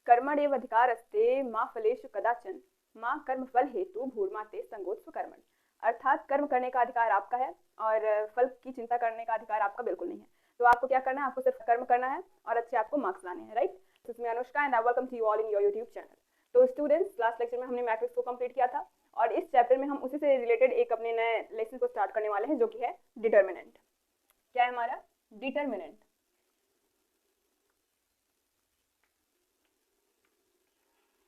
कर्मण्येव अधिकारस्ते मा फलेषु कदाचन माँ कर्म फल हेतु भूर्माते संगोत्स्व कर्मणि। अर्थात कर्म करने का अधिकार आपका है और फल की चिंता करने का अधिकार आपका बिल्कुल नहीं है। तो आपको क्या करना है, आपको सिर्फ कर्म करना है और अच्छे आपको मार्क्स लाने हैं, राइट। इसमें Anushka and welcome to you all in your YouTube channel. तो स्टूडेंट्स, लास्ट लेक्चर में हमने मैट्रिक्स को कंप्लीट किया था और इस चैप्टर में हम उसी से रिलेटेड एक अपने नए लेसन को स्टार्ट करने वाले हैं, जो कि है डिटर्मिनेंट। क्या है हमारा डिटर्मिनेंट?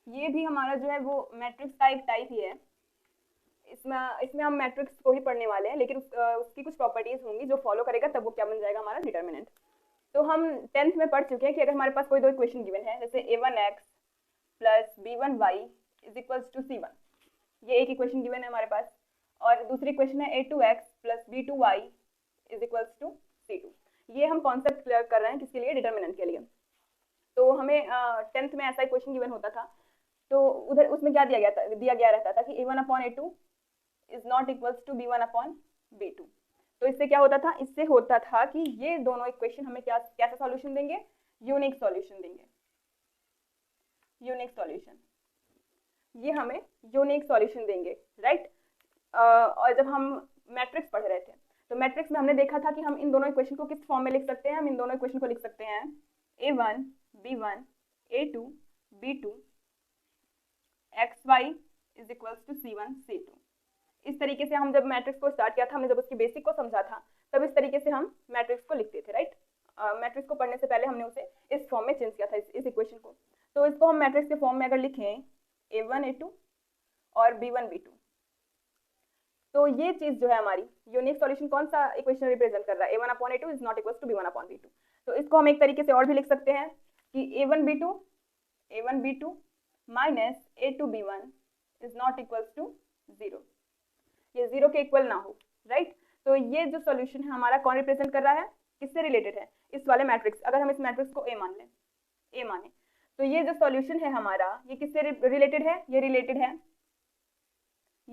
ये भी हमारा जो है वो मैट्रिक्स का एक टाइप ही है। इसमें हम मैट्रिक्स को ही पढ़ने वाले हैं, लेकिन उसकी कुछ प्रॉपर्टीज होंगी जो फॉलो करेगा तब वो क्या बन जाएगा हमारा डिटर्मिनेंट। तो हम 10th में पढ़ चुके हैं कि अगर हमारे पास कोई दो इक्वेशन गिवन है, जैसे a1x plus b1y is equals to c1, ये एक इक्वेशन गिवन है हमारे पास, और दूसरी इक्वेशन है a2x plus b2y is equals to c2। ये हम कॉन्सेप्ट क्लियर कर रहे हैं किसके लिए, डिटर्मिनेंट के लिए। तो हमें 10th में ऐसा इक्वेशन गिवन होता था, तो उधर उसमें क्या दिया गया रहता था कि a1/a2 is not equals to b1/b2। तो इससे क्या होता था, इससे होता था कि ये दोनों इक्वेशन हमें कैसा सॉल्यूशन देंगे, यूनिक सॉल्यूशन देंगे। यूनिक सॉल्यूशन, ये हमें यूनिक सॉल्यूशन देंगे, राइट। और जब हम मैट्रिक्स पढ़ रहे थे तो मैट्रिक्स में हमने देखा था कि हम इन दोनों इक्वेशन को किस फॉर्म में लिख सकते हैं। हम इन दोनों इक्वेशन को लिख सकते हैं a1 b1 a2 b2 xy is equals to c1 c2। इस तरीके से हम जब मैट्रिक्स को स्टार्ट किया था, हमने जब उसकी बेसिक को समझा था, तब इस तरीके से हम मैट्रिक्स को लिखते थे, राइट। मैट्रिक्स को पढ़ने से पहले हमने उसे इस फॉर्म में चेंज किया था, इस इक्वेशन को। तो इसको हम मैट्रिक्स के फॉर्म में अगर लिखें a1 a2 और b1 b2, तो ये चीज जो है हमारी यूनिक सॉल्यूशन कौन सा इक्वेशन रिप्रेजेंट कर रहा है, a1/a2 is not equals to b1/b2। तो इसको हम एक तरीके से और भी लिख सकते हैं कि a1 b2 minus a2 b1 is not equals to 0, ये 0 के इक्वल ना हो, राइट। तो ये जो सॉल्यूशन है हमारा कौन रिप्रेजेंट कर रहा है, किससे रिलेटेड है, इस वाले मैट्रिक्स। अगर हम इस मैट्रिक्स को a माने तो ये जो सॉल्यूशन है हमारा, ये किससे रिलेटेड है, ये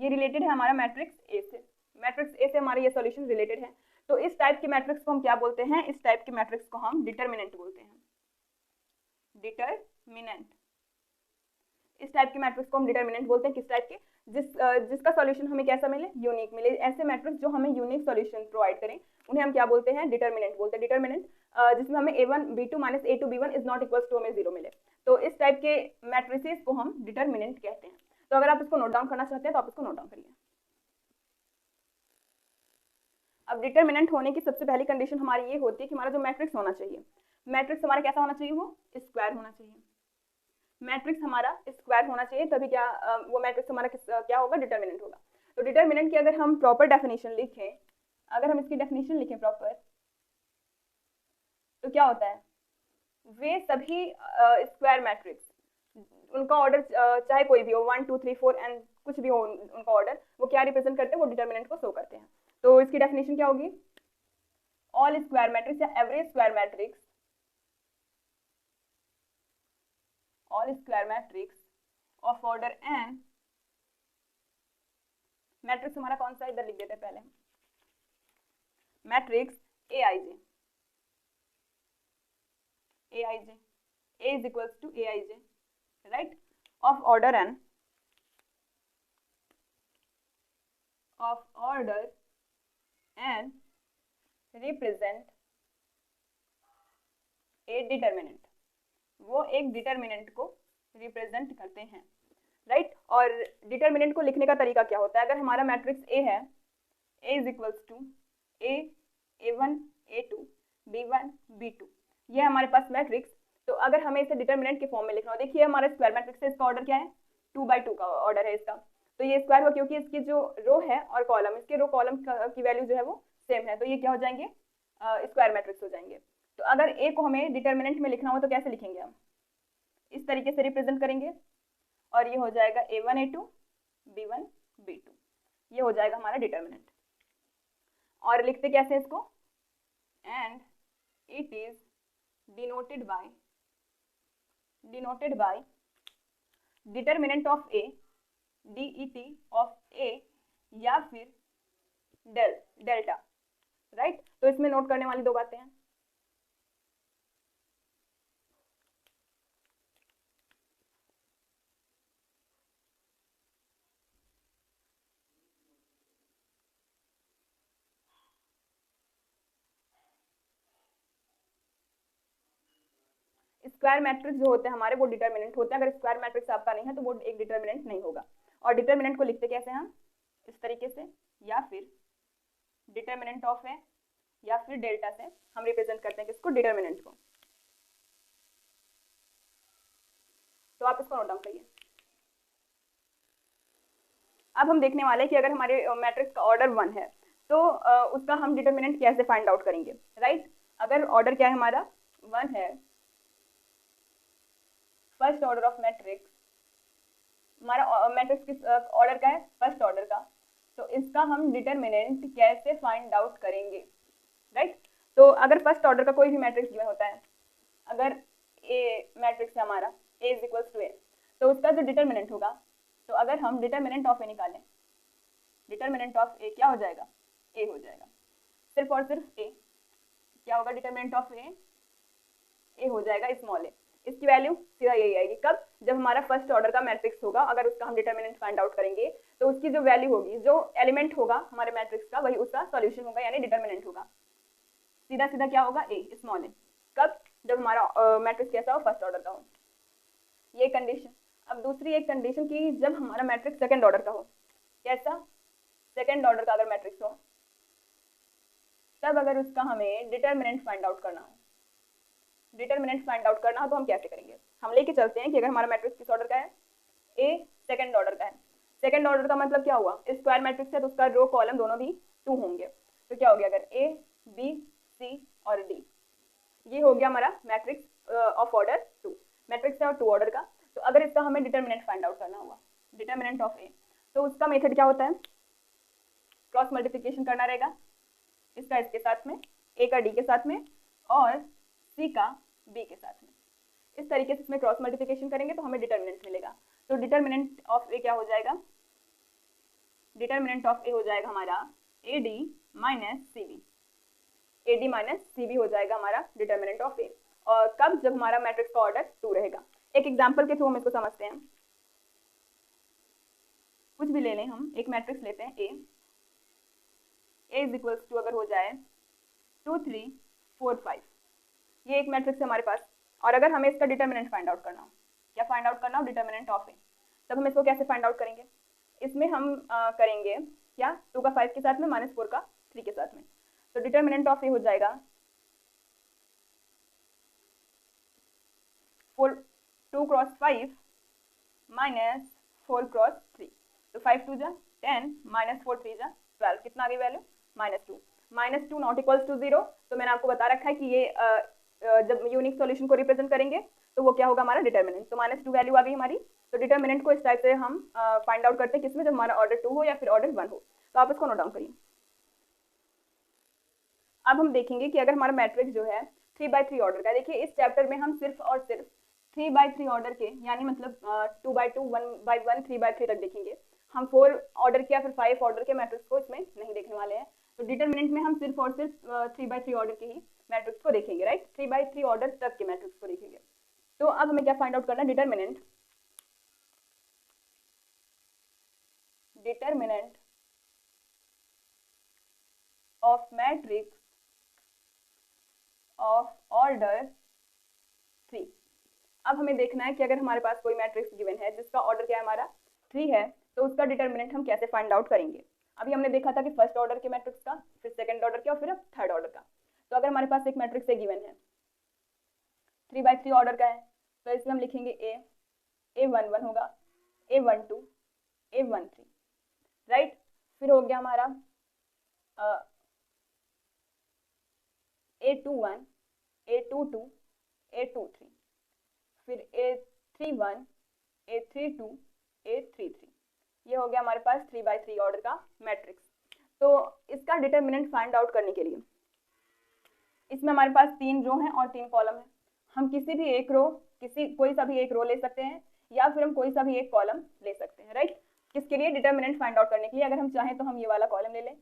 रिलेटेड है हमारा मैट्रिक्स ए से। मैट्रिक्स ए से हमारा ये सॉल्यूशन रिलेटेड है। तो इस टाइप के मैट्रिक्स को हम क्या बोलते हैं, इस टाइप के मैट्रिक्स को हम डिटर्मिनेंट बोलते हैं। डिटर्मिनेंट, इस टाइप के मैट्रिक्स को हम डिटर्मिनेंट बोलते हैं। किस टाइप के, जिसका सॉल्यूशन हमें कैसा मिले, यूनिक मिले। ऐसे मैट्रिक्स जो हमें यूनिक सॉल्यूशन प्रोवाइड करें उन्हें हम क्या बोलते हैं, डिटर्मिनेंट बोलते हैं। डिटर्मिनेंट जिसमें हमें a1 b2 minus a2 b1 is not equals to हमें 0 मिले, तो इस टाइप के मैट्रिसेस को हम डिटर्मिनेंट कहते हैं। तो अगर आप इसको नोट डाउन करना चाहते हैं तो आप इसको नोट डाउन करिए। अब डिटर्मिनेंट होने की सबसे पहली कंडीशन हमारी ये होती है कि हमारा जो मैट्रिक्स होना चाहिए, मैट्रिक्स हमारा कैसा होना चाहिए, वो स्क्वायर होना चाहिए। मैट्रिक्स हमारा स्क्वायर होना चाहिए, तभी क्या वो मैट्रिक्स हमारा क्या होगा, डिटर्मिनेंट होगा। तो डिटर्मिनेंट की अगर हम प्रॉपर डेफिनेशन लिखें, अगर हम इसकी डेफिनेशन लिखें प्रॉपर, तो क्या होता है, वे सभी स्क्वायर मैट्रिक्स, उनका ऑर्डर चाहे कोई भी हो, 1 2 3 4 एंड कुछ भी हो उनका ऑर्डर, वो क्या रिप्रेजेंट करते हैं, वो डिटर्मिनेंट को शो करते हैं। तो इसकी डेफिनेशन क्या होगी, ऑल स्क्वायर मैट्रिक्स या average square matrix, all square matrix of order n, matrix हमारा कौन सा, इधर लिख देते हैं पहले, matrix aij, a is equals to aij, right, of order n, represent a determinant, वो एक डिटर्मिनेंट को रिप्रेजेंट करते हैं, राइट। और डिटर्मिनेंट को लिखने का तरीका क्या होता है, अगर हमारा मैट्रिक्स a है, a is equals to a1 a2 b1 b2, ये हमारे पास मैट्रिक्स। तो अगर हमें इसे डिटर्मिनेंट के फॉर्म में लिखना हो, देखिए हमारा स्क्वायर मैट्रिक्स है, इसका ऑर्डर क्या है, 2/2 का ऑर्डर है इसका। तो ये स्क्वायर हुआ क्योंकि इसकी जो रो है और कॉलम, इसके रो कॉलम की वैल्यू जो है वो सेम है, तो ये क्या हो जाएंगे, स्क्वायर मैट्रिक्स हो जाएंगे। तो अगर ए को हमें डिटर्मिनेंट में लिखना हो तो कैसे लिखेंगे, हम इस तरीके से रिप्रेजेंट करेंगे, और ये हो जाएगा a1 a2 b1 b2, ये हो जाएगा हमारा डिटर्मिनेंट। और लिखते कैसे इसको, and it is denoted by determinant of A, det of A, या फिर डेल्टा, राइट। तो इसमें नोट करने वाली दो बातें हैं, स्क्वायर मैट्रिक्स जो होते हैं हमारे वो डिटर्मिनेंट होते हैं। अगर स्क्वायर मैट्रिक्स आपका नहीं है तो वो एक डिटर्मिनेंट नहीं होगा। और डिटर्मिनेंट को लिखते कैसे हम, इस तरीके से, या फिर डिटर्मिनेंट ऑफ ए, या फिर डेल्टा से हम रिप्रेजेंट करते हैं किसको, डिटर्मिनेंट को। तो आप इसको नोट डाउन करिए। अब हम देखने वाले हैं कि अगर हमारे मैट्रिक्स का ऑर्डर 1 है तो उसका हम डिटर्मिनेंट कैसे फाइंड आउट करेंगे, राइट। अगर ऑर्डर क्या है हमारा 1 है, फर्स्ट ऑर्डर ऑफ मैट्रिक्स, हमारा मैट्रिक्स किस ऑर्डर का है, फर्स्ट ऑर्डर का, तो इसका हम डिटर्मिनेंट कैसे फाइंड आउट करेंगे, राइट। तो अगर फर्स्ट ऑर्डर का कोई भी मैट्रिक्स गिवन होता है, अगर ए मैट्रिक्स है हमारा ए इज इक्वल्स टू ए, तो उसका जो डिटर्मिनेंट होगा, तो अगर हम डिटर्मिनेंट ऑफ ए निकालें, डिटर्मिनेंट ऑफ ए क्या हो जाएगा, ए हो जाएगा, सिर्फ और सिर्फ ए। क्या होगा डिटर्मिनेंट ऑफ ए हो जाएगा स्मॉल ए। इसकी वैल्यू सीधा यही आएगी, कब, जब हमारा फर्स्ट ऑर्डर का मैट्रिक्स होगा, अगर उसका हम डिटर्मिनेंट फाइंड आउट करेंगे तो उसकी जो वैल्यू होगी, जो एलिमेंट होगा हमारे मैट्रिक्स का, वही उसका सॉल्यूशन होगा, यानी डिटर्मिनेंट होगा। सीधा सीधा क्या होगा, ए स्मॉल ए, कब, जब हमारा मैट्रिक्स कैसा हो, फर्स्ट ऑर्डर का हो। ये कंडीशन। अब दूसरी एक कंडीशन की, जब हमारा मैट्रिक्स सेकंड ऑर्डर का हो, कैसा, सेकंड ऑर्डर का अगर मैट्रिक्स हो, तब अगर उसका हमें डिटर्मिनेंट फाइंड आउट करना हो, डिटर्मिनेंट फाइंड आउट करना हो तो हम कैसे करेंगे, हम लेके चलते हैं कि अगर हमारा मैट्रिक्स किस ऑर्डर का है, ए सेकंड ऑर्डर का है। सेकंड ऑर्डर का मतलब क्या हुआ, स्क्वायर मैट्रिक्स है तो उसका रो कॉलम दोनों भी 2 होंगे, तो क्या हो गया, अगर ए बी सी और डी, ये हो गया हमारा मैट्रिक्स ऑफ ऑर्डर 2, मैट्रिक्स है और 2 ऑर्डर का। तो अगर इसका हमें डिटर्मिनेंट फाइंड आउट करना हुआ, डिटर्मिनेंट ऑफ ए, तो उसका मेथड क्या होता है, क्रॉस मल्टीप्लिकेशन करना रहेगा, इसका इसके साथ में, ए का डी के साथ में, और सी का बी के साथ में। इस तरीके से इसमें क्रॉस मल्टीप्लिकेशन करेंगे तो हमें डिटर्मिनेंट मिलेगा। तो डिटर्मिनेंट ऑफ ए क्या हो जाएगा, डिटर्मिनेंट ऑफ ए हो जाएगा हमारा A D minus C B, A D minus C B हो जाएगा हमारा डिटर्मिनेंट ऑफ ए। और कब, जब हमारा मैट्रिक्स का ऑर्डर 2 रहेगा। एक एग्जाम्पल के थ्रू हम इसको समझते हैं। कुछ भी ले लें, हम एक मैट्रिक्स लेते हैं ए इज इक्वल्स टू अगर हो जाए 2 3 4 5, ये एक मैट्रिक्स है हमारे पास। और अगर हमें इसका डिटर्मिनेंट फाइंड आउट करना हो, क्या फाइंड आउट करना हो, डिटर्मिनेंट ऑफ ए, तब हम इसको कैसे फाइंड आउट करेंगे, इसमें हम करेंगे क्या, 2 का 5 के साथ में माइनस 4 का 3 के साथ में। तो डिटर्मिनेंट ऑफ ए हो जाएगा 2 क्रॉस 5 माइनस 4 क्रॉस 3, तो 5 2 जा 10 माइनस 4 3 जा 12, कितना आ गई वैल्यू, -2 नॉट इक्वल्स टू 0। तो मैंने आपको बता रखा है कि ये जब यूनिक सॉल्यूशन को रिप्रेजेंट करेंगे तो वो क्या होगा, हमारा डिटर्मिनेंट। तो -2 वैल्यू आ गई हमारी। तो डिटर्मिनेंट को इस टाइप से हम फाइंड आउट करते हैं, किसमें, जब हमारा ऑर्डर 2 हो या फिर ऑर्डर 1 हो। तो आप इसको नोट डाउन करिए। अब हम देखेंगे कि अगर हमारा मैट्रिक्स जो है 3/3 ऑर्डर का है, देखिए इस चैप्टर में हम सिर्फ और सिर्फ 3/3 ऑर्डर के, यानी मतलब 2/2 1/1 3/3 तक देखेंगे। हम 4 ऑर्डर के या फिर 5 ऑर्डर के मैट्रिक्स को इसमें नहीं देखने वाले हैं। तो डिटर्मिनेंट में हम सिर्फ और सिर्फ 3/3 ऑर्डर के ही मैट्रिक्स को देखेंगे, राइट, 3/3 ऑर्डर तक के मैट्रिक्स को देखेंगे। तो अब हमें क्या फाइंड आउट करना है, determinant of matrix of order 3। अब हमें देखना है कि अगर हमारे पास कोई मैट्रिक्स गिवन है जिसका ऑर्डर क्या है, हमारा 3 है, तो उसका डिटर्मिनेंट हम कैसे फाइंड आउट करेंगे। अभी हमने देखा था कि फर्स्ट ऑर्डर के मैट्रिक्स का, फिर सेकंड ऑर्डर का, और फिर थर्ड ऑर्डर का। तो अगर हमारे पास एक मैट्रिक्स गिवन है 3/3 ऑर्डर का है, तो इसमें हम लिखेंगे A11 होगा, A12 A13, राइट। फिर हो गया हमारा A21 A22 A23, फिर A31 A32 A33, ये हो गया हमारे पास 3/3 ऑर्डर का मैट्रिक्स। तो इसका डिटर्मिनेंट फाइंड आउट करने के लिए इसमें हमारे पास 3 रो हैं और 3 कॉलम है। हम किसी भी एक रो, कोई सा भी एक रो ले सकते हैं, या फिर हम कोई सा भी एक कॉलम ले सकते हैं, राइट। किसके लिए, डिटर्मिनेंट फाइंड आउट करने के लिए। अगर हम चाहें तो हम ये वाला कॉलम ले लें,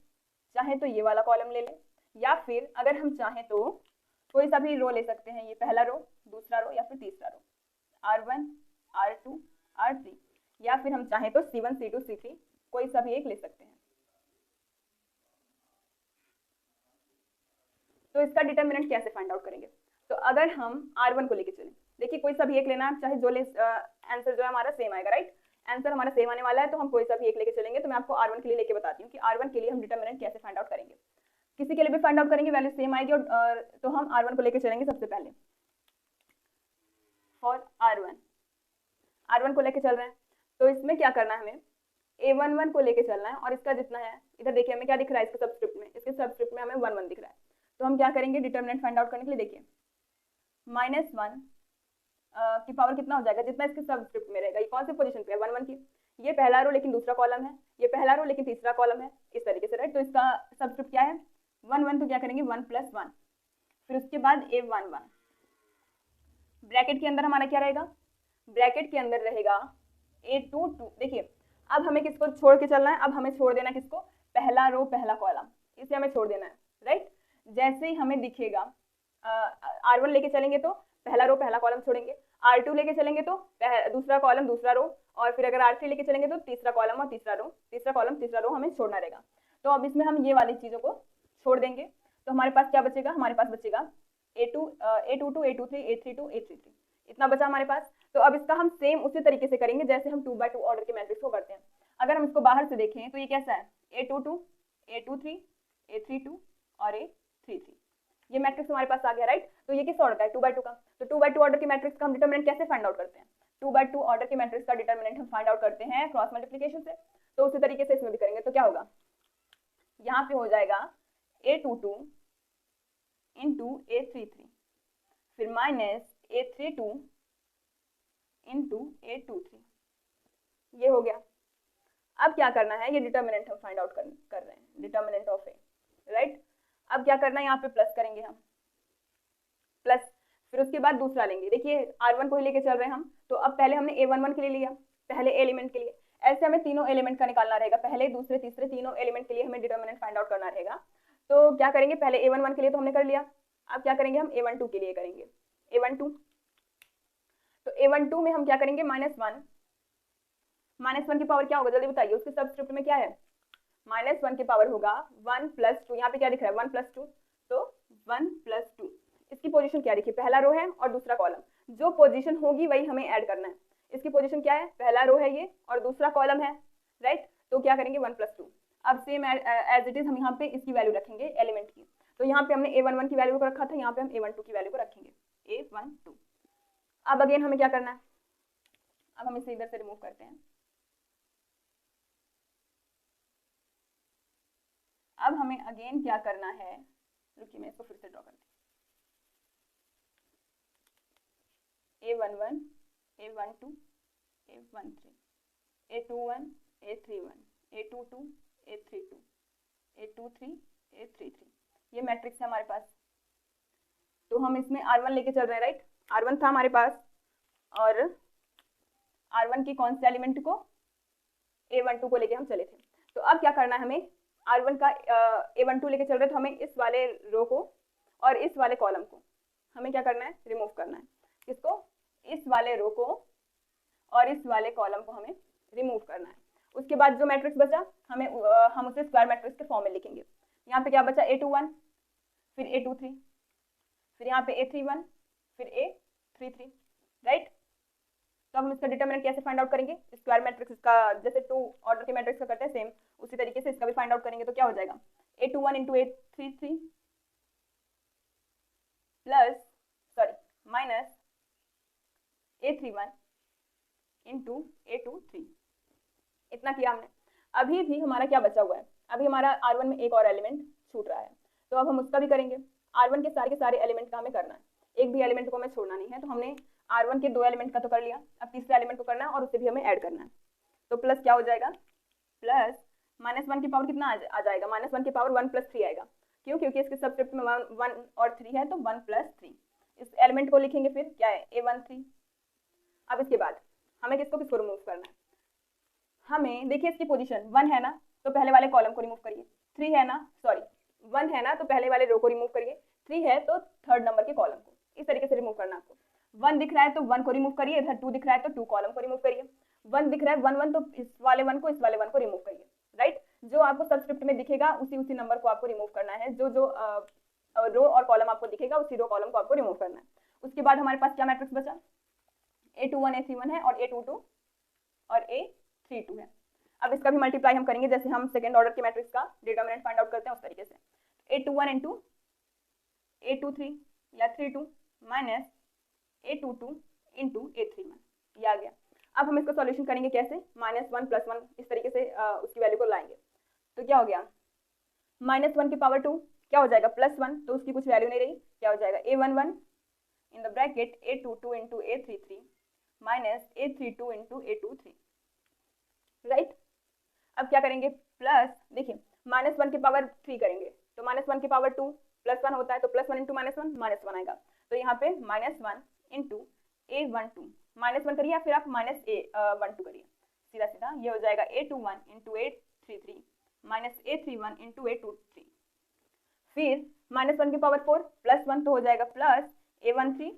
चाहे तो ये वाला कॉलम ले लें, या फिर अगर हम चाहें तो कोई सा भी रो ले सकते हैं, ये पहला रो, दूसरा रो, या फिर तीसरा रो, R1 R2 R3, या फिर हम चाहें तो C1 C2 C3 कोई सा भी एक ले सकते हैं। तो इसका डिटर्मिनेंट कैसे फाइंड आउट करेंगे, तो अगर हम R1 को लेके चलें, देखिए कोई सा भी एक लेना है, चाहे जो आंसर जो है हमारा सेम आएगा, राइट। आंसर हमारा सेम आने वाला है, तो हम कोई सा भी एक लेके चलेंगे। तो मैं आपको R1 के लिए लेके बताती हूँ कि R1 के लिए हम डिटरमिनेंट कैसे फाइंड आउट करेंगे। किसी के लिए भी फाइंड आउट करेंगे, वैल्यू सेम आएगी, और तो हम R1 को लेके चलेंगे सबसे पहले। फॉर R1 को लेके चल रहे हैं, तो इसमें क्या करना है, हमें A11 को लेके चलना है, और इसका जितना है, इधर देखिए हमें क्या दिख रहा है, इसके सबस्क्रिप्ट में, इसके सबस्क्रिप्ट में हमें 1 1 दिख रहा है। तो हम क्या करेंगे डिटरमिनेंट फाइंड आउट करने के लिए, देखिए -1 की पावर कितना हो जाएगा, जितना इसके सबस्क्रिप्ट में रहेगा। ये कौन सी पोजीशन पे है, 1 1 की। ये पहला रो लेकिन दूसरा कॉलम है, ये पहला रो लेकिन तीसरा कॉलम है, इस तरीके से, राइट। तो इसका सबस्क्रिप्ट क्या है, 1 1, तो क्या करेंगे 1 + 1, फिर उसके बाद A11। ब्रैकेट के अंदर हमारा क्या रहेगा, ब्रैकेट के अंदर रहेगा A22। देखिए अब हमें किसको छोड़ के चलना है, अब हमें छोड़ देना है किसको, पहला रो पहला कॉलम, इसे हमें छोड़ देना है, राइट। जैसे ही हमें दिखेगा R1 लेके चलेंगे तो पहला रो पहला कॉलम छोड़ेंगे, R2 लेके चलेंगे तो दूसरा कॉलम दूसरा रो, और फिर अगर R3 लेके चलेंगे तो तीसरा कॉलम और तीसरा रो, तीसरा कॉलम तीसरा रो हमें छोड़ना रहेगा। तो अब इसमें हम ये वाली चीज़ों को छोड़ देंगे, तो हमारे पास क्या बचेगा, हमारे पास बचेगा A22, A23, A32, A33, इतना बचा हमारे पास। तो अब इसका हम सेम उसी तरीके से करेंगे जैसे हम 2 by 2 ऑर्डर के मैट्रिक्स को करते हैं। अगर हम इसको बाहर से देखें तो ये कैसा है, A22, A23, A32 और A33, ये मैट्रिक्स हमारे पास आ गया, राइट। तो ये किस ऑर्डर का है, 2 by 2 का। तो 2 by 2 ऑर्डर के मैट्रिक्स का हम डिटरमिनेंट कैसे फाइंड आउट करते हैं, 2 by 2 ऑर्डर के मैट्रिक्स का डिटरमिनेंट हम फाइंड आउट करते हैं क्रॉस मल्टीप्लिकेशन से। तो उसी तरीके से इसमें भी करेंगे, तो क्या होगा, यहाँ पे हो जाएगा A22 इंटू A33, फिर -A32 इंटू A23, ये हो गया। अब क्या करना है, ये डिटरमिनेंट हम फाइंड आउट कर रहे हैं, डिटरमिनेंट ऑफ A, राइट। अब क्या करना है, यहाँ पे प्लस करेंगे हम, प्लस, फिर उसके बाद दूसरा लेंगे। देखिए R1 को ही लेके चल रहे हैं हम, तो अब पहले हमने A11 के लिए लिया, पहले एलिमेंट के लिए, ऐसे हमें तीनों एलिमेंट का निकालना रहेगा, पहले दूसरे तीसरे तीनों एलिमेंट के लिए हमें डिटरमिनेंट फाइंड आउट करना रहेगा। तो क्या करेंगे, पहले A11 के लिए तो हमने कर लिया, अब क्या करेंगे हम A12 के लिए करेंगे, A12। तो A12 में हम क्या करेंगे, -1 की पावर क्या होगा, जल्दी बताइए, उसके सबस्क्रिप्ट में क्या है, -1 की पावर होगा 1 + 2, यहाँ पे क्या दिख रहा है 1 + 2, तो 1 + 2, इसकी पोजीशन क्या देखिए, पहला रो है और दूसरा कॉलम, जो पोजीशन होगी वही हमें ऐड करना है। इसकी पोजीशन क्या है, पहला रो है ये और दूसरा कॉलम है, राइट। तो क्या करेंगे 1 + 2। अब सेम एज इट इज हम यहाँ पे इसकी वैल्यू रखेंगे एलिमेंट की। तो यहाँ पे हमने A11 की वैल्यू को रखा था, यहाँ पे हम A12 की वैल्यू को रखेंगे, A12। अब अगेन हमें क्या करना है, अब हम इसे इधर से रिमूव करते हैं। अब हमें अगेन क्या करना है, रुकिए मैं इसको फिर से ड्रॉ करती हूँ, A11, A12, A13, A21, A31, A22, A32, A23, A33, ये मैट्रिक्स है हमारे पास। तो हम इसमें R1 लेके चल रहे हैं, राइट। R1 था हमारे पास, और R1 की कौन से एलिमेंट को, A12 को लेके हम चले थे। तो अब क्या करना है हमें, R1 का A12 लेके चल रहे, तो हमें इस वाले रो को और इस वाले कॉलम को हमें क्या करना है, रिमूव करना है। किसको, इस वाले रो को और इस वाले कॉलम को हमें रिमूव करना है। उसके बाद जो मैट्रिक्स बचा हमें हम उसे स्क्वायर मैट्रिक्स के फॉर्म में लिखेंगे। यहाँ पे क्या बचा, A21, फिर A23, फिर यहाँ पे A31, फिर A33, राइट। तो हम इसका डिटरमिनेंट कैसे फाइंड आउट करेंगे, स्क्वायर मैट्रिक्स का जैसे 2 ऑर्डर के मैट्रिक्स का करते हैं सेम उसी तरीके से इसका भी फाइंड आउट करेंगे। तो क्या हो जाएगा, A21 into A33 minus A31 into A23, इतना किया हमने। अभी भी हमारा क्या बचा हुआ है, अभी हमारा R1 में एक और एलिमेंट छूट रहा है, तो अब हम उसका भी करेंगे। R1 के सारे एलिमेंट का हमें करना है, एक भी एलिमेंट को हमें छोड़ना नहीं है। तो हमने R1 के 2 एलिमेंट का तो कर लिया, अब तीसरे एलिमेंट को करना है और उसे भी हमें ऐड करना है। तो प्लस क्या हो जाएगा, प्लस -1 की पावर कितना आ जाएगा, -1 की पावर 1 + 3 आएगा। क्यों, क्योंकि इसके सबस्क्रिप्ट में 1 और 3 है, तो 1 + 3 इस एलिमेंट को लिखेंगे, फिर क्या है A13। अब इसके बाद हमें किसको किसको रिमूव करना है, हमें देखिए इसकी पोजीशन 1 है ना, तो पहले वाले कॉलम को रिमूव करिए, 3 है ना, सॉरी 1 है ना, तो पहले वाले रो को रिमूव करिए, 3 है तो थर्ड नंबर के कॉलम को, इस तरीके से रिमूव करना है आपको। 1 दिख रहा है तो 1 को रिमूव करिए, इधर 2 दिख रहा है तो 2 कॉलम को रिमूव करिए, 1 दिख रहा है 1 1 तो इस वाले 1 को इस वाले 1 को रिमूव करिए, राइट। जो आपको सबस्क्रिप्ट में दिखेगा उसी नंबर को आपको रिमूव करना है, जो रो और कॉलम आपको दिखेगा उसी रो कॉलम को आपको रिमूव करना है। उसके बाद हमारे पास क्या मैट्रिक्स बचा, A21 A31 है और A22 और A32 है। अब इसका भी मल्टीप्लाई हम करेंगे जैसे हम सेकेंड ऑर्डर के मैट्रिक्स का डिटर्मिनेंट फाइंड आउट करते हैं उस तरीके से। A21 इंटू A23 या 32 माइनस A22 इंटू A31, ये आ गया। अब हम इसका सॉल्यूशन करेंगे कैसे, -1 + 1 इस तरीके से उसकी वैल्यू को लाएंगे। तो क्या हो गया, -1 की पावर 2 क्या हो जाएगा +1, तो उसकी कुछ वैल्यू नहीं रही, क्या हो जाएगा A11 in the bracket A22 into A33 minus A32 into A23, right. अब क्या करेंगे, प्लस, देखिए -1 की पावर 3 करेंगे तो -1 की पावर 2 +1 होता है, तो +1 इंटू -1 आएगा। तो यहाँ पे -1 इंटू A12 -1 करिए या फिर आप -A12 करिए, सीधा सीधा ये हो जाएगा A21 into A33 minus A31 into A23। फिर -1 की पावर 4 +1 तो हो जाएगा plus A13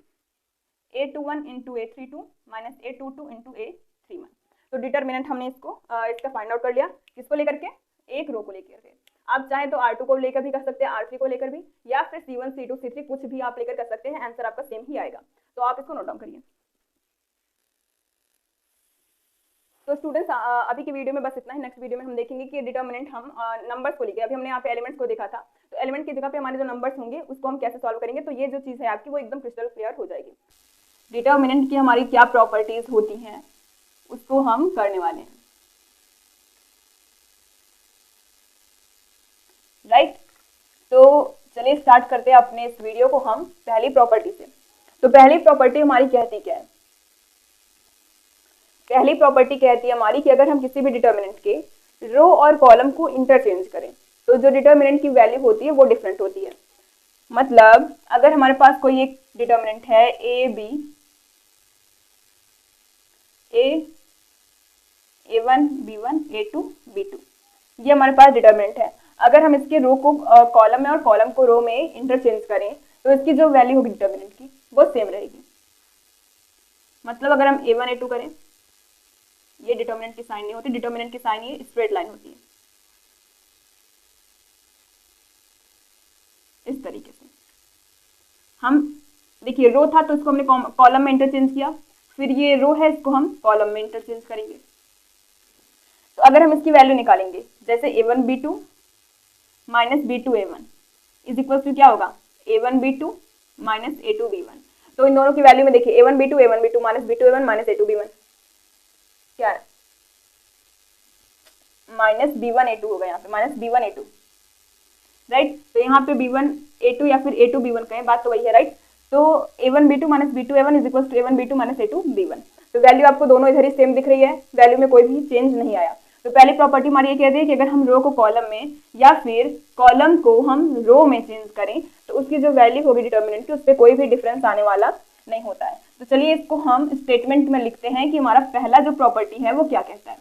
A21 into A32 minus A22 into A31। तो डिटर्मिनेंट हमने इसका फाइंड आउट कर लिया, किसको लेकर के, एक रो को लेकर के। आप चाहें तो R2 को लेकर भी कर सकते हैं, R3 को लेकर भी, या फिर C1 C2 C3 कुछ भी आप लेकर कर सकते हैं, आंसर आपका सेम ही आएगा। तो आप इसको नोट डाउन करिए। तो स्टूडेंट्स अभी की वीडियो में बस इतना ही। नेक्स्ट वीडियो में हम देखेंगे कि डिटर्मिनेंट हम नंबर्स को लेकर, अभी हमने यहाँ पे एलिमेंट्स को देखा था, तो एलिमेंट की जगह पे हमारे जो नंबर्स होंगे उसको हम कैसे सॉल्व करेंगे। तो ये जो चीज़ है आपकी वो एकदम क्रिस्टल क्लियर हो जाएगी। डिटर्मिनेंट की हमारी क्या प्रॉपर्टीज होती हैं उसको हम करने वाले हैं, राइट। तो चलिए स्टार्ट करते हैं अपने इस वीडियो को हम पहली प्रॉपर्टी से। तो पहली प्रॉपर्टी हमारी कहती क्या है, पहली प्रॉपर्टी कहती है हमारी कि अगर हम किसी भी डिटर्मिनेंट के रो और कॉलम को इंटरचेंज करें तो जो डिटर्मिनेंट की वैल्यू होती है वो डिफरेंट होती है। मतलब अगर हमारे पास कोई एक डिटर्मिनेंट है A1 B1 A2 B2, ये हमारे पास डिटर्मिनेंट है। अगर हम इसके रो को कॉलम में और कॉलम को रो में इंटरचेंज करें तो इसकी जो वैल्यू होगी डिटर्मिनेंट की वो सेम रहेगी। मतलब अगर हम A1 A2 करें, ये डिटर्मिनेंट की साइन नहीं होती, डिटर्मिनेंट की साइन ये स्ट्रेट लाइन होती है, इस तरीके से। हम देखिए रो था तो इसको हमने कॉलम में इंटरचेंज किया, फिर ये रो है इसको हम कॉलम में इंटरचेंज करेंगे। तो अगर हम इसकी वैल्यू निकालेंगे जैसे A1 B2 minus B2 A1 is equal to क्या होगा A1 B2 minus A2 B1। तो इन दोनों की वैल्यू में देखिए A1 B2 minus B2 A1 minus A2 B1 क्या है, माइनस B1 A2 होगा, यहाँ पे माइनस B1 A2, राइट। तो यहाँ पे B1 A2 या फिर A2 B1 कहें, बात तो वही है, राइट। तो A1 B2 minus B2 A1 is equal to A1 B2 minus A2 B1। तो वैल्यू आपको दोनों इधर ही सेम दिख रही है, वैल्यू में कोई भी चेंज नहीं आया। तो पहली प्रॉपर्टी हमारी ये कहती है कि अगर हम रो को कॉलम में या फिर कॉलम को हम रो में चेंज करें तो उसकी जो वैल्यू होगी डिटर्मिनेंट की उस पर कोई भी डिफरेंस आने वाला नहीं होता है। तो चलिए इसको हम स्टेटमेंट में लिखते हैं कि हमारा पहला जो प्रॉपर्टी है वो क्या कहता है।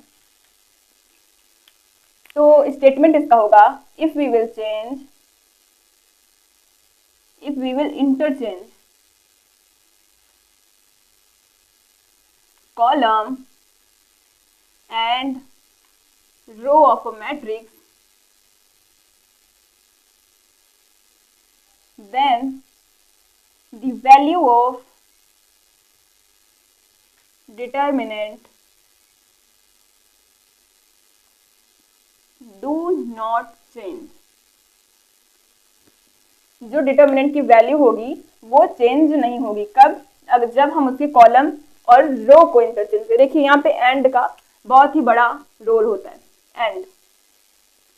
तो स्टेटमेंट इसका होगा if we will interchange column and row of a matrix, then the value of determinant do not change। जो डिटर्मिनेंट की वैल्यू होगी वो चेंज नहीं होगी, कब, अगर जब हम उसके कॉलम और रो को इंटरचेंज करें। देखिए यहाँ पे एंड का बहुत ही बड़ा रोल होता है, एंड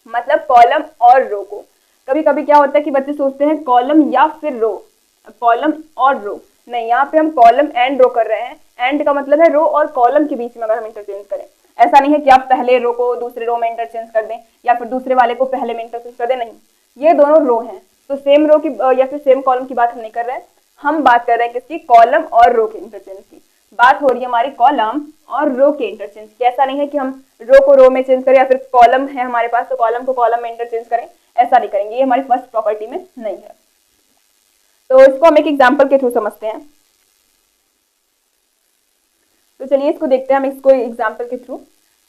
मतलब कॉलम और रो को। कभी कभी क्या होता है कि बच्चे सोचते हैं कॉलम या फिर रो, कॉलम और रो नहीं, यहाँ पे हम कॉलम एंड रो कर रहे हैं। एंड का मतलब है रो और कॉलम के बीच में अगर हम इंटरचेंज करें। ऐसा नहीं है कि आप पहले रो को दूसरे रो में इंटरचेंज कर दें या फिर दूसरे वाले को पहले में इंटरचेंज कर दें, नहीं, ये दोनों रो हैं। तो सेम रो की या फिर सेम कॉलम की बात हम नहीं कर रहे हैं, हम बात कर रहे हैं किसकी, कॉलम और रो के इंटरचेंज की बात हो रही है हमारी, कॉलम और रो के इंटरचेंज की। ऐसा नहीं है कि हम रो को रो में चेंज करें या फिर कॉलम है हमारे पास तो कॉलम को कॉलम में इंटरचेंज करें, ऐसा नहीं करेंगे, ये हमारी फर्स्ट प्रॉपर्टी में नहीं है। तो इसको हम एक एग्जांपल के थ्रू समझते हैं। तो चलिए इसको देखते हैं हम इसको एग्जांपल के थ्रू।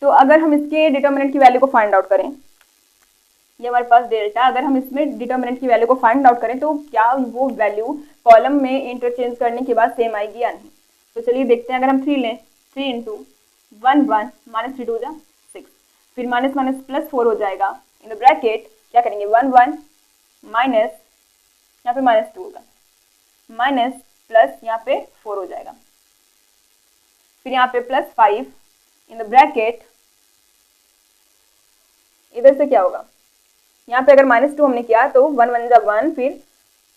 तो अगर हम इसके डिटर्मिनेंट की वैल्यू को फाइंड आउट करें ये हमारे पास डेल्टा। अगर हम इसमें डिटर्मिनेंट की वैल्यू को फाइंड आउट करें तो क्या वो वैल्यू कॉलम में इंटरचेंज करने के बाद सेम आएगी या नहीं। तो चलिए देखते हैं। अगर हम 3 लें, 3 इंटू 1 1 माइनस 3 2 जा 6, फिर माइनस माइनस प्लस 4 हो जाएगा। इन द ब्रैकेट क्या करेंगे 1 1 माइनस, यहाँ पे माइनस 2 होगा, माइनस प्लस यहाँ पे 4 हो जाएगा, फिर यहाँ पे प्लस 5 इन द ब्रैकेट। इधर से क्या होगा, यहाँ पे अगर -2 हमने किया तो 1 1 जा 1, फिर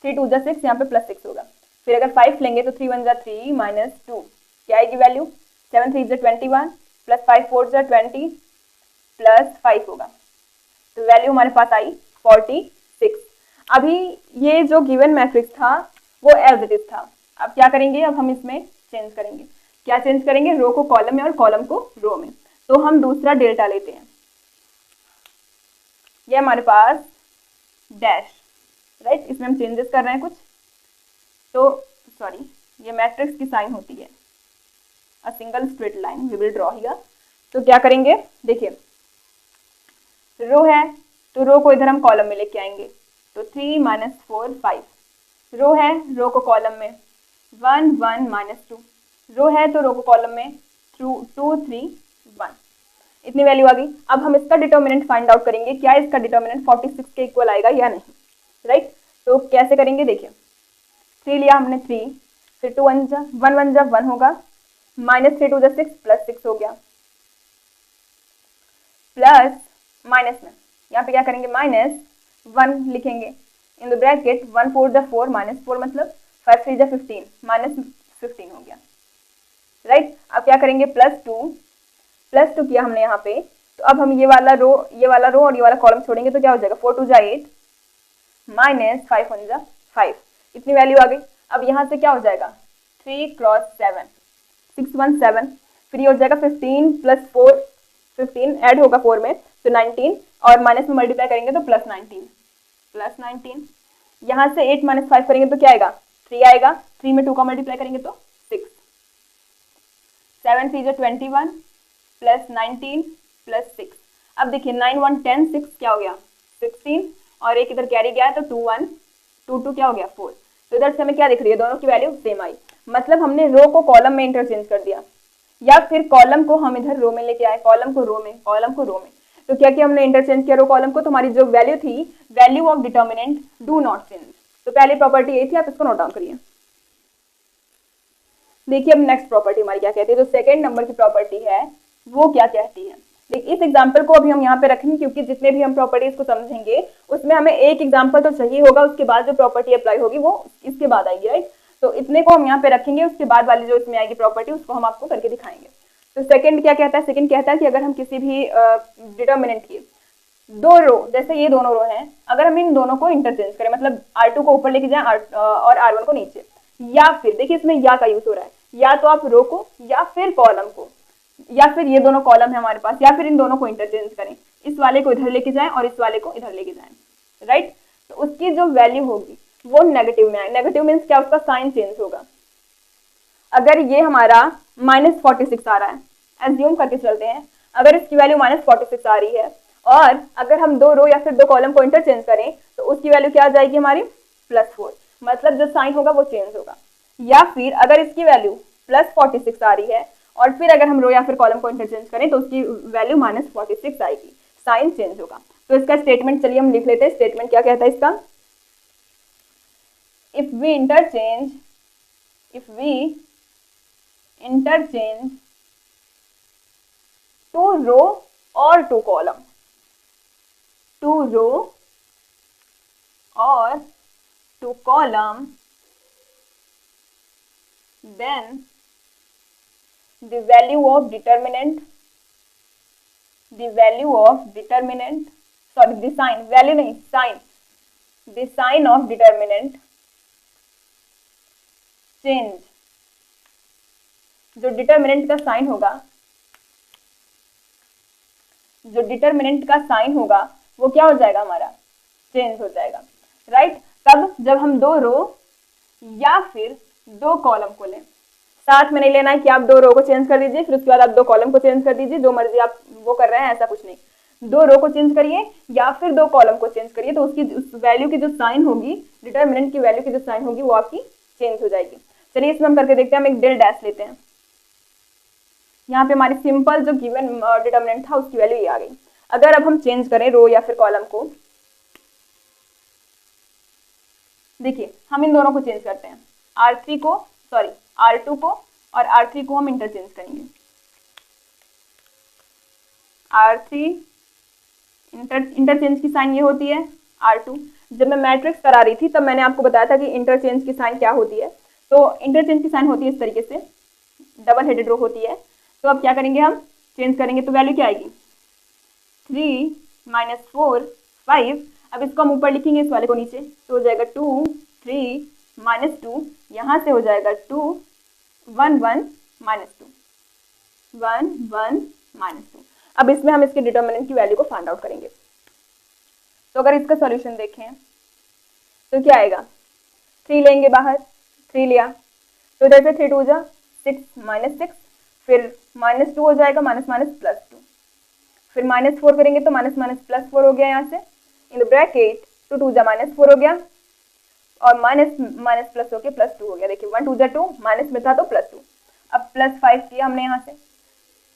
3 2 जा 6, यहाँ पे +6 होगा। फिर अगर 5 लेंगे तो 3 1 जा 3 माइनस 2 क्या आएगी वैल्यू, 7 3 जा 21 प्लस 5 4 जा 20 प्लस 5 होगा। तो वैल्यू हमारे पास आई 46। अभी ये जो गिवन मैट्रिक्स था वो एज इट इज था। अब क्या करेंगे, अब हम इसमें चेंज करेंगे। क्या चेंज करेंगे, रो को कॉलम में और कॉलम को रो में। तो हम दूसरा डेल्टा लेते हैं। ये हमारे पास डैश, राइट, इसमें हम चेंजेस कर रहे हैं कुछ। तो सॉरी, ये मैट्रिक्स की साइन होती है a single straight line we will draw here. तो क्या करेंगे, देखिए रो है तो रो को इधर हम कॉलम में लेके आएंगे। तो 3 - 4 5, रो है, रो को कॉलम में 1 1 -2, रो है तो रो को कॉलम में 2 3 1, इतनी वैल्यू आ गई। अब हम इसका डिटर्मिनेंट फाइंड आउट करेंगे, क्या इसका डिटर्मिनेंट 46 के इक्वल आएगा या नहीं, राइट। तो कैसे करेंगे, देखिए 3 लिया हमने 3, फिर 2 1 जा 1 होगा, माइनस 3 2 जा 6 प्लस 6 हो गया, प्लस माइनस में यहाँ पे क्या करेंगे -1 लिखेंगे इन द ब्रैकेट 1 4 जा 4 -4 मतलब 5 3 जा 15 -15 हो गया, राइट। अब क्या करेंगे +2 किया हमने यहाँ पे। तो अब हम ये वाला रो और ये वाला कॉलम छोड़ेंगे तो क्या हो जाएगा 4 2 जा 8 माइनस 5 1 जा 5, इतनी वैल्यू आ गई। अब यहाँ से क्या हो जाएगा 3 × 7 6 1 7, फिर ये हो जाएगा 15 + 4 15 ऐड होगा 4 में तो 19, और माइनस में मल्टीप्लाई करेंगे तो +19। यहाँ से 8 - 5 करेंगे तो क्या आएगा 3 आएगा, 3 में 2 का मल्टीप्लाई करेंगे तो 6, 7 3 जा 21 प्लस 19 प्लस 6। अब देखिए 9 1 10 6 क्या हो गया 16, और एक इधर कैरी गया तो 2 1 2 2 क्या हो गया 4। तो इधर से हमें क्या दिख रही है, दोनों की वैल्यू सेम आई। मतलब हमने रो को कॉलम में इंटरचेंज कर दिया, या फिर कॉलम को हम इधर रो में लेके आए, कॉलम को रो में। तो क्या किया हमने इंटरचेंज किया रो कॉलम को, तो हमारी जो वैल्यू थी, value of determinant do not change. तो पहली प्रॉपर्टी यही थी, आप इसको नोट डाउन करिए। देखिए अब नेक्स्ट प्रॉपर्टी हमारी क्या कहती है, जो सेकंड नंबर की प्रॉपर्टी है वो क्या कहती है। देखिए इस एग्जांपल को अभी हम यहाँ पे रखेंगे, क्योंकि जितने भी हम प्रॉपर्टीज को समझेंगे उसमें हमें एक एग्जांपल तो चाहिए होगा, उसके बाद जो प्रॉपर्टी अप्लाई होगी वो इसके बाद आएगी, राइट। तो इतने को हम यहाँ पे रखेंगे, उसके बाद वाली जो इसमें आएगी प्रॉपर्टी उसको हम आपको करके दिखाएंगे। तो सेकंड क्या कहता है, सेकंड कहता है कि अगर हम किसी भी डिटर्मिनेंट की दो रो, जैसे ये दोनों रो हैं, अगर हम इन दोनों को इंटरचेंज करें, मतलब R2 को ऊपर लेके जाएं और R1 को नीचे, या फिर देखिए इसमें या का यूज हो रहा है, या तो आप रो को या फिर कॉलम को, या फिर ये दोनों कॉलम है हमारे पास, या फिर इन दोनों को इंटरचेंज करें, इस वाले को इधर लेके जाएं और इस वाले को इधर लेके जाएं, राइट। तो उसकी जो वैल्यू होगी वो नेगेटिव में आए। नेगेटिव मीन्स क्या, उसका साइन चेंज होगा। अगर ये हमारा -46 आ रहा है, एज्यूम करके चलते हैं, अगर इसकी वैल्यू -46 आ रही है, और अगर हम दो रो या फिर दो कॉलम को इंटरचेंज करें तो उसकी वैल्यू क्या आ जाएगी हमारी +4, मतलब जो साइन होगा वो चेंज होगा। या फिर अगर इसकी वैल्यू +46 आ रही है और फिर अगर हम रो या फिर कॉलम को इंटरचेंज करें तो उसकी वैल्यू -46 आएगी, साइन चेंज होगा। तो इसका स्टेटमेंट चलिए हम लिख लेते हैं। स्टेटमेंट क्या कहता है इसका, if we interchange two row और two column, then the value of determinant, the sign of determinant change, जो डिटर्मिनेंट का साइन होगा, वो क्या हो जाएगा हमारा, चेंज हो जाएगा, राइट। कब, जब हम दो रो या फिर दो कॉलम को लें। साथ में नहीं लेना है कि आप दो रो को चेंज कर दीजिए फिर उसके बाद आप दो कॉलम को चेंज कर दीजिए, जो मर्जी आप वो कर रहे हैं, ऐसा कुछ नहीं। दो रो को चेंज करिए या फिर दो कॉलम को चेंज करिए, तो उसकी उस वैल्यू की जो साइन होगी, डिटर्मिनेंट की वैल्यू की जो साइन होगी वो आपकी चेंज हो जाएगी। चलिए इसमें हम करके देखते हैं। हम एक डेल डैश लेते हैं। यहाँ पे हमारी सिंपल जो गिवन डिटर्मिनेंट था उसकी वैल्यू ये आ गई। अगर अब हम चेंज करें रो या फिर कॉलम को, देखिए हम इन दोनों को चेंज करते हैं, R3 को, सॉरी R2 को और R3 को हम इंटरचेंज करेंगे। R3 इंटरचेंज की साइन ये होती है R2। जब मैं मैट्रिक्स करा रही थी तब मैंने आपको बताया था कि इंटरचेंज की साइन क्या होती है। तो इंटरचेंज की साइन होती है इस तरीके से, डबल हेडेड रो होती है। तो अब क्या करेंगे, हम चेंज करेंगे तो वैल्यू क्या आएगी, 3 - 4 5। अब इसको हम ऊपर लिखेंगे, इस वाले को नीचे, तो हो जाएगा 2 3 - 2, यहाँ से हो जाएगा 2 1 1 - 2 1 1 - 2। अब इसमें हम इसके डिटर्मिनेंट की वैल्यू को फाइंड आउट करेंगे। तो अगर इसका सॉल्यूशन देखें तो क्या आएगा, 3 लेंगे बाहर, 3 लिया तो इधर से 3 2 जा 6 -6, फिर -2 हो जाएगा, माइनस माइनस प्लस 2, फिर -4 करेंगे तो माइनस माइनस प्लस 4 हो गया यहाँ से, इन द ब्रैकेट 2 2 जा -4 हो गया और माइनस माइनस प्लस हो गया +2 हो गया। देखिए 1 2 जा 2, माइनस में था तो +2। अब +5 किया हमने यहाँ से,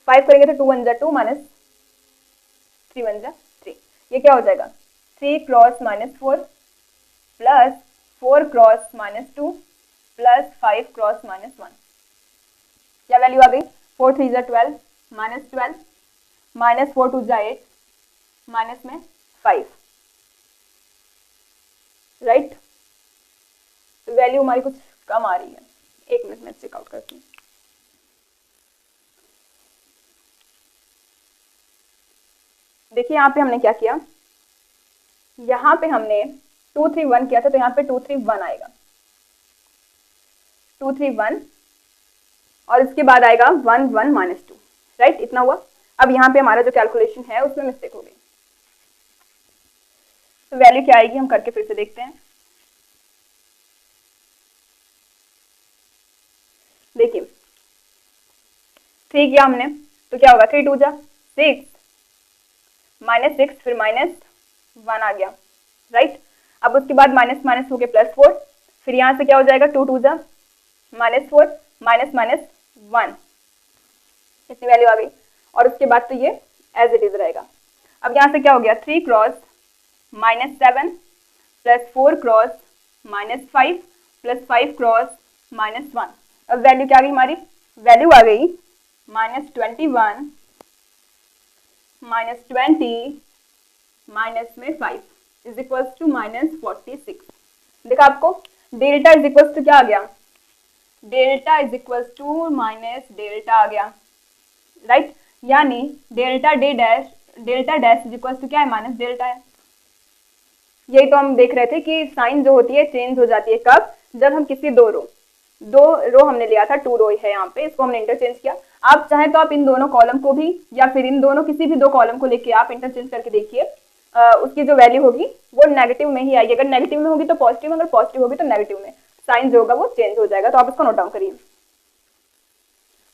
5 करेंगे तो 2 1 जा 2 माइनस 3 1 जा 3, ये क्या हो जाएगा 3 cross -4 plus 4 cross -2 plus 5 cross -1, क्या वैल्यू आ गई, 4 3 जा 12 -12 -4 2 जा 8 माइनस में 5, राइट। तो वैल्यू हमारी कुछ कम आ रही है। एक मिनट में चेकआउट करती हूँ। देखिए यहाँ पे हमने क्या किया, यहाँ पे हमने 2 3 1 किया था तो यहाँ पे 2 3 1 आएगा, 2 3 1 और इसके बाद आएगा 1 1 -2, राइट, इतना हुआ। अब यहाँ पे हमारा जो कैलकुलेशन है उसमें मिस्टेक हो गई, तो वैल्यू क्या आएगी हम करके फिर से देखते हैं। देखिए 3 किया हमने तो क्या होगा, 3 2 जा 6 -6 फिर -1 आ गया, राइट। अब उसके बाद माइनस माइनस हो गया +4, फिर यहाँ से क्या हो जाएगा 2 2 जा -4 माइनस माइनस 1, इतनी वैल्यू आ गई। और उसके बाद तो ये एज इट इज रहेगा। अब यहाँ से क्या हो गया, 3 cross -7 plus 4 cross -5 plus 5 cross -1। अब वैल्यू क्या आ गई हमारी, वैल्यू आ गई -21 -20 माइनस में 5 इज इक्वल्स टू -46। देखा आपको डेल्टा इज इक्वल्स टू क्या आ गया, delta is equals to minus delta आ गया, राइट। यानी delta dash is equals to क्या है, माइनस डेल्टा है। यही तो हम देख रहे थे कि साइन जो होती है चेंज हो जाती है कब, जब हम किसी दो रो हमने लिया था, 2 रो है यहाँ पे, इसको हमने इंटरचेंज किया। आप चाहें तो आप इन दोनों कॉलम को भी या फिर इन दोनों किसी भी 2 कॉलम को लेके आप इंटरचेंज करके देखिए, उसकी जो वैल्यू होगी वो नेगेटिव में ही आएगी। अगर नेगेटिव में होगी तो पॉजिटिव, अगर पॉजिटिव होगी तो नेगेटिव में, साइन जो होगा वो चेंज हो जाएगा। तो आप इसको नोट डाउन करिए।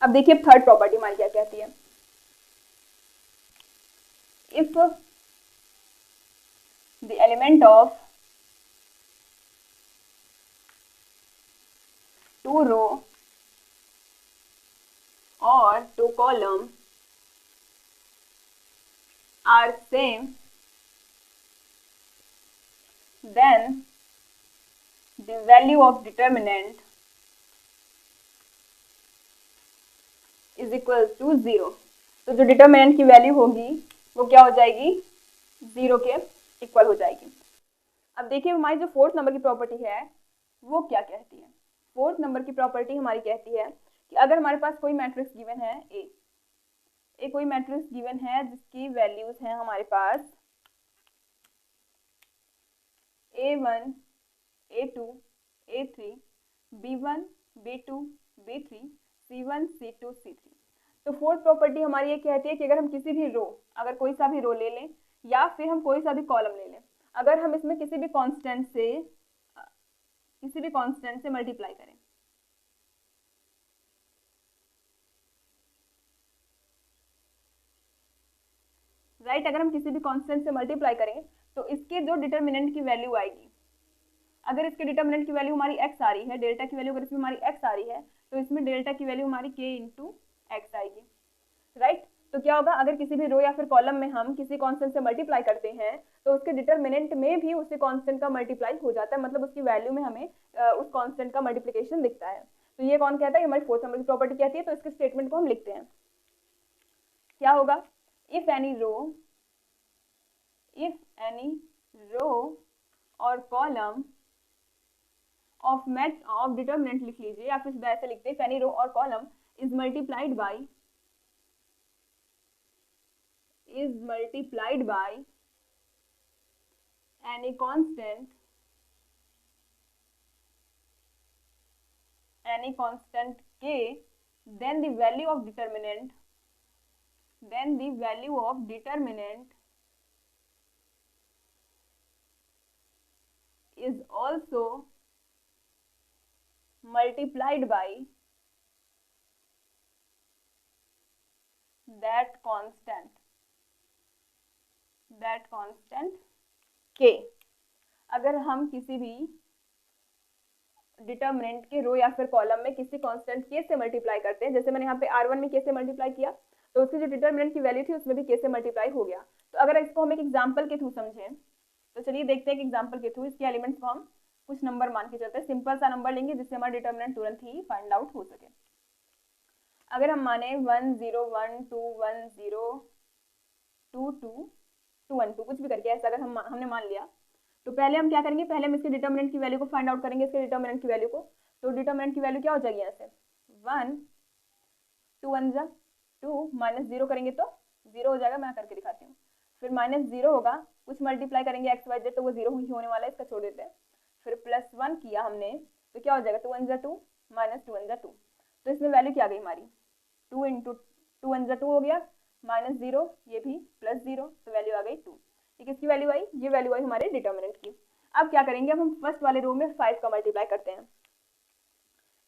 अब देखिए थर्ड प्रॉपर्टी हमारी क्या कहती है, if the element of 2 row or 2 column are same, then the value of determinant is equal to 0। तो जो डिटर्मिनेंट की वैल्यू होगी वो क्या हो जाएगी, 0 के इक्वल हो जाएगी। अब देखिए हमारी जो 4th नंबर की प्रॉपर्टी है वो क्या कहती है। 4th नंबर की प्रॉपर्टी हमारी कहती है कि अगर हमारे पास कोई मैट्रिक्स गिवन है ए कोई मैट्रिक्स गिवन है जिसकी वैल्यूज हैं हमारे पास A1 A2 A3 B1 B2 B3 C1 C2 C3। तो 4th प्रॉपर्टी हमारी ये कहती है कि अगर हम किसी भी रो, अगर कोई सा भी रो ले लें या फिर हम कोई सा भी कॉलम ले लें, अगर हम इसमें किसी भी कांस्टेंट से मल्टीप्लाई करें, राइट। अगर हम किसी भी कांस्टेंट से मल्टीप्लाई करेंगे तो इसके जो डिटर्मिनेंट की वैल्यू आएगी, अगर इसके डिटर्मिनेंट की वैल्यू हमारी x आ रही है, डेल्टा की वैल्यू अगर इसमें हमारी x आ रही है तो इसमें डेल्टा की वैल्यू हमारी k इंटू एक्स आएगी, राइट। तो क्या होगा, अगर किसी भी रो या फिर कॉलम में हम किसी कांस्टेंट से मल्टीप्लाई करते हैं तो उसके डिटर्मिनेंट में भी उसी कांस्टेंट का मल्टीप्लाई हो जाता है, मतलब उसकी वैल्यू में हमें उस कांस्टेंट का मल्टीप्लिकेशन दिखता है। तो ये कौन कहता है, ये हमारी फोर्थ नंबर की प्रॉपर्टी कहती है। तो इसके स्टेटमेंट को हम लिखते हैं, क्या होगा, इफ एनी रो और कॉलम ऑफ डिटर्मिनेंट लिख लीजिए, या फिर सीधा ऐसे लिखते हैं, इफ एनी रो और column is multiplied by any constant k, then the value of determinant is also multiplied by that constant k। अगर हम किसी भी डिटर्मिनेंट के रो या फिर कॉलम में किसी कांस्टेंट k से मल्टीप्लाई करते हैं, जैसे मैंने यहाँ पे r1 में k से मल्टीप्लाई किया तो उसकी जो डिटर्मिनेंट की वैल्यू थी उसमें भी k से मल्टीप्लाई हो गया। तो अगर इसको हम एक एग्जांपल के थ्रू समझें तो चलिए देखते हैं कि एग्जांपल के थ्रू इसके एलिमेंट्स को हम कुछ नंबर मान के चलते हैं, सिंपल सा नंबर लेंगे जिससे हमारा डिटर्मिनेंट तुरंत ही फाइंड आउट हो सके। अगर हम माने 1 0 1 2 1 0 2 2 2 1 2 कुछ भी करके ऐसा अगर हमने मान लिया, तो पहले हम क्या करेंगे, पहले हम इसके डिटर्मिनेंट की वैल्यू को फाइंड आउट करेंगे, इसके डिटर्मिनेंट की वैल्यू को। तो डिटर्मिनेंट की वैल्यू क्या हो जाएगी, यहाँ से 1 2 1 जा 2 माइनस 0 करेंगे तो 0 हो जाएगा, मैं करके दिखाती हूँ। फिर माइनस 0 होगा, कुछ मल्टीप्लाई करेंगे एक्स वाई जेड तो वो 0 ही होने वाला है, इसका छोड़ देते हैं। फिर प्लस 1 किया हमने तो क्या हो जाएगा, 2 1 जा 2 माइनस 2 1 जा 2, तो इसमें वैल्यू क्या आ गई हमारी 2 इंटू 2 1 जा 2 हो गया, माइनस 0 ये भी प्लस 0, तो वैल्यू आ गई 2। ये किसकी वैल्यू आई, ये वैल्यू आई हमारे डिटर्मिनेंट की। अब क्या करेंगे, अब हम फर्स्ट वाले रो में 5 का मल्टीप्लाई करते हैं।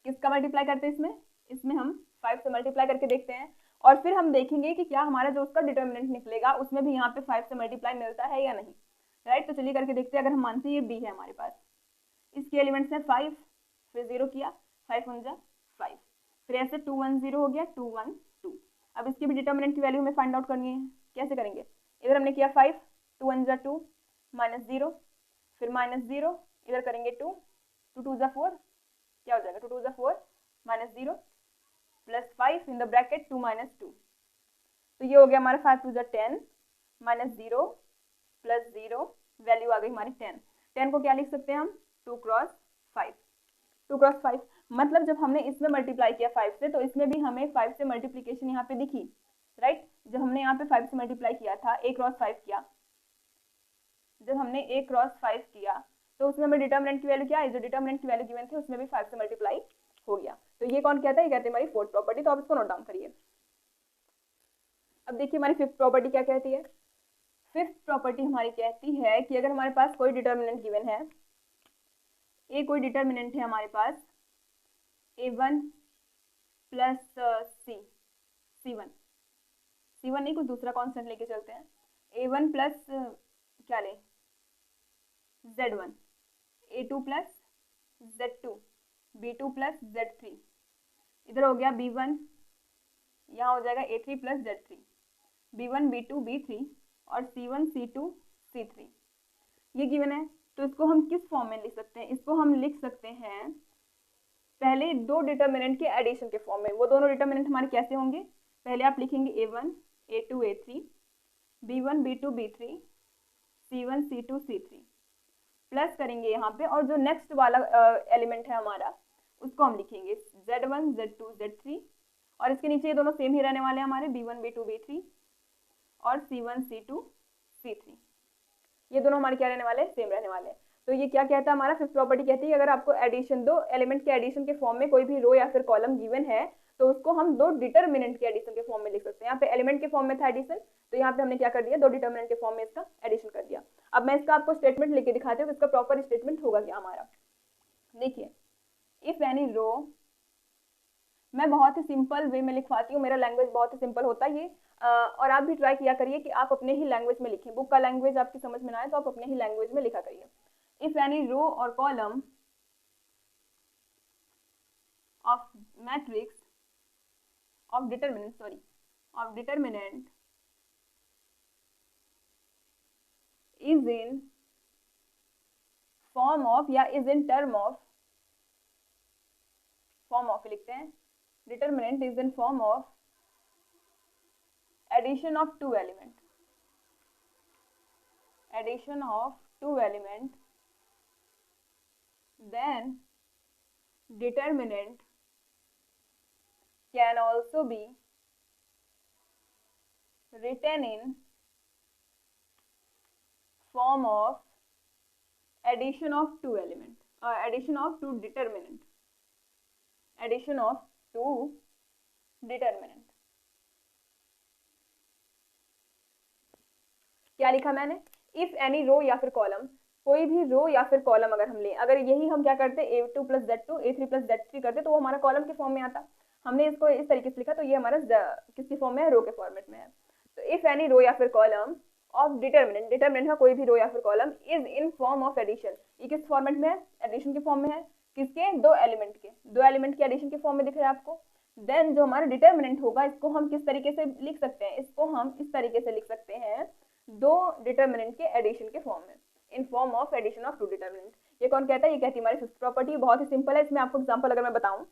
किसका मल्टीप्लाई करते हैं, इसमें हम 5 से मल्टीप्लाई करके देखते हैं, और फिर हम देखेंगे कि क्या हमारा जो उसका डिटर्मिनेंट निकलेगा उसमें भी यहाँ पे 5 से मल्टीप्लाई मिलता है या नहीं, राइट। तो चलिए करके देखते हैं। अगर हम मानते हैं ये बी है हमारे पास, इसके एलिमेंट्स है 5, फिर 0 किया 5 1 जा 5, फिर ऐसे 2 1 0 हो गया 2 1 2। अब इसके भी डिटर्मिनेंट की वैल्यू हमें फाइंड आउट करनी है, कैसे करेंगे, इधर हमने किया 5 2 1 जा 2 माइनस 0, फिर माइनस 0 इधर करेंगे 2 2 2 जा 4, क्या हो जाएगा 2 2 जा 4 minus 0 plus 5 in the bracket 2 minus 2, तो ये हो गया हमारा 5 2 जा 10 माइनस 0 प्लस 0, वैल्यू आ गई हमारी 10। 10 को क्या लिख सकते हैं हम 2 क्रॉस 5, 2 क्रॉस 5 मतलब जब हमने इसमें मल्टीप्लाई किया 5 से तो इसमें भी हमें 5 से मल्टीप्लिकेशन यहाँ पे दिखी, राइट। जब हमने यहाँ पे 5 से मल्टीप्लाई किया था a क्रॉस 5 किया, जब हमने a क्रॉस 5 किया तो उसमें हमें डिटर्मिनेंट की वैल्यू क्या है, जो डिटर्मिनेंट की वैल्यू गिवन थी उसमें भी 5 से मल्टीप्लाई हो गया। तो ये कौन कहता है, ये कहते हैं हमारी फोर्थ प्रॉपर्टी। तो आप इसको नोट डाउन करिए। अब देखिए हमारी फिफ्थ प्रॉपर्टी क्या कहती है। फिफ्थ प्रॉपर्टी हमारी कहती है कि अगर हमारे पास कोई डिटर्मिनेंट गिवन है, ए कोई डिटर्मिनेंट है हमारे पास a1 प्लस c1 नहीं, कुछ दूसरा कॉन्स्टेंट लेके चलते हैं, a1 प्लस क्या लें z1, a2 plus z2, b2 plus z3, इधर हो गया b1, यहाँ हो जाएगा a3 plus z3, b1 b2 b3 और c1 c2 c3, ये गिवन है। तो इसको हम किस फॉर्म में लिख सकते हैं, इसको हम लिख सकते हैं पहले दो डिटर्मिनेंट के एडिशन के फॉर्म में। वो दोनों डिटर्मिनेंट हमारे कैसे होंगे, पहले आप लिखेंगे a1 a2 a3 b1 b2 b3 c1 c2 c3 plus करेंगे यहाँ पे, और जो नेक्स्ट वाला एलिमेंट है हमारा उसको हम लिखेंगे z1 z2 z3, और इसके नीचे ये दोनों सेम ही रहने वाले हैं हमारे b1 b2 b3 और c1 c2 c3, ये दोनों हमारे क्या रहने वाले हैं, सेम रहने वाले हैं। तो ये क्या कहता है, हमारा फिफ्थ प्रॉपर्टी कहती है कि अगर आपको एडिशन, दो एलिमेंट के एडिशन के फॉर्म में कोई भी रो या फिर कॉलम गिवन है तो उसको हम दो डिटर्मिनेंट के एडिशन के फॉर्म में लिख सकते हैं। यहाँ पे एलिमेंट के फॉर्म में था एडिशन, तो यहाँ पे हमने क्या कर दिया, दो डिटर्मिनेंट के फॉर्म में इसका एडिशन कर दिया। अब मैं इसका आपको स्टेटमेंट लिख के दिखाती हूँ, इसका प्रॉपर स्टेटमेंट होगा क्या हमारा। देखिए, इफ एनी रो मैं बहुत ही सिंपल वे में लिखवाती हूँ, मेरा लैंग्वेज बहुत ही सिंपल होता है ये। और आप भी ट्राई किया करिए कि आप अपने ही लैंग्वेज में लिखें, बुक का लैंग्वेज आपकी समझ में ना आए तो आप अपने ही लैंग्वेज में लिखा करिए। इफ एनी रो और column of matrix of determinant is in form of या is in term of form of लिखते हैं, determinant is in form of addition of two element then determinant can also be written in form of addition of two determinant। क्या लिखा मैंने? If any रो या फिर column, कोई भी row या फिर कॉलम अगर हम लें, अगर यही हम क्या करते a2 plus z2 a3 plus z3 करते तो वो हमारा कॉलम के फॉर्म में आता। हमने इसको इस तरीके से लिखा तो ये हमारा किसकी फॉर्म में है? रो के फॉर्मेट में है। तो इफ एनी रो या फिर कॉलम ऑफ डिटरमिनेंट का कोई भी रो या फिर column is in form of addition, ये किस फॉर्मेट में है? एडिशन के फॉर्म में है। किसके? दो एलिमेंट के एडिशन के फॉर्म में दिख रहा है आपको। देन जो हमारा डिटरमिनेंट होगा इसको हम किस तरीके से लिख सकते हैं? इसको हम इस तरीके से लिख सकते हैं, दो डिटरमिनेंट के एडिशन के फॉर्म में, in form of addition of two determinant. ये कौन कहता है? ये कहती है हमारी फिफ्थ प्रॉपर्टी। बहुत ही सिंपल है। इसमें आपको एग्जांपल अगर मैं बताऊं,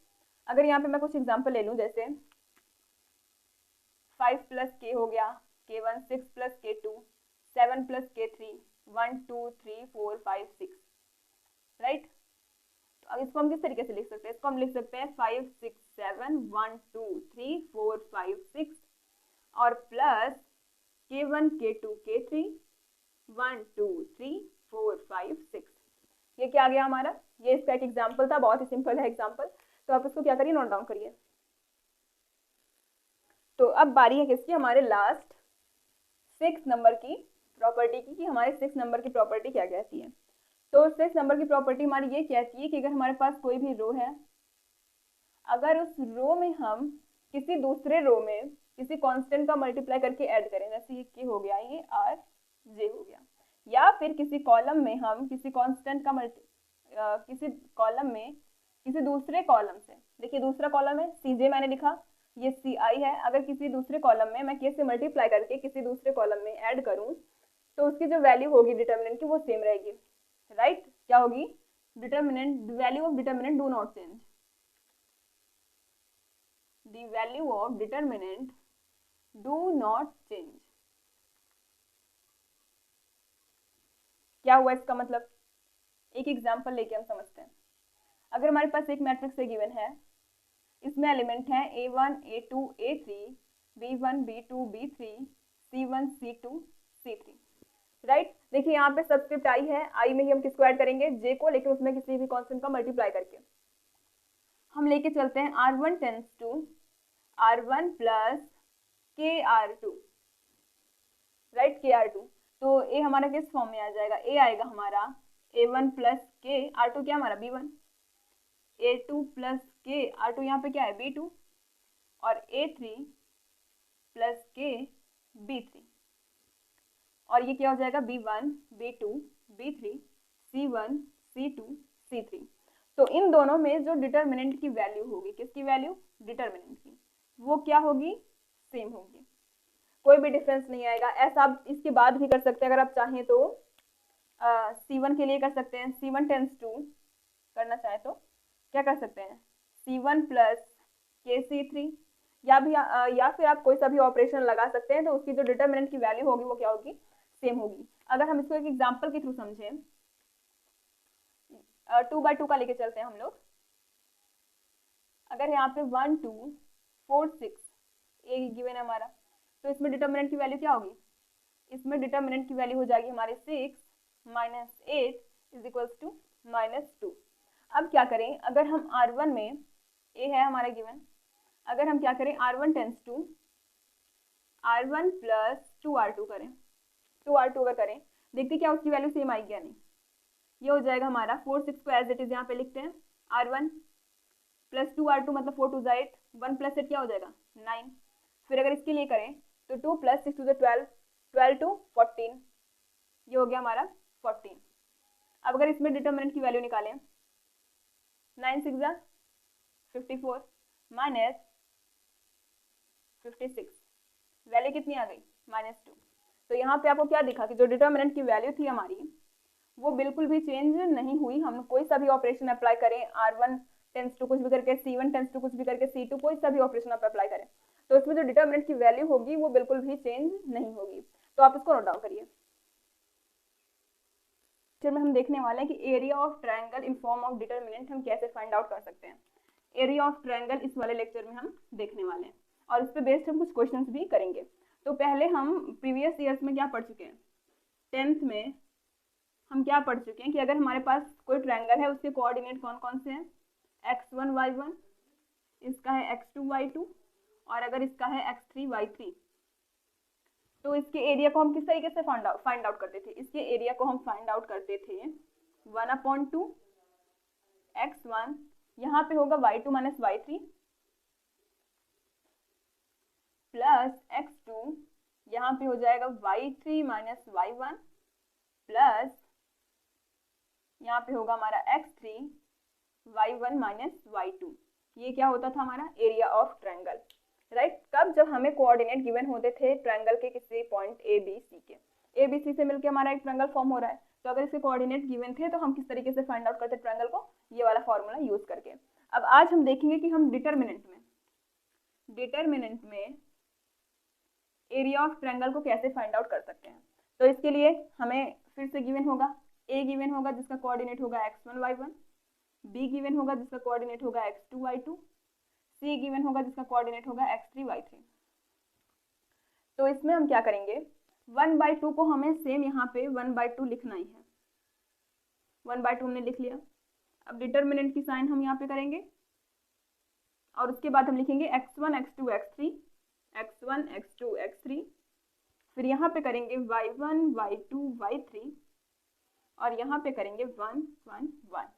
अगर यहाँ पे मैं कुछ एग्जांपल ले लूं, जैसे 5 प्लस के हो गया k1, 6 plus k2, 7 plus k3, 1 2 3 4 5 6, right. तो अब इसको हम किस तरीके से लिख सकते हैं? इसको हम लिख सकते हैं 5 6 7 1 2 3 4 5 6 और प्लस k1 k2 k3 1 2 3 4 5 6। ये क्या आ गया हमारा? ये इसका एक एग्जाम्पल था, बहुत ही सिंपल है एग्जाम्पल। तो आप इसको क्या करिए? नोट डाउन करिए। तो अब बारी है किसकी? हमारे लास्ट 6 नंबर की प्रॉपर्टी की, कि हमारे 6 नंबर की प्रॉपर्टी क्या कहती है। तो 6 नंबर की प्रॉपर्टी हमारी ये कहती है कि अगर हमारे पास कोई भी रो है, अगर उस रो में हम किसी दूसरे रो में किसी कांस्टेंट का मल्टीप्लाई करके ऐड करें, जैसे ये k हो गया, ये r j हो गया, या फिर किसी कॉलम में हम किसी कांस्टेंट का किसी कॉलम में किसी दूसरे कॉलम से, देखिए दूसरा कॉलम है cj मैंने लिखा, ये ci है, अगर किसी दूसरे कॉलम में मैं k से मल्टीप्लाई करके किसी दूसरे कॉलम में ऐड करूं तो उसकी जो वैल्यू होगी डिटरमिनेंट की वो सेम रहेगी, राइट। क्या होगी? Determinant, value of determinant do not change, the value of determinant do not change. क्या हुआ इसका मतलब? एक एग्जांपल लेके हम समझते हैं। अगर हमारे पास एक मैट्रिक्स गिवन है, इसमें एलिमेंट है a1 a2 a3 b1 b2 b3 c1 c2 c3, right. देखिए यहाँ पे सबस्क्रिप्ट आई है, आई में ही हम किसको ऐड करेंगे? j को, लेकिन उसमें किसी भी कांस्टेंट का मल्टीप्लाई करके हम लेके चलते हैं r1 tense to r1 plus kr2, right, kr2। तो a हमारा किस फॉर्म में आ जाएगा? a आएगा हमारा a1 प्लस k, r2 क्या हमारा b1, a2 plus k, r2 यहाँ पे क्या है? b2, और a3 प्लस k b3, और ये क्या हो जाएगा? b1 b2 b3 c1 c2 c3। तो इन दोनों में जो डिटरमिनेंट की वैल्यू होगी, किसकी वैल्यू? डिटरमिनेंट की, वो क्या होगी? सेम होगी, कोई भी डिफरेंस नहीं आएगा। ऐसा आप इसके बाद भी कर सकते हैं, अगर आप चाहें तो c1 के लिए कर सकते हैं, c1 टेंस टू करना चाहे तो क्या कर सकते हैं? c1 प्लस के c3, या फिर आप कोई सा भी ऑपरेशन लगा सकते हैं, तो उसकी जो डिटरमिनेंट की वैल्यू होगी वो क्या होगी? सेम होगी। अगर हम इसको एक एग्जांपल के थ्रू समझें, 2 by 2 का लेके चलते हैं हम लोग। अगर यहाँ पे 1 2 4 6 ए गिवन है हमारा, तो इसमें डिटरमिनेंट की वैल्यू क्या होगी? इसमें डिटरमिनेंट की वैल्यू हो जाएगी हमारे 6 माइनस 8 इज इक्वल्स टू -2। अब क्या करें? अगर हम r1 में, a है हमारा गिवन, अगर हम क्या करें? r1 tense to r1 plus 2r2 करें, 2r2 अगर करें, देखते क्या उसकी वैल्यू सेम आएगी या नहीं। ये हो जाएगा हमारा 4 6 को एज इट इज यहाँ पे लिखते हैं, r1 प्लस 2r2 मतलब 4 2 8 1 प्लस 8 क्या हो जाएगा 9। फिर अगर इसके लिए करें तो 2 प्लस 6 टू द 12, 12 टू 14, ये हो गया हमारा 14। अब अगर इसमें डिटर्मिनेंट की वैल्यू निकालें, 9 6 जा 54 माइनस 56, वैल्यू कितनी आ गई -2। तो यहाँ पे आपको क्या दिखा कि जो डिटर्मिनेंट की वैल्यू थी हमारी वो बिल्कुल भी चेंज नहीं हुई। हम कोई सा भी ऑपरेशन अप्लाई करें, R1 टेंस टू कुछ भी करके, C1 टेंस टू कुछ भी करके, C2 कोई सा भी ऑपरेशन आप अप्लाई करें तो उसमें जो डिटर्मिनेंट की वैल्यू होगी वो बिल्कुल भी चेंज नहीं होगी। तो आप इसको नोट डाउन करिए। फिर में हम देखने वाले हैं कि area of triangle in form of determinant हम कैसे फाइंड आउट कर सकते हैं। एरिया ऑफ ट्रायंगल इस वाले लेक्चर में हम देखने वाले हैं और इस पे बेस्ड हम कुछ क्वेश्चंस भी करेंगे। तो पहले हम प्रीवियस ईयर्स में क्या पढ़ चुके हैं, 10th में हम क्या पढ़ चुके हैं कि अगर हमारे पास कोई ट्रायंगल है उसके कोऑर्डिनेट कौन कौन से हैं, x1 y1, इसका है x2 y2 और अगर इसका है x3 y3, तो इसके एरिया को हम किस तरीके से फाइंड आउट करते थे। इसके एरिया को हम फाइंड आउट करते थे 1/2 x1, यहाँ पे होगा y2 minus y3 plus x2, यहाँ पे हो जाएगा y3 माइनस y1 प्लस यहाँ पे होगा हमारा x3 y1 माइनस y2। ये क्या होता था हमारा एरिया ऑफ ट्रायंगल, राइट। कब, जब हमें कोऑर्डिनेट गिवन होते थे ट्रायंगल के किसी पॉइंट ए बी सी के, ए बी सी से मिलकर हमारा एक ट्रायंगल फॉर्म हो रहा है। तो अगर इसके कोऑर्डिनेट गिवन थे तो हम किस तरीके से फाइंड आउट करते ट्रायंगल को, ये वाला फॉर्मूला यूज करके। अब आज हम देखेंगे कि हम डिटर्मिनेंट में एरिया ऑफ ट्रायंगल को कैसे फाइंड आउट कर सकते हैं। तो इसके लिए हमें फिर से गिवन होगा, ए गिवन होगा जिसका कोऑर्डिनेट होगा x1 y1, बी गिवन होगा जिसका कोऑर्डिनेट होगा x2 y2, सी गिवन होगा जिसका कोऑर्डिनेट होगा x3 y3। तो इसमें हम क्या करेंगे, 1/2 को हमें सेम यहाँ पे 1/2 लिखना ही है। 1/2 हमने लिख लिया। अब डिटर्मिनेंट की साइन हम यहाँ पे करेंगे और उसके बाद हम लिखेंगे x1 x2 x3, x1 x2 x3, फिर यहाँ पे करेंगे y1 y2 y3 और यहाँ पे करेंगे 1 1 1।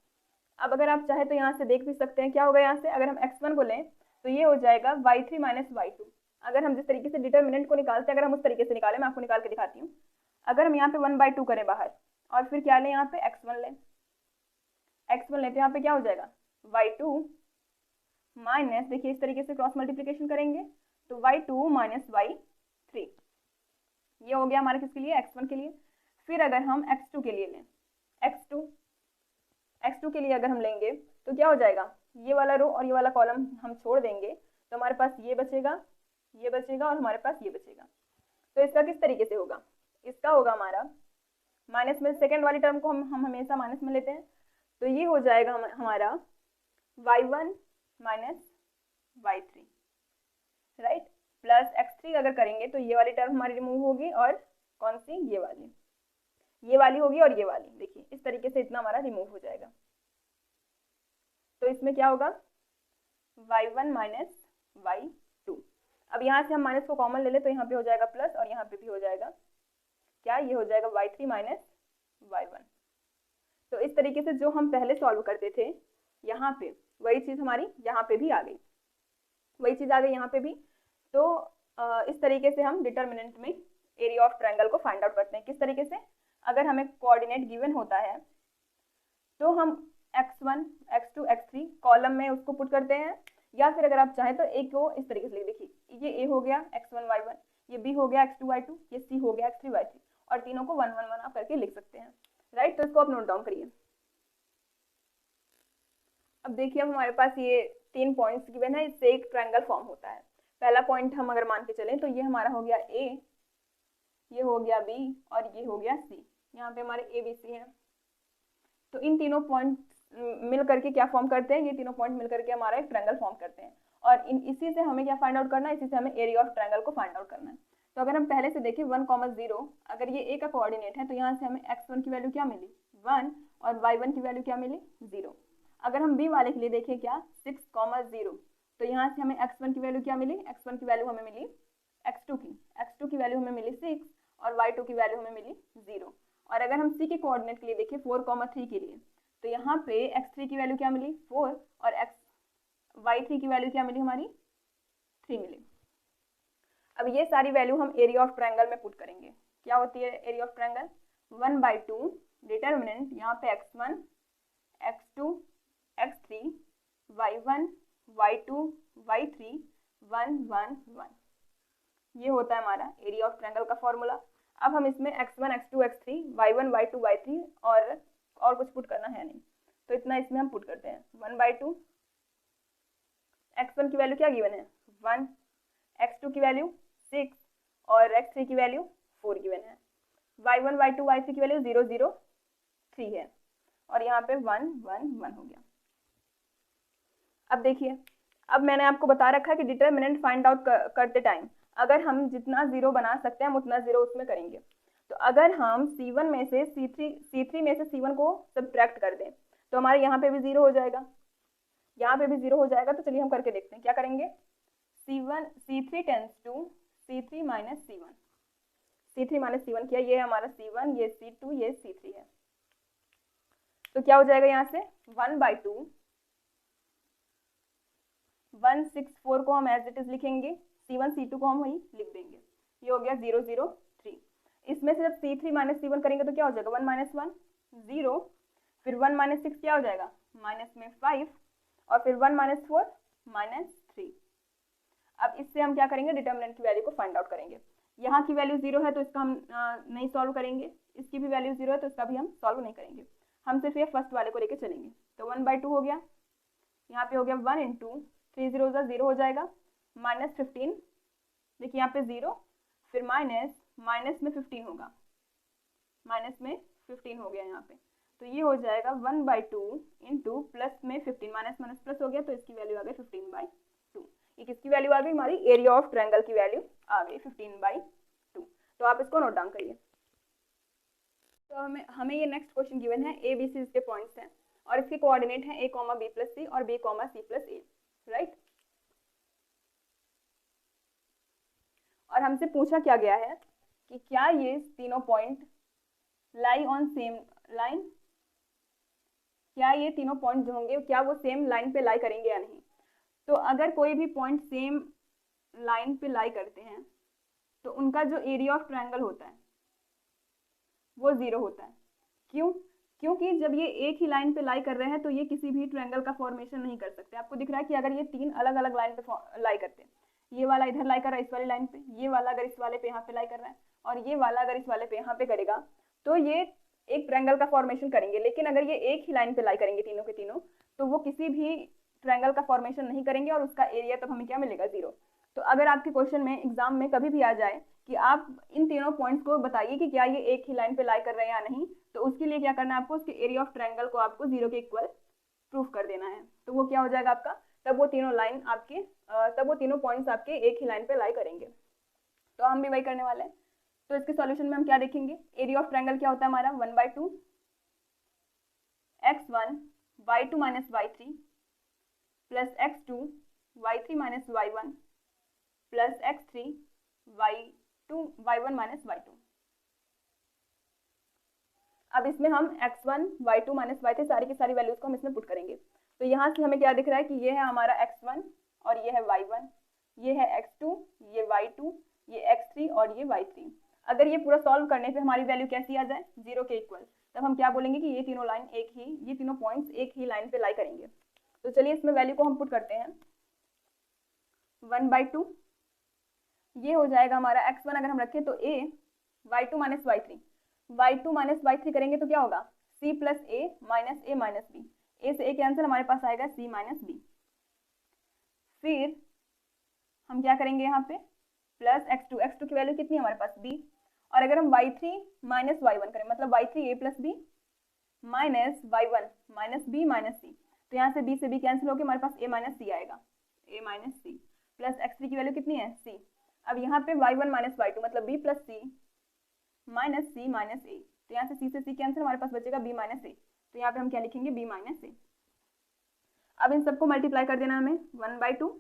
अब अगर आप चाहे तो यहाँ से देख भी सकते हैं क्या होगा। यहाँ से अगर हम x1 को लें तो ये हो जाएगा y3 माइनस y2। अगर हम जिस तरीके से डिटर्मिनेंट को निकालते हैं, अगर हम उस तरीके से निकालें, मैं आपको निकाल के दिखाती हूँ। अगर हम यहाँ पे 1/2 करें बाहर और फिर क्या लें, यहाँ पे x1 लें, x1 लें तो यहाँ पे क्या हो जाएगा y2 माइनस, देखिए इस तरीके से क्रॉस मल्टीप्लीकेशन करेंगे तो y2 माइनस y3, ये हो गया हमारे किसके लिए, x1 के लिए। फिर अगर हम x2 के लिए लें, x2 के लिए अगर हम लेंगे तो क्या हो जाएगा, ये वाला रो और ये वाला कॉलम हम छोड़ देंगे तो हमारे पास ये बचेगा और हमारे पास ये बचेगा। तो इसका किस तरीके से होगा, इसका होगा हमारा माइनस में, सेकेंड वाली टर्म को हम हमेशा माइनस में लेते हैं, तो ये हो जाएगा हमारा y1 minus y3, right, plus x3 अगर करेंगे तो ये वाली टर्म हमारी रिमूव होगी और कौन सी, ये वाली होगी और ये वाली, देखिए इस तरीके से इतना हमारा रिमूव हो जाएगा। तो इसमें क्या होगा y1 माइनस y2। अब यहाँ से हम माइनस को कॉमन ले ले तो यहाँ पे हो जाएगा प्लस और यहाँ पे भी हो जाएगा क्या, ये हो जाएगा y3 माइनस y1। तो इस तरीके से जो हम पहले सॉल्व करते थे यहाँ पे वही चीज़ हमारी यहाँ पे भी आ गई, यहाँ पे भी। तो इस तरीके से हम डिटर्मिनेंट में एरिया ऑफ ट्रायंगल को फाइंड आउट करते हैं। किस तरीके से, अगर हमें कोऑर्डिनेट गिवन होता है तो हम x1 x2 x3 कॉलम में उसको पुट करते हैं, या फिर अगर आप चाहें तो एक को इस तरीके से लिख, देखिए ये a हो गया x1 y1, ये b हो गया x2 y2, ये c हो गया x3 y3 और तीनों को 1 1 1 आप करके लिख सकते हैं, राइट। तो इसको आप नोट डाउन करिए। अब देखिए अब हमारे पास ये 3 पॉइंट्स गिवन है, इससे एक ट्रायंगल फॉर्म होता है। पहला पॉइंट हम अगर मान के चलें तो ये हमारा हो गया a, ये हो गया b और ये हो गया c। यहाँ पे हमारे a b c हैं। तो इन तीनों पॉइंट मिल करके क्या फॉर्म करते हैं, ये तीनों पॉइंट मिल करके हमारा एक ट्रायंगल फॉर्म करते हैं और इसी से हमें क्या फाइंड आउट करना है, इसी से हमें एरिया ऑफ ट्रायंगल को फाइंड आउट करना है। तो अगर हम पहले से देखें 1, 0, अगर ये a का कोऑर्डिनेट है तो यहाँ से हमें x1 की वैल्यू क्या मिली 1 और y1 की वैल्यू क्या मिली 0। अगर हम b वाले के लिए देखें क्या 6, 0, तो यहाँ से हमें x1 की वैल्यू क्या मिली, x1 की वैल्यू हमें मिली x2 की वैल्यू हमें मिली 6 और y2 की वैल्यू हमें मिली 0। और अगर हम c के कोऑर्डिनेट के लिए देखें 4, 3 के लिए, तो यहाँ पे x3 की वैल्यू क्या मिली 4 और y3 की वैल्यू क्या मिली हमारी 3 मिली। अब ये सारी वैल्यू हम एरिया ऑफ ट्रायंगल में पुट करेंगे। क्या होती है एरिया ऑफ ट्रायंगल? 1/2 डिटर्मिनेंट यहाँ पे x1 x2 x3 y1 y2 y3 1 1 1, ये होता है हमारा एरिया ऑफ ट्रायंगल का फॉर्मूला। अब हम इसमें x1 x2 x3 y1 y2 y3 और कुछ पुट करना है नहीं, तो इतना इसमें हम पुट करते हैं। 1/2, x1 की वैल्यू क्या गिवन है 1, x2 की वैल्यू 6 और x3 की वैल्यू 4 गिवन है। y1 y2 y3 की वैल्यू 0 0 3 है और यहाँ पे 1 1 1 हो गया। अब देखिए, अब मैंने आपको बता रखा है कि डिटर्मिनेंट फाइंड आउट करते टाइम अगर हम जितना जीरो बना सकते हैं हम उतना जीरो उसमें करेंगे। तो अगर हम C1 में से C3 में से C1 को सब्ट्रैक्ट कर दें तो हमारे यहाँ पे भी जीरो हो जाएगा, यहाँ पे भी जीरो हो जाएगा। तो चलिए हम करके देखते हैं क्या करेंगे। C3 tense to C3 minus C1, C3 minus C1 किया, ये हमारा C1, ये C2, ये C3 है। तो क्या हो जाएगा यहाँ से 1/2, 164 को हम एज इट इज लिखेंगे, C1 C2 को हम वही लिख देंगे, ये हो गया 0 0 3। इसमें से जब C3 माइनस C1 करेंगे तो क्या हो जाएगा 1 माइनस 1 0, फिर 1 माइनस 6 क्या हो जाएगा माइनस में 5 और फिर 1 माइनस 4 माइनस 3। अब इससे हम क्या करेंगे डिटर्मिनेंट की वैल्यू को फाइंड आउट करेंगे। यहाँ की वैल्यू 0 है तो इसका हम नहीं सॉल्व करेंगे, इसकी भी वैल्यू 0 है तो इसका भी हम सॉल्व नहीं करेंगे, हम सिर्फ ये फर्स्ट वाले को लेके चलेंगे। तो 1/2 हो गया, यहाँ पे हो गया 1 इंटू 3 0 0 हो जाएगा माइनस 15, देखिए यहाँ पे 0 फिर माइनस में 15 होगा, माइनस में 15 हो गया यहाँ पे। तो ये हो जाएगा 1/2 इंटू प्लस में 15, माइनस माइनस प्लस हो गया तो इसकी वैल्यू आ गई 15/2। ये किसकी वैल्यू आ गई हमारी एरिया ऑफ ट्रायंगल की वैल्यू आ गई 15/2। तो आप इसको नोट डाउन करिए। तो हमें ये नेक्स्ट क्वेश्चन गिवन है ए बी सी इसके पॉइंट्स हैं और इसके कोऑर्डिनेट हैं a, b + c और b, c + a, राइट। और हमसे पूछा क्या गया है कि क्या ये तीनों point lie on same line, क्या ये तीनों पॉइंट जो होंगे क्या वो सेम लाइन पे लाई करेंगे या नहीं। तो अगर कोई भी पॉइंट सेम लाइन पे लाई करते हैं तो उनका जो एरिया ऑफ ट्रायंगल होता है वो 0 होता है। क्यों? क्योंकि जब ये एक ही लाइन पे लाई कर रहे हैं तो ये किसी भी ट्रायंगल का फॉर्मेशन नहीं कर सकते। आपको दिख रहा है कि अगर ये तीन अलग अलग लाइन पे लाई करते हैं, ये वाला इधर लाई कर रहा है इस वाली लाइन पे, ये वाला अगर इस वाले पे यहाँ पे लाई कर रहा है और ये वाला अगर इस वाले पे यहाँ पे करेगा तो ये एक ट्रायंगल का फॉर्मेशन करेंगे। लेकिन अगर ये एक ही लाइन पे लाई करेंगे तीनों के तीनों तो वो किसी भी ट्रायंगल का फॉर्मेशन नहीं करेंगे और उसका एरिया तब हमें क्या मिलेगा 0। तो अगर आपके क्वेश्चन में एग्जाम में कभी भी आ जाए कि आप इन तीनों पॉइंट्स को बताइए कि क्या ये एक ही लाइन पे लाई कर रहे हैं या नहीं, तो उसके लिए क्या करना है आपको, उसके एरिया ऑफ ट्रायंगल को आपको 0 के इक्वल प्रूफ कर देना है। तो वो क्या हो जाएगा आपका, तब वो तीनों पॉइंट्स आपके एक ही लाइन पे लाई करेंगे। तो हम भी वही करने वाले हैं। तो इसके सॉल्यूशन में हम क्या देखेंगे, एरिया ऑफ ट्रायंगल क्या होता है हमारा 1/2 x1 y2 minus y3 plus x2 y3 minus y1 plus x3 y1 minus y2। अब इसमें हम x1 y2 माइनस y3 सारी की सारी वैल्यूज को हम इसमें पुट करेंगे। तो यहाँ से हमें क्या दिख रहा है कि ये है हमारा x1 और ये है y1, ये है x2, ये y2, ये x3 और ये y3। अगर ये पूरा सॉल्व करने पे हमारी वैल्यू कैसी आ जाए 0 के इक्वल, तब हम क्या बोलेंगे कि ये तीनों पॉइंट्स एक ही लाइन पे लाई करेंगे। तो चलिए इसमें वैल्यू को हम पुट करते हैं। 1/2 ये हो जाएगा हमारा x1 अगर हम रखें तो a y2 माइनस y3 करेंगे तो क्या होगा c plus a minus b, a से a कैंसिल हमारे पास आएगा c माइनस b। फिर हम क्या करेंगे यहाँ पे प्लस x2 की वैल्यू कितनी है हमारे पास b, और अगर हम y3 माइनस y1 करें मतलब y3 a plus b minus y1 minus b minus c, तो यहाँ से b से b कैंसिल होकर हमारे पास a माइनस c आएगा, a minus c plus x3 की वैल्यू कितनी है c। अब यहाँ पे y1 माइनस y2 मतलब b plus c minus c minus a, तो यहाँ से c से c कैंसिल हमारे पास बचेगा b माइनस a, तो यहाँ पे हम क्या लिखेंगे b माइनस a। अब इन सबको मल्टीप्लाई कर देना हमें 1/2,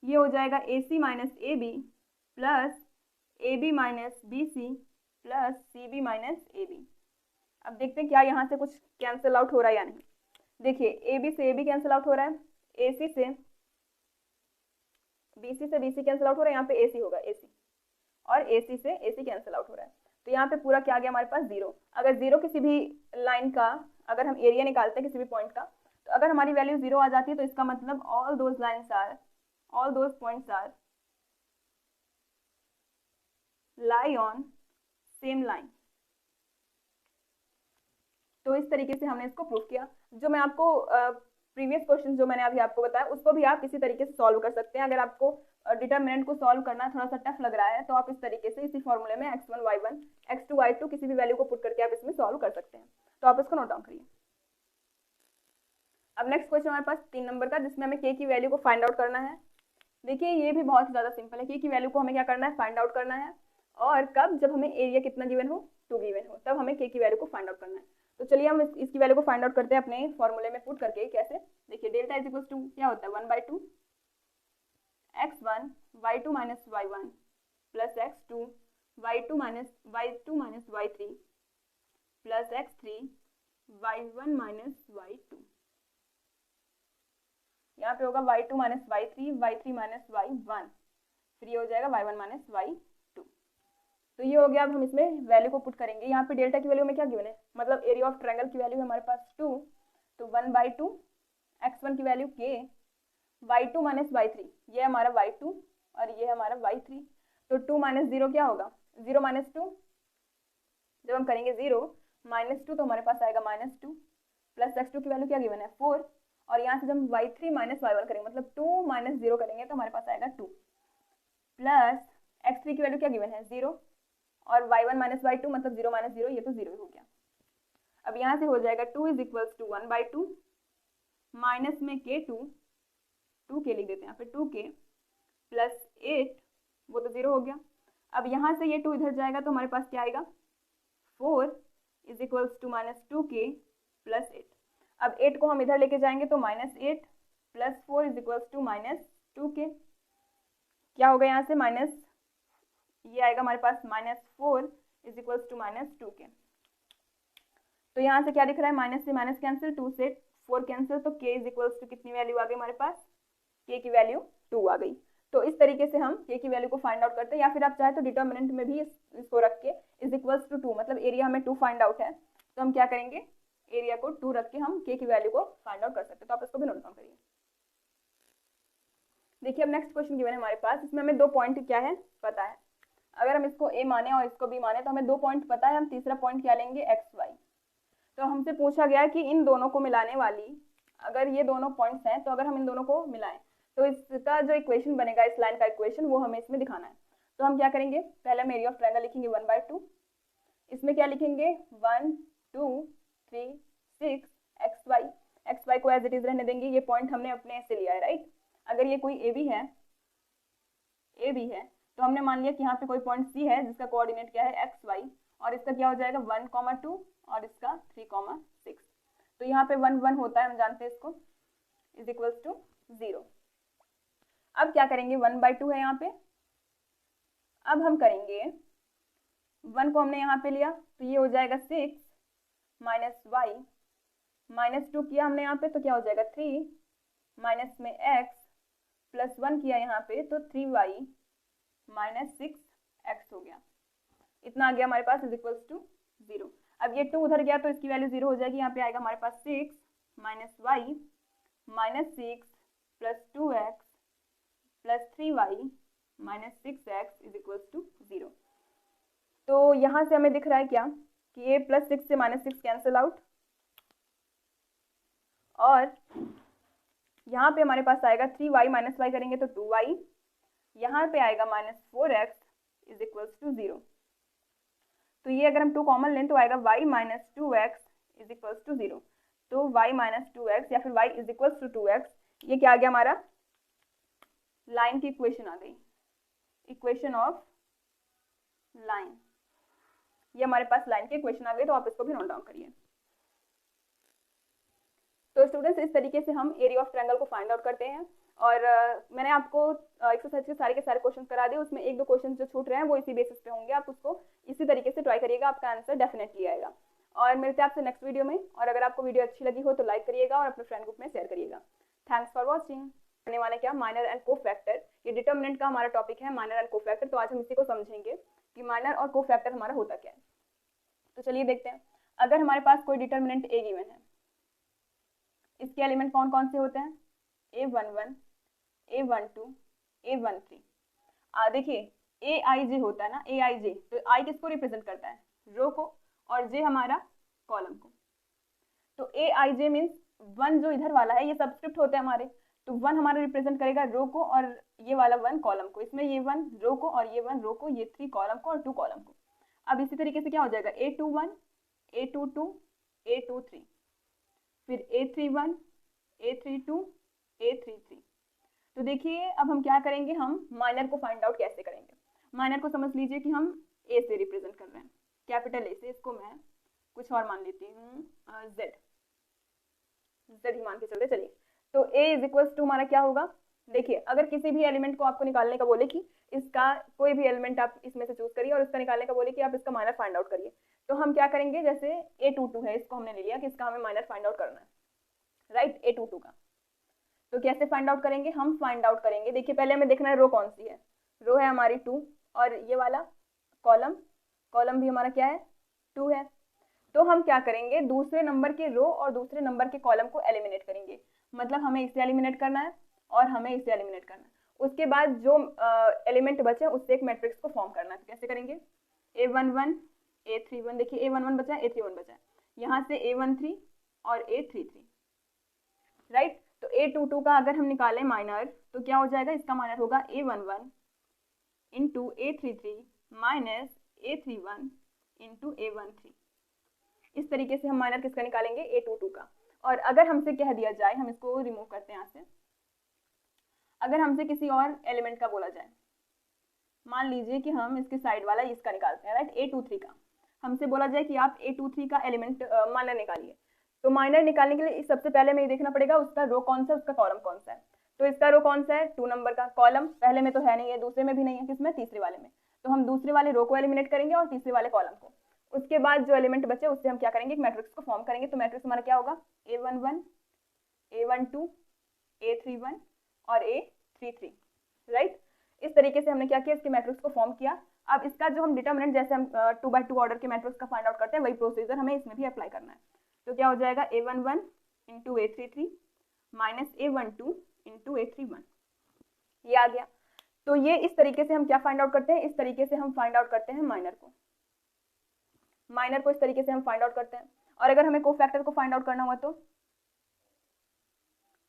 ये हो जाएगा ac minus ab plus ab minus bc plus cb minus ab। अब देखते हैं क्या यहाँ से कुछ कैंसिल आउट हो रहा है या नहीं। देखिए ab से ab कैंसिल आउट हो रहा है, ac से BC से BC कैंसिल आउट हो रहा है, यहाँ पे AC होगा AC, और AC से AC कैंसिल आउट हो रहा है। तो यहाँ पे पूरा क्या आ गया हमारे पास 0। अगर 0 किसी भी लाइन का, अगर हम एरिया निकालते हैं किसी भी पॉइंट का, तो अगर हमारी वैल्यू 0 आ जाती है तो इसका मतलब all those points are lie on same line. तो इस तरीके से हमने इसको प्रूव किया। जो मैं आपको प्रीवियस क्वेश्चन जो मैंने अभी आपको बताया उसको भी आप इसी तरीके से सॉल्व कर सकते हैं। अगर आपको डिटरमिनेंट को सॉल्व करना थोड़ा सा टफ लग रहा है तो आप इस तरीके से इसी फॉर्मूले में x1 y1 x2 y2 किसी भी वैल्यू को पुट करके आप इसमें सॉल्व कर सकते हैं। तो आप इसको नोट डाउन करिए। अब नेक्स्ट क्वेश्चन हमारे पास 3 नंबर का, जिसमें हमें k की वैल्यू को फाइंड आउट करना है। देखिए ये भी बहुत ज़्यादा सिंपल है। k की वैल्यू को हमें क्या करना है, फाइंड आउट करना है। और कब, जब हमें एरिया कितना गिवन हो, 2 गिवन हो, तब हमें k की वैल्यू को फाइंड आउट करना है। तो चलिए हम इसकी वैल्यू को फाइंड आउट करते हैं अपने फॉर्मूले में पुट करके। कैसे, देखिए डेल्टा इज इक्वल टू क्या होता है 1/2 x1 y2 minus y1 plus x2 y2 minus y3 plus x3 y1 minus y2। यहाँ पे होगा y2 minus y3 minus y1, फिर ये हो जाएगा y1 माइनस y2। तो ये हो गया। अब हम इसमें वैल्यू को पुट करेंगे। यहाँ पे डेल्टा की वैल्यू में क्या गिवन है, मतलब एरिया ऑफ ट्रायंगल की वैल्यू है हमारे पास 2, तो 1/2 x1 की value k, y2 minus y3, ये हमारा y2 और ये हमारा y3। तो 2 माइनस 0 क्या होगा, 0 माइनस 2, जब हम करेंगे 0 माइनस 2 तो हमारे पास आएगा -2, प्लस x2 की वैल्यू क्या गिवन है 4, और यहाँ से जब हम y3 माइनस y1 करेंगे, मतलब 2 माइनस 0 करेंगे तो हमारे पास आएगा 2, प्लस x3 की वैल्यू क्या गिवन है 0, और y1 माइनस y2 मतलब 0 माइनस 0, ये तो 0 हो गया। अब यहाँ से हो जाएगा 2 इज इक्वल्स टू 1/2 माइनस में k2, 2k लिख देते हैं यहाँ पे 2k प्लस 8, वो तो 0 हो गया। अब यहाँ से ये 2 इधर जाएगा तो हमारे पास क्या आएगा 4 is equals to minus 2k plus 8। अब 8 को हम इधर लेके जाएंगे तो -8 plus 4 is equals to -2k, क्या होगा यहाँ से माइनस, ये आएगा हमारे पास -4 इज इक्वल्स टू -2k। तो यहाँ से क्या दिख रहा है, माइनस से माइनस कैंसिल, 2 से 4 कैंसिल, तो k इज इक्वल्स टू कितनी वैल्यू आ गई हमारे पास, k की वैल्यू 2 आ गई। तो इस तरीके से हम k की वैल्यू को फाइंड आउट करते हैं, या फिर आप चाहे तो डिटर्मिनेंट में भी इसको रख के इज इक्वल्स टू 2, मतलब एरिया हमें 2 फाइंड आउट है तो हम क्या करेंगे, एरिया को 2 रख के हम k की वैल्यू को फाइंड आउट कर सकते हैं। तो आप इसको भी नोट डाउन करिए। देखिए अब नेक्स्ट क्वेश्चन गिवन है हमारे पास, इसमें हमें 2 पॉइंट क्या है पता है। अगर हम इसको a माने और इसको b माने तो हमें 2 पॉइंट पता है, हम तीसरा पॉइंट क्या लेंगे x y। तो हमसे पूछा गया है कि इन दोनों को मिलाने वाली, अगर ये दोनों पॉइंट्स हैं तो अगर हम इन दोनों को मिलाएं तो इसका जो इक्वेशन बनेगा, इस लाइन का इक्वेशन, वो हमें इसमें दिखाना है। तो हम क्या करेंगे, पहले हम एरिया ऑफ ट्रायंगल लिखेंगे 1/2, इसमें क्या लिखेंगे 1 2 3 6 एक्स वाई को एज इट इज रहने देंगे। ये पॉइंट हमने अपने ऐसे लिया है, राइट। अगर ये कोई ए बी है तो हमने मान लिया कि यहाँ पे कोई पॉइंट सी है जिसका कोऑर्डिनेट क्या है एक्स वाई, और इसका क्या हो जाएगा 1,2 और इसका 3,6। तो यहाँ पे 1 1 होता है, हम जानते हैं इसको, इज इक्वल्स टू 0। अब क्या करेंगे, 1/2 है यहाँ पे, अब हम करेंगे 1 को हमने यहाँ पे लिया तो ये हो जाएगा 6 माइनस वाई, -2 किया हमने यहाँ पे तो क्या हो जाएगा 3 माइनस में x प्लस 1 किया यहाँ पे तो 3y माइनस 6x हो गया। इतना आ गया हमारे पास इज इक्वल्स टू 0। अब ये 2 उधर गया तो इसकी वैल्यू 0 हो जाएगी। यहाँ पे आएगा हमारे पास 6 minus y minus 6 plus 2x plus 3y minus 6x is equals to 0। तो यहाँ से हमें दिख रहा है क्या कि ये +6 से -6 कैंसिल आउट, और यहाँ पे हमारे पास आएगा 3y माइनस वाई करेंगे तो 2y, यहाँ पे आएगा -4x इज इक्वल्स टू 0। तो ये अगर हम 2 कॉमन लें तो आएगा y minus 2x is equals to 0। तो y माइनस 2x या फिर y is equals to 2x, ये क्या आ गया हमारा, लाइन की इक्वेशन आ गई, इक्वेशन ऑफ लाइन। ये हमारे पास लाइन की इक्वेशन आ गई, तो आप इसको भी नोट डाउन करिए। तो स्टूडेंट्स इस तरीके से हम एरिया ऑफ ट्रायंगल को फाइंड आउट करते हैं। और मैंने आपको एक्सरसाइज के सारे क्वेश्चन करा दिए, उसमें 1-2 क्वेश्चन जो छूट रहे हैं वो इसी बेसिस पे होंगे। आप उसको इसी तरीके से ट्राई करिएगा, आपका आंसर डेफिनेटली आएगा। और मिलते हैं आपसे नेक्स्ट वीडियो में। और अगर आपको वीडियो अच्छी लगी हो तो लाइक करिएगा और अपने फ्रेंड ग्रुप में शेयर करिएगा। Thanks for watching. करने वाले क्या, माइनर एंड कोफैक्टर। ये डिटर्मिनेंट का हमारा टॉपिक है, माइनर एंड कोफैक्टर। तो आज हम इसी को समझेंगे कि माइनर और कोफैक्टर हमारा होता क्या है। तो चलिए देखते हैं। अगर हमारे पास कोई डिटर्मिनेंट ए गिवन है, इसके एलिमेंट कौन कौन से होते हैं, A11, A12, A13। देखिए Aij होता है ना, Aij, तो I किसको रिप्रेजेंट करता है, रो को, और J हमारा कॉलम को। तो Aij मीन्स 1 जो इधर वाला है, ये सबस्क्रिप्ट होते हैं हमारे, तो 1 हमारा रिप्रेजेंट करेगा रो को, और ये वाला 1 कॉलम को। इसमें ये 1 रो को और ये 1 रो को, ये 3 कॉलम को और 2 कॉलम को। अब इसी तरीके से क्या हो जाएगा, A21, A22, A23, फिर A31, A32, A33। तो देखिए अब हम क्या करेंगे, हम माइनर को फाइंड आउट कैसे करेंगे। माइनर को समझ लीजिए कि हम ए से रिप्रेजेंट कर रहे हैं, कैपिटल ए से। इसको मैं कुछ और मान लेती हूँ, जेड ही मान के चलते। चलिए, तो a इज इक्वल्स टू हमारा क्या होगा, देखिए अगर किसी भी एलिमेंट को आपको निकालने का बोले कि इसका कोई भी एलिमेंट आप इसमें से चूज करिए और इसका निकालने का बोले कि आप इसका माइनर फाइंड आउट करिए, तो हम क्या करेंगे, जैसे A22 है, इसको हमने ले लिया कि इसका हमें माइनर फाइंड आउट करना है, राइट, A22 का। तो कैसे फाइंड आउट करेंगे, हम फाइंड आउट करेंगे, देखिए पहले हमें देखना है रो कौन सी है, रो है हमारी 2, और ये वाला कॉलम भी हमारा क्या है, 2 है। तो हम क्या करेंगे, दूसरे नंबर के रो और दूसरे नंबर के कॉलम को एलिमिनेट करेंगे, मतलब हमें इसे एलिमिनेट करना है और हमें इसे एलिमिनेट करना है। उसके बाद जो एलिमेंट बचे उससे एक मैट्रिक्स को फॉर्म करना है। तो कैसे करेंगे, A11, A31, देखिए A11 बचा है, A31 बचा है, यहाँ से A13 और A33, राइट। तो A22 का अगर हम निकालें माइनर, तो क्या हो जाएगा, इसका माइनर होगा A11 into A33 minus A31 into A13। इस तरीके से हम माइनर किसका निकालेंगे, A22 का। और अगर हमसे कह दिया जाए, हम इसको रिमूव करते हैं यहाँ से, अगर हमसे किसी और एलिमेंट का बोला जाए, मान लीजिए कि हम इसके साइड वाला इसका निकालते हैं, राइट, A23 का, हमसे बोला जाए कि आप A23 का एलिमेंट माइनर निकालिए। तो माइनर निकालने के लिए सबसे पहले हमें देखना पड़ेगा उसका रो कौन सा है, उसका कॉलम कौन सा है। तो इसका रो कौन सा है, 2 नंबर का, कॉलम पहले में तो है नहीं है, दूसरे में भी नहीं है, किसमें, तीसरे वाले में। तो हम दूसरे वाले रो को एलिमिनेट करेंगे और तीसरे वाले कॉलम को। उसके बाद जो एलिमेंट बचे उससे हम क्या करेंगे, एक मैट्रिक्स को फॉर्म करेंगे। तो मैट्रिक्स हमारा क्या होगा, A11, A12, A31 और A33, राइट। इस तरीके से हमने क्या किया, इसके मैट्रिक्स को फॉर्म किया। अब इसका जो हम डिटर्मिनेंट, जैसे हम 2x2 ऑर्डर के मैट्रिक्स का फाइंड आउट करते हैं, वही प्रोसीजर हमें इसमें भी अप्लाई करना है। तो क्या हो जाएगा, A11 into A33 minus A12 into A31, ये आ गया। तो ये इस तरीके से हम क्या फाइंड आउट करते हैं, इस तरीके से हम फाइंड आउट करते हैं माइनर को इस तरीके से हम फाइंड आउट करते हैं। और अगर हमें कोफैक्टर को फाइंड आउट करना हुआ, तो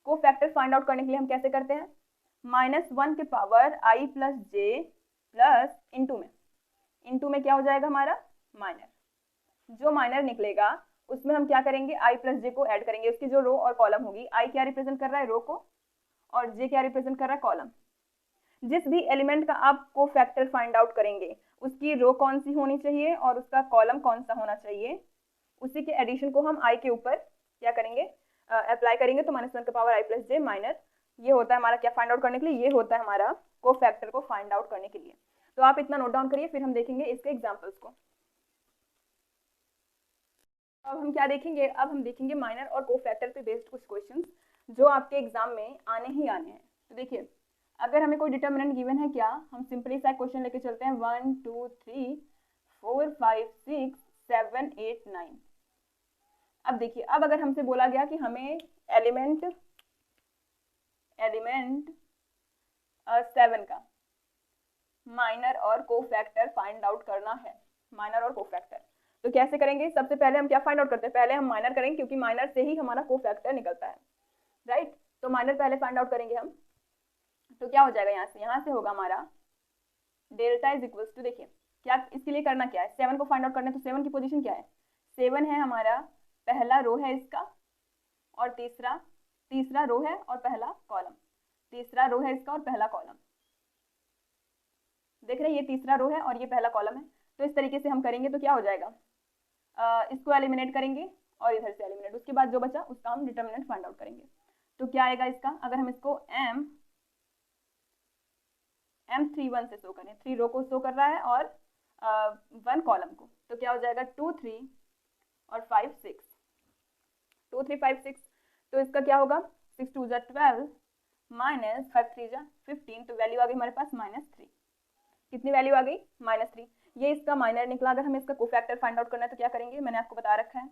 कोफैक्टर फाइंड आउट करने के लिए हम कैसे करते हैं, -1 के power i plus J plus into में क्या हो जाएगा हमारा माइनर, जो माइनर निकलेगा उसमें हम क्या करेंगे, i प्लस जे को ऐड करेंगे। उसकी जो रो और कॉलम होगी, i क्या रिप्रेजेंट कर रहा है, रो को, और j क्या रिप्रेजेंट कर रहा है, कॉलम। जिस भी एलिमेंट का आप कोफैक्टर फाइंड आउट करेंगे उसकी रो कौन सी होनी चाहिए और उसका कॉलम कौन सा होना चाहिए, उसी के एडिशन को हम i के ऊपर क्या करेंगे, अप्लाई करेंगे। तो -1 के power i plus J minus, ये होता है हमारा क्या फाइंड आउट करने के लिए, ये होता है हमारा कोफैक्टर को फाइंड आउट करने के लिए। तो आप इतना नोट डाउन करिए, फिर हम देखेंगे इसके एग्जाम्पल्स को। अब हम क्या देखेंगे, अब हम देखेंगे माइनर और कोफैक्टर पे बेस्ड कुछ क्वेश्चंस जो आपके एग्जाम में आने ही आने हैं। तो देखिए, अगर हमें कोई डिटर्मिनेंट गिवन है, क्या हम सिंपली सा क्वेश्चन लेके चलते हैं, 1 2 3 4 5 6 7 8 9। अब देखिए, अब अगर हमसे बोला गया कि हमें एलिमेंट 7 का माइनर और कोफैक्टर फाइंड आउट करना है, माइनर और कोफैक्टर। तो कैसे करेंगे, सबसे पहले हम क्या फाइंड आउट करते हैं, पहले हम माइनर करेंगे, क्योंकि माइनर से ही हमारा कोफैक्टर निकलता है, राइट। तो माइनर पहले फाइंड आउट करेंगे हम। तो क्या हो जाएगा, यहाँ से होगा हमारा डेल्टा इज इक्वल्स टू, देखिए क्या इसके लिए करना क्या है, 7 को फाइंड आउट करना है। तो 7 की पोजीशन क्या है, 7 है हमारा पहला रो है इसका, और तीसरा रो है और पहला कॉलम, तीसरा रो है इसका और पहला कॉलम, देख रहे हैं, ये तीसरा रो है और ये पहला कॉलम है। तो इस तरीके से हम करेंगे तो क्या हो जाएगा, इसको एलिमिनेट करेंगे और इधर से एलिमिनेट, उसके बाद जो बचा उसका हम डिटर्मिनेंट फाइंड आउट करेंगे। तो क्या आएगा इसका, अगर हम इसको M31 से शो करें, 3 रो को शो कर रहा है और 1 कॉलम को, तो क्या हो जाएगा 2 3 और 5 6, 2 3 5 6। तो इसका क्या होगा, 6 2 12 माइनस 5 3 जा 15, तो वैल्यू आ गई हमारे पास -3। कितनी वैल्यू आ गई? -3। ये इसका माइनर निकला। अगर हमें इसका कोफैक्टर फाइंड आउट करना है तो क्या करेंगे, मैंने आपको बता रखा है।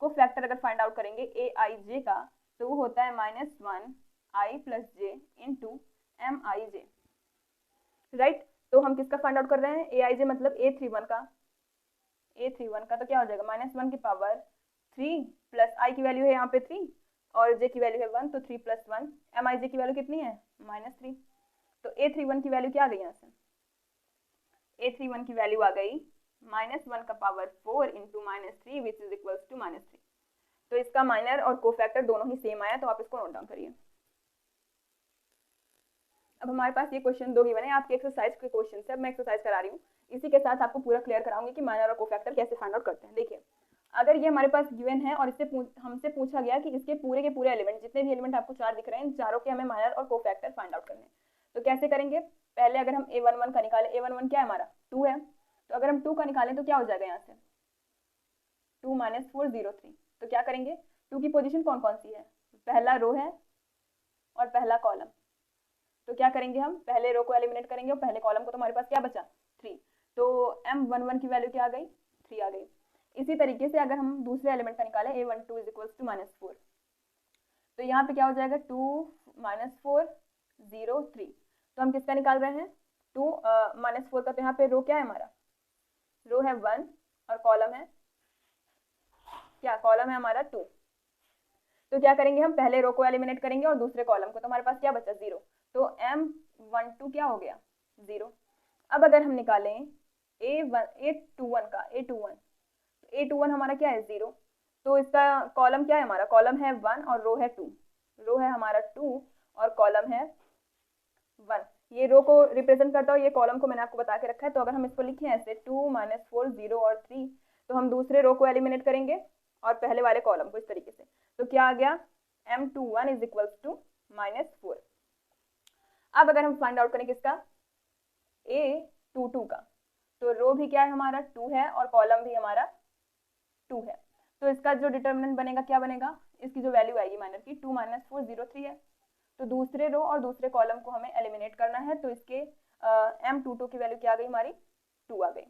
कोफैक्टर अगर फाइंड आउट करेंगे aij का तो वो होता है -1 i + j into mij, right. तो हम किसका फाइंड आउट कर रहे हैं? aij मतलब a31 का। a31 का तो क्या हो जाएगा, -1 की पावर 3 प्लस i की वैल्यू है यहाँ पे 3 और j की वैल्यू है 1, तो 3 + 1। mij की वैल्यू कितनी है? -3। तो a31 की वैल्यू क्या आ गई यहाँ से? a31 की वैल्यू आ गई -1 का power 4 into -3 which is equals to -3। तो इसका माइनर और कोफैक्टर दोनों ही सेम आया, तो आप इसको नोट डाउन करिए। अब हमारे पास ये क्वेश्चन 2 गिवन है, आपके एक्सरसाइज के क्वेश्चन है। अब मैं एक्सरसाइज करा रही हूँ, इसी के साथ आपको पूरा क्लियर कराऊंगी कि माइनर और कोफैक्टर कैसे फाइंड आउट करते हैं। देखिए, अगर ये हमारे पास गिवन है और इससे हमसे पूछा गया कि इसके पूरे के पूरे एलिमेंट, जितने भी एलिमेंट आपको 4 दिख रहे हैं, इन चारों के हमें माइनर और कोफैक्टर फाइंड आउट करने हैं। तो कैसे करेंगे? पहले अगर हम a11 का निकालें, a11 क्या है हमारा? 2 है। तो अगर हम 2 का निकालें तो क्या हो जाएगा यहाँ से? 2 - 4 0 3। तो क्या करेंगे? 2 की पोजीशन कौन कौन सी है? पहला रो है और पहला कॉलम। तो क्या करेंगे, हम पहले रो को एलिमिनेट करेंगे और पहले कॉलम को। तो हमारे पास क्या बचा? 3। तो m11 की वैल्यू क्या आ गई? 3 आ गई। इसी तरीके से अगर हम दूसरे एलिमेंट का निकालें a12 इज इक्वल्स टू -4, तो यहाँ पे क्या हो जाएगा? 2 - 4 0 3। तो हम किसका निकाल रहे हैं? 2 -4 का। तो यहाँ पे रो क्या है हमारा? रो है 1 और कॉलम है क्या? कॉलम है हमारा 2। तो क्या करेंगे, हम पहले रो को एलिमिनेट करेंगे और दूसरे कॉलम को। तो हमारे पास क्या बचा? 0। तो m12 क्या हो गया? 0। अब अगर हम निकालें a21 का, a21 हमारा क्या है? 0। तो इसका कॉलम क्या है हमारा? कॉलम है 1 और रो है 2। रो है हमारा 2 और कॉलम है 1। ये रो को रिप्रेजेंट करता है, ये कॉलम को मैंने आपको बता के रखा है। तो अगर हम इसको लिखें ऐसे 2 - 4 0 और 3, तो हम दूसरे रो को एलिमिनेट करेंगे और पहले वाले कॉलम को, इस तरीके से। तो क्या आ गया? m21 is equals to -4। अब अगर हम फाइंड आउट करें किसका? a22 का, तो रो भी क्या है हमारा? 2 है और कॉलम भी हमारा 2 है। तो इसका जो डिटर्मिनेंट बनेगा क्या बनेगा? इसकी जो वैल्यू आएगी माइनर की, 2 - 4 0 3 है। तो दूसरे रो और दूसरे कॉलम को हमें एलिमिनेट करना है। तो इसके m22 की वैल्यू क्या आ गई हमारी? 2 आ गई।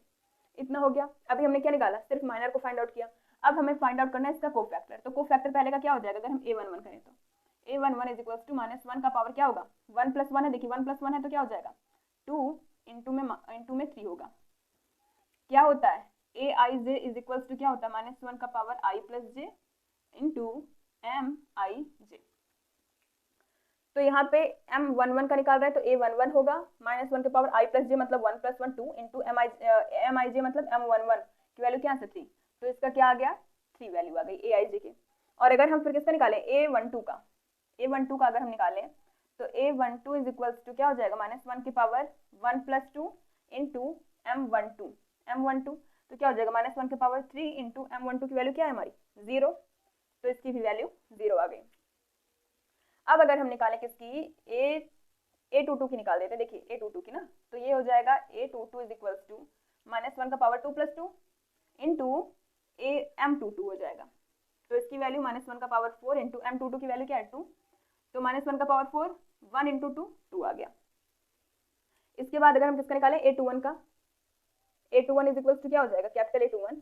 इतना हो गया। अभी हमने क्या निकाला? सिर्फ माइनर को फाइंड आउट किया। अब हमें फाइंड आउट करना है इसका कोफैक्टर। तो कोफैक्टर पहले का क्या हो जाएगा? अगर हम a11 करें तो a11 इज इक्वल्स टू -1 का पावर क्या होगा? 1 + 1 है। देखिए 1 + 1 है तो क्या हो जाएगा? 2 इंटू में 3 होगा। क्या होता है? aij इज इक्वल्स टू क्या होता है? -1 का power i + j into mij। तो यहाँ पे m11 का निकाल रहे हैं तो a11 होगा -1 के पावर i + j मतलब 1 + 1 2 इंटू mij मतलब m11 की वैल्यू क्या? 3। तो इसका क्या आ गया? 3 वैल्यू आ गई aij की। और अगर हम फिर किसका निकालें? a12 का, a12 का अगर हम निकालें तो a12 इज इक्वल्स टू क्या हो जाएगा? -1 की पावर 1 + 2 इंटू m12 तो क्या हो जाएगा? -1 के पावर 3 इंटू m12 की वैल्यू क्या है हमारी? 0। तो इसकी भी वैल्यू 0 आ गई। अब अगर हम निकालें किसकी? a22 की निकाल देते हैं। देखिए a22 की ना, तो ये हो जाएगा a22 इज इक्वल्स टू -1 का पावर 2 + 2 इंटू m22 हो जाएगा। तो इसकी वैल्यू -1 का पावर 4 इंटू m22 की वैल्यू क्या है? 2। तो -1 का पावर 4 1 इंटू 2 2 आ गया। इसके बाद अगर हम किसका निकालें? a21 का, a21 इज इक्वल्स टू क्या हो जाएगा? कैपिटल A21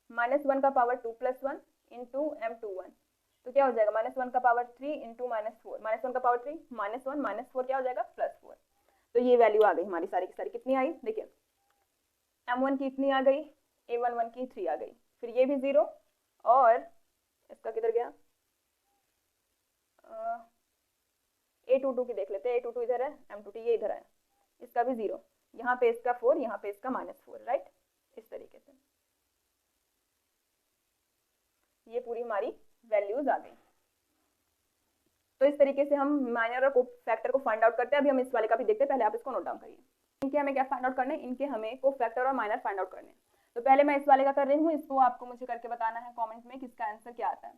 -1 का पावर 2 + 1 इंटू m21 तो क्या हो जाएगा? -1 का पावर 3 इंटू -4 -1 का पावर 3 -1 -4 क्या हो जाएगा? +4। तो ये वैल्यू आ गई हमारी सारी की सारी। कितनी आई? देखिए m1 की इतनी आ गई, a11 की 3 आ गई, फिर ये भी 0 और इसका किधर गया? a22 की देख लेते हैं। a22 इधर है, m22 ये इधर है, इसका भी 0, यहाँ पे इसका 4, यहाँ पे इसका -4, राइट। इस तरीके से ये पूरी हमारी वैल्यूज आ गई। तो इस तरीके से हम माइनर और कोफैक्टर को फाइंड आउट करते हैं। अभी हम इस वाले का भी देखते हैं, पहले आप इसको नोट डाउन करिए। इनके हमें क्या फाइंड आउट करने हैं? इनके हमें कोफैक्टर और माइनर फाइंड आउट करने हैं। तो पहले मैं इस वाले का कर रही हूँ, इसको आपको मुझे करके बताना है कॉमेंट में किसका आंसर क्या आता है,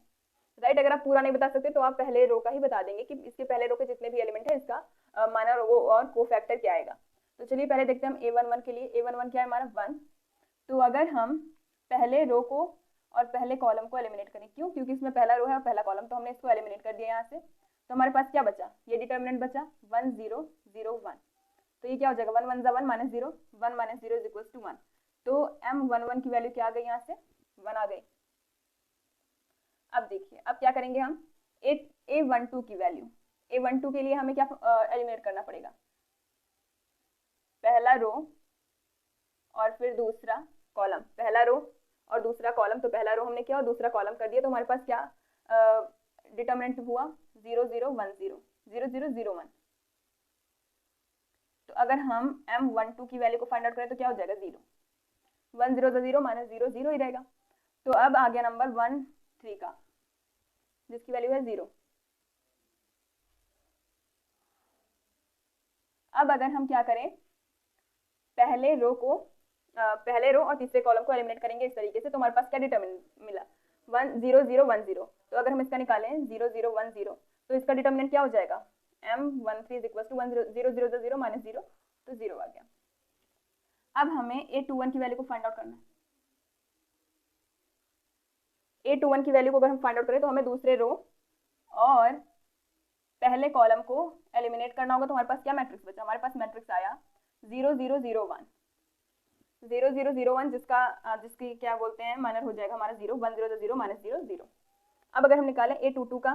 राइट। अगर आप पूरा नहीं बता सकते तो आप पहले रो का ही बता देंगे कि इसके पहले रो के जितने भी एलिमेंट है इसका माइनर और कोफैक्टर क्या आएगा। तो चलिए पहले देखते हैं हम a11 के लिए। a11 क्या है हमारा? 1। तो अगर हम पहले रो को और पहले कॉलम को एलिमिनेट करें, क्यों? क्योंकि इसमें पहला रो है और पहला कॉलम, तो हमने इसको एलिमिनेट कर दिया यहाँ से। तो हमारे पास क्या बचा, ये डिटर्मिनेंट बचा 1 0 0 1, तो ये क्या हो जाएगा 1 1 1 minus 0, 1 minus 0 is equal to 1। तो M11 की वैल्यू क्या आ गई, यहाँ से 1 आ गई। अब देखिए अब क्या करेंगे हम, A12 की वैल्यू, A12 के लिए हमें क्या एलिमिनेट करना पड़ेगा, पहला रो और फिर दूसरा कॉलम, पहला रो और दूसरा कॉलम, तो पहला रो हमने किया और दूसरा कॉलम कर दिया, तो हमारे पास क्या डिटर्मिनेंट हुआ 0 0 1 0 0 0 0 1। तो अगर हम M12 की वैल्यू को फाइंड आउट करें तो क्या हो जाएगा 0, 1 0 0 माइनस 0 0 ही रहेगा। तो अब आ गया नंबर 1 3 का, जिसकी वैल्यू है 0। अब अगर हम क्या करें, पहले रो और तीसरे कॉलम को एलिमिनेट करेंगे इस तरीके से, तो हमारे पास क्या डिटर्मिनेंट मिला 1 0 0 1 0। तो अगर हम इसका निकालें 0 0 1 0, तो इसका डिटर्मिनेंट क्या हो जाएगा M13 is equal to 1 0 0 0 minus 0, तो 0 आ गया। अब हमें A21 की वैल्यू को फाइंड आउट करना है। A21 की वैल्यू को अगर हम फाइंड आउट करें तो हमें दूसरे रो और पहले कॉलम को एलिमिनेट करना होगा, तो हमारे पास क्या मैट्रिक्स बचा, हमारे पास मैट्रिक्स आया 0 0 0 1 0 0 0 1, जिसकी क्या बोलते हैं माइनर हो जाएगा हमारा 0 1 0 0 माइनस 0 0। अब अगर हम निकालें A22 का,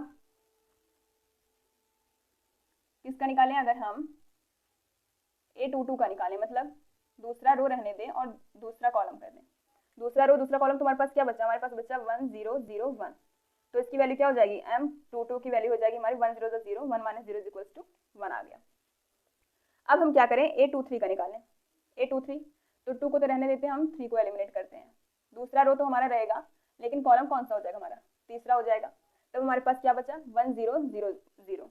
किसका निकालें, अगर हम A22 का निकालें मतलब दूसरा रो रहने दें और दूसरा कॉलम कर दें, दूसरा रो दूसरा कॉलम, तो हमारे पास क्या बचा, हमारे पास बचा 1 0 0 1, तो इसकी वैल्यू क्या हो जाएगी M22 की वैल्यू हो जाएगी हमारी 1 0 0 1 माइनस 0 इज इक्वल टू 1 आ गया। अब हम क्या करें A23 का निकालें, A23 तो 2 को तो रहने देते हैं, हम 3 को एलिमिनेट करते हैं, दूसरा रो तो हमारा रहेगा लेकिन कॉलम कौन सा हो जाएगा हमारा, तीसरा हो जाएगा। तब हमारे पास क्या बचा 1 0 0 0,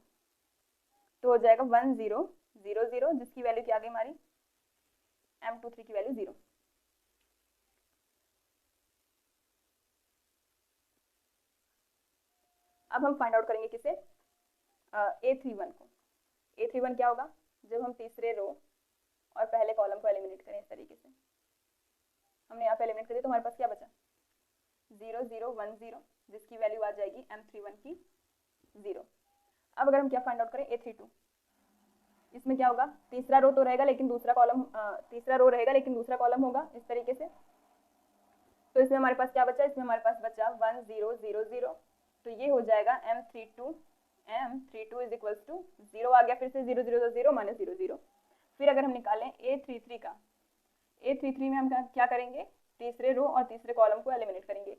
तो हो जाएगा 1 0 0 0, जिसकी वैल्यू क्या आ गई हमारी M23 की वैल्यू 0। अब हम फाइंड आउट करेंगे किसे, A31 को। A31 क्या होगा, जब हम तीसरे रो और पहले कॉलम को एलिमिनेट करें इस तरीके से, हमने यहाँ पे एलिमिनेट कर दिया, तो हमारे पास क्या बचा 0 0 1 0, जिसकी वैल्यू आ जाएगी M31 की 0। अब अगर हम क्या फाइंड आउट करें A32, इसमें क्या होगा, तीसरा रो तो रहेगा लेकिन दूसरा कॉलम, तीसरा रो रहेगा लेकिन दूसरा कॉलम होगा इस तरीके से, तो इसमें हमारे पास क्या बचा, इसमें हमारे पास बचा 1 0 0 0, तो ये हो जाएगा M32 इज इक्वल टू 0 आ गया, फिर से 0 0 0 माइनस 0 0। फिर अगर हम निकालें A33 का, A33 में हम क्या करेंगे, तीसरे रो और तीसरे कॉलम को एलिमिनेट करेंगे,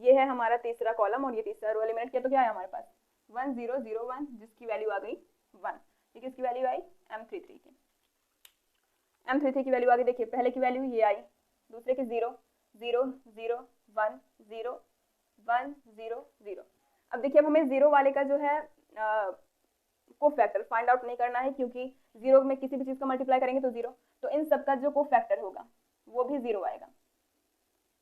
ये है हमारा तीसरा कॉलम और ये तीसरा रो एलिमिनेट किया, तो क्या है हमारे पास 1 0 0 1, जिसकी वैल्यू आ गई 1। ये किसकी वैल्यू आई M33 की, M33 की वैल्यू आ गई। देखिए पहले की वैल्यू ये आई, दूसरे की 0 0 0 1 0 1 0 0। अब देखिए अब हमें 0 वाले का जो है को फैक्टर फाइंड आउट नहीं करना है, क्योंकि 0 में किसी भी चीज का मल्टीप्लाई करेंगे तो 0, तो इन सब का जो को फैक्टर होगा वो भी 0 आएगा,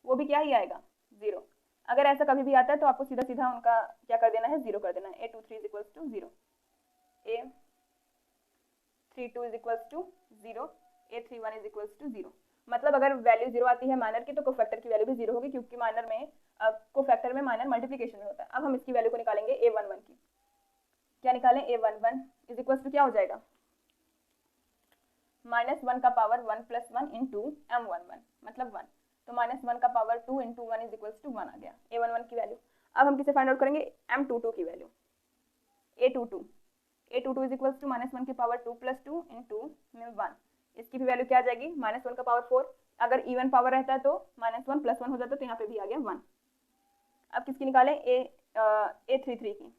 वो भी क्या ही आएगा 0। अगर ऐसा कभी भी आता है तो आपको सीधा सीधा उनका क्या कर देना है, 0 कर देना है। A23 is equal to 0, A32 is equal to 0, A31 is equal to 0। मतलब अगर वैल्यू 0 आती है माइनर की तो कोफैक्टर की वैल्यू भी 0 होगी, क्योंकि माइनर में कोफैक्टर में माइनर मल्टीप्लिकेशन में होता है। अब हम इसकी वैल्यू को निकालेंगे A11 की, क्या निकालें, A11 इज इक्वल टू क्या हो जाएगा -1 का पावर 1 प्लस 1 इंटू M11 मतलब 1, तो -1 का power 2 into 1 is equal to 1 आ गया A11 की वैल्यू। अब हम किसे फाइंड आउट करेंगे, M22 की value, A22 is equal to -1 की पावर 2 प्लस 2 इंटू 1, इसकी भी वैल्यू क्या आ जाएगी -1 का पावर 4। अगर इवन पावर रहता है तो -1 प्लस 1 हो जाता है, तो यहाँ पे भी आ गया 1। अब किसकी निकालें, A33 की,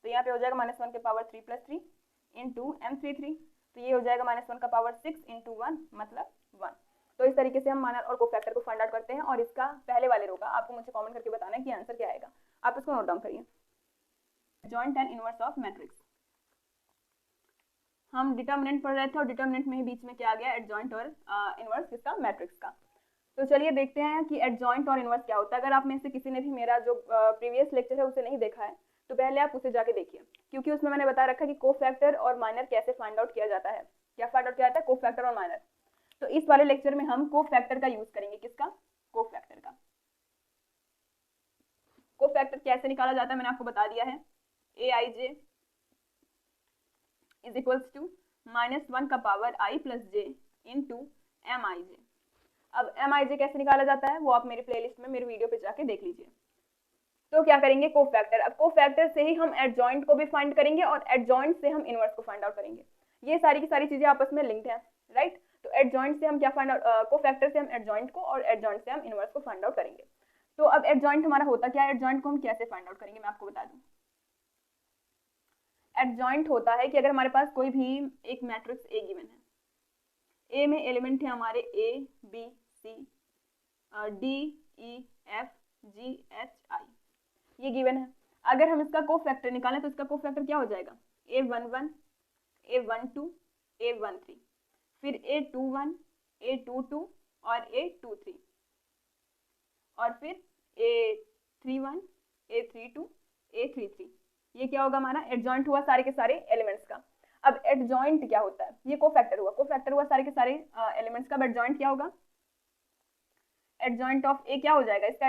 तो यहाँ पे हो जाएगा -1 के पावर 3 प्लस 3 इंटू M33, तो ये हो जाएगा -1 का पावर 6 इंटू 1 मतलब 1। तो इस तरीके से हम माइनर और कोफैक्टर को फाइंड आउट करते हैं, और इसका पहले वाले रो का आपको मुझे कमेंट करके बताना है कि आंसर क्या आएगा। आप इसको नोट डाउन करिए। Joint and inverse of matrix, हम डिटर्मिनेंट पढ़ रहे थे और डिटर्मिनेंट में ही बीच में क्या आ गया, एडजॉइंट और इनवर्स किसका, मैट्रिक्स का। तो चलिए देखते हैं कि एडजॉइंट और इनवर्स क्या होता है। अगर आप में से किसी ने भी मेरा जो प्रीवियस लेक्चर है उसे नहीं देखा है तो पहले आप उसे जाके देखिए, क्योंकि उसमें मैंने बता रखा है कि कोफैक्टर और माइनर कैसे फाइंड आउट किया जाता है। क्या फाइंड आउट किया जाता है, कोफैक्टर और माइनर। तो इस वाले लेक्चर में हम कोफैक्टर का यूज करेंगे, किसका, कोफैक्टर का। कोफैक्टर कैसे निकाला जाता है मैंने आपको बता दिया है, AIJ इज इक्वल्स टू -1 का power i plus J into M I J. अब एम आई जे कैसे निकाला जाता है वो आप मेरी प्लेलिस्ट में मेरे वीडियो पे जाके देख लीजिए। तो क्या करेंगे, कोफैक्टर। अब कोफैक्टर से ही हम एडजॉइंट को भी फाइंड करेंगे और एडजॉइंट से हम इनवर्स को फाइंड आउट करेंगे। ये सारी की सारी चीजें आपस में लिंक्ड हैं, राइट। तो एडजॉइंट से हम क्या फाइंड आउट, कोफैक्टर से हम एडजॉइंट को और एडजॉइंट से हम इनवर्स को फाइंड आउट करेंगे। तो अब एडजॉइंट हमारा होता क्या है, एडजॉइंट को हम कैसे फाइंड आउट करेंगे मैं आपको बता दूं। एडजॉइंट होता है कि अगर हमारे पास कोई भी एक मैट्रिक्स ए गिवन है, ए में एलिमेंट है हमारे A B C D E F G H I, ये गिवन है। अगर हम इसका कोफैक्टर निकालें तो इसका कोफैक्टर क्या हो जाएगा, A11 A12 A13, फिर A21 A22 और A23, और फिर A31 A32 A33। ये क्या होगा हमारा, एडजॉइंट हुआ सारे के सारे एलिमेंट्स का। अब एडजॉइंट क्या होता है, ये कोफैक्टर हुआ सारे के सारे एलिमेंट्स का। एडजॉइंट क्या होगा, एडजॉइंट ऑफ ए क्या हो जाएगा, इसका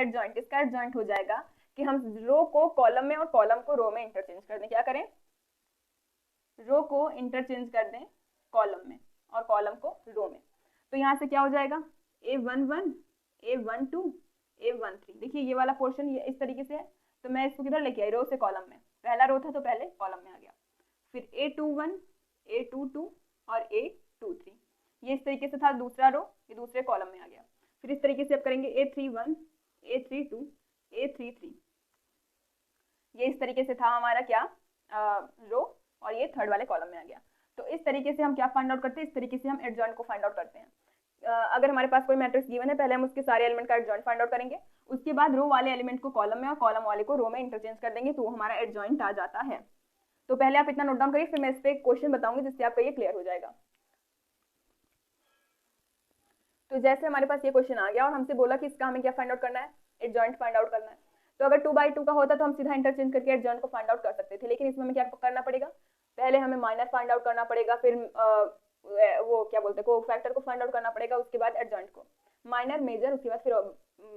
एडजॉइंट हो जाएगा कि हम रो को कॉलम में और कॉलम को रो में इंटरचेंज कर दें। क्या करें, रो को इंटरचेंज कर दें कॉलम में और कॉलम को रो में। तो यहाँ से क्या हो जाएगा, A11 A12 A13। देखिए ये वाला पोर्शन ये इस तरीके से है, तो मैं इसको किधर लेके आई, रो से कॉलम में। पहला रो था तो पहले कॉलम में आ गया, फिर A21 A22 और A23, ये इस तरीके से था दूसरा रो, ये दूसरे कॉलम में आ गया। फिर इस तरीके से अब करेंगे A31 A32 A33, ये इस तरीके से था हमारा क्या रो, और ये थर्ड वाले कॉलम में आ गया। तो इस तरीके से हम क्या फाइंड आउट करते हैं, इस तरीके से हम एडजॉइंट को फाइंड आउट करते हैं। अगर हमारे पास कोई मैट्रिक्स गिवन है, पहले हम उसके सारे एलिमेंट का एडजॉइंट फाइंड आउट करेंगे, उसके बाद रो वाले एलिमेंट को कॉलम में और कॉलम वाले को रो में इंटरचेंज कर देंगे, तो हमारा एडजॉइंट आ जाता है। तो पहले आप इतना नोट डाउन करिए, फिर मैं इस पर क्वेश्चन बताऊंगी जिससे आपका ये क्लियर हो जाएगा। तो जैसे हमारे पास ये क्वेश्चन आ गया और हमसे बोला कि इसका हमें क्या फाइंड आउट करना है, एडजॉइंट फाइंड आउट करना है। तो अगर 2/2 का होता तो हम सीधा इंटरचेंज करके एडजॉइंट को फाइंड आउट कर सकते थे, लेकिन इसमें हमें क्या करना पड़ेगा, पहले हमें माइनर फाइंड आउट करना पड़ेगा, फिर वो क्या बोलते हैं कोफैक्टर को फाइंड आउट करना पड़ेगा, उसके बाद एडजॉइंट को, माइनर मेजर, उसके बाद फिर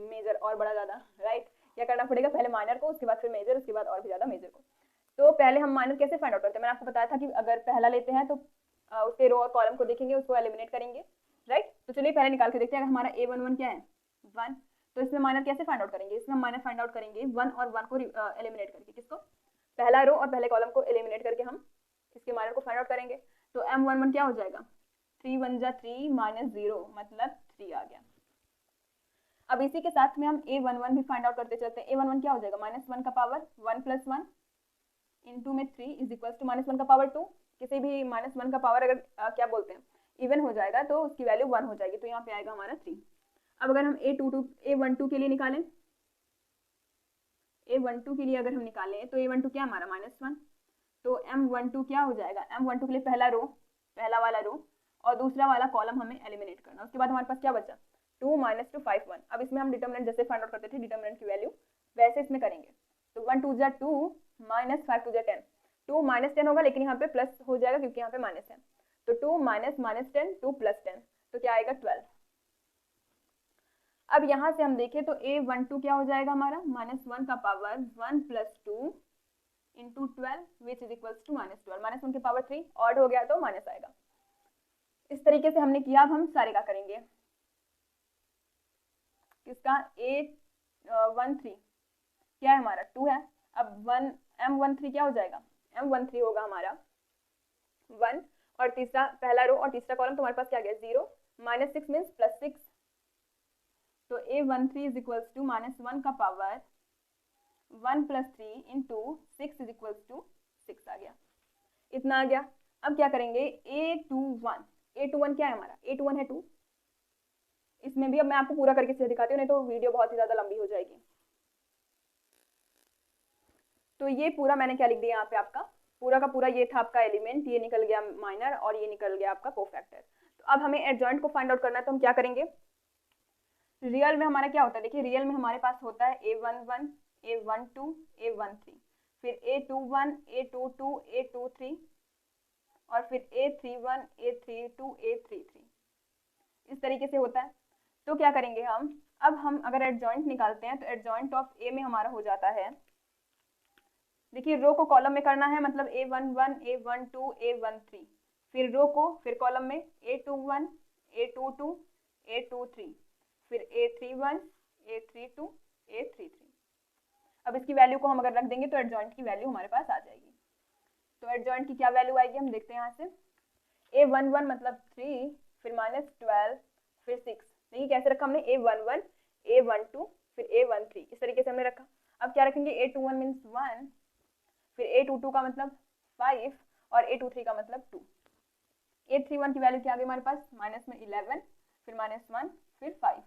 मेजर और बड़ा ज्यादा, राइट। क्या करना पड़ेगा, पहले माइनर को, उसके बाद फिर मेजर, उसके बाद और भी ज्यादा मेजर को। तो पहले हम माइनर कैसे फाइंड आउट करते हैं, मैंने आपको बताया था कि अगर पहला लेते हैं तो उसके रो और कॉलम को देखेंगे, उसको एलिमिनेट करेंगे, राइट। तो चलिए पहले निकाल के देखते हैं। अगर हमारा A11 क्या है 1, तो इसमें माइनर कैसे फाइंड आउट करेंगे, इसमें माइनर फाइंड आउट करेंगे 1 और 1 को एलिमिनेट करके, किसको, पहला रो और पहले कॉलम को एलिमिनेट करके हम इसके माइनर को फाइंड आउट करेंगे। तो M11 क्या हो जाएगा, 3 1 जा 3 -0 मतलब 3 आ गया। अब इसी के साथ में हम A11 भी फाइंड आउट करते चलते हैं। A11 क्या हो जाएगा, -1 का पावर 1 + 1 इंटू में 3 इज इक्वल टू -1 का पावर 2। किसी भी -1 का पावर अगर क्या बोलते हैं इवन हो जाएगा तो उसकी वैल्यू 1 हो जाएगी, तो यहाँ पे आएगा हमारा 3। अब अगर हम A12 के लिए निकालें, A12 के लिए अगर हम निकालें तो A12 क्या हमारा -1, तो M12 क्या हो जाएगा, M12 के लिए पहला वाला रो और दूसरा वाला कॉलम हमें एलिमिनेट करना। उसके बाद हमारे पास क्या बचा, 2 - 2 5 1। अब इसमें हम डिटरमिनेंट जैसे फाइंड आउट करते थे डिटरमिनेंट की वैल्यू, वैसे इसमें करेंगे। तो 1 2 जा 2 -5 2 जा 10, 2 -10 होगा, लेकिन यहाँ पे प्लस हो जाएगा क्योंकि यहाँ पे माइनस है। तो 2 -10 2 + 10, तो क्या आएगा 12। अब यहाँ से हम देखें तो A12 क्या हो जाएगा हमारा, -1 का power 1 + 2 into 12 which is equals to -12, -1 के पावर 3 ऑड हो गया तो माइनस आएगा। इस तरीके से हमने किया। अब हम सारे का करेंगे, किसका, A13 क्या है हमारा 2 है। अब M13 क्या हो जाएगा, M13 होगा हमारा 1 और तीसरा पहला रो और तीसरा कॉलम, तुम्हारे पास क्या गया 0 -6 मीन्स +6। तो A13 इज इक्वल्स टू -1 का power 1 + 3 into 6 is equals to 6 आ गया, इतना आ गया। अब क्या करेंगे, A21 क्या है हमारा, A21 है 2। इसमें भी अब मैं आपको पूरा करके से दिखाती हूँ, नहीं तो वीडियो बहुत ही ज्यादा लंबी हो जाएगी। तो ये पूरा मैंने क्या लिख दिया यहाँ पे, आपका पूरा का पूरा ये था आपका एलिमेंट, ये निकल गया माइनर और ये निकल गया आपका कोफैक्टर। तो अब हमें एडजॉइंट को फाइंड आउट करना है, तो हम क्या करेंगे, रियल में हमारा क्या होता है, देखिए रियल में हमारे पास होता है A11 A12 A13, फिर A21 A22 A23 और फिर A31 A32 A33, इस तरीके से होता है। तो क्या करेंगे हम, अब हम अगर एडजॉइंट निकालते हैं तो एडजॉइंट ऑफ ए में हमारा हो जाता है देखिए रो को कॉलम में करना है, मतलब A11, A12, A13, फिर रो को फिर कॉलम में A21, A22, A23, फिर A31, A32, A33। अब इसकी वैल्यू को हम अगर रख देंगे तो एडजॉइंट की वैल्यू हमारे पास आ जाएगी। तो एडजॉइंट की क्या वैल्यू आएगी हम देखते हैं यहाँ से। A11 मतलब 3, फिर -12, फिर 6। देखिए कैसे रखा हमने, A11, A12, फिर A13, इस तरीके से हमने रखा। अब क्या रखेंगे, A21 मीन्स 1, फिर A22 का मतलब 5 और A23 का मतलब 2। A31 की वैल्यू क्या आ गई हमारे पास, -11, फिर -1, फिर 5।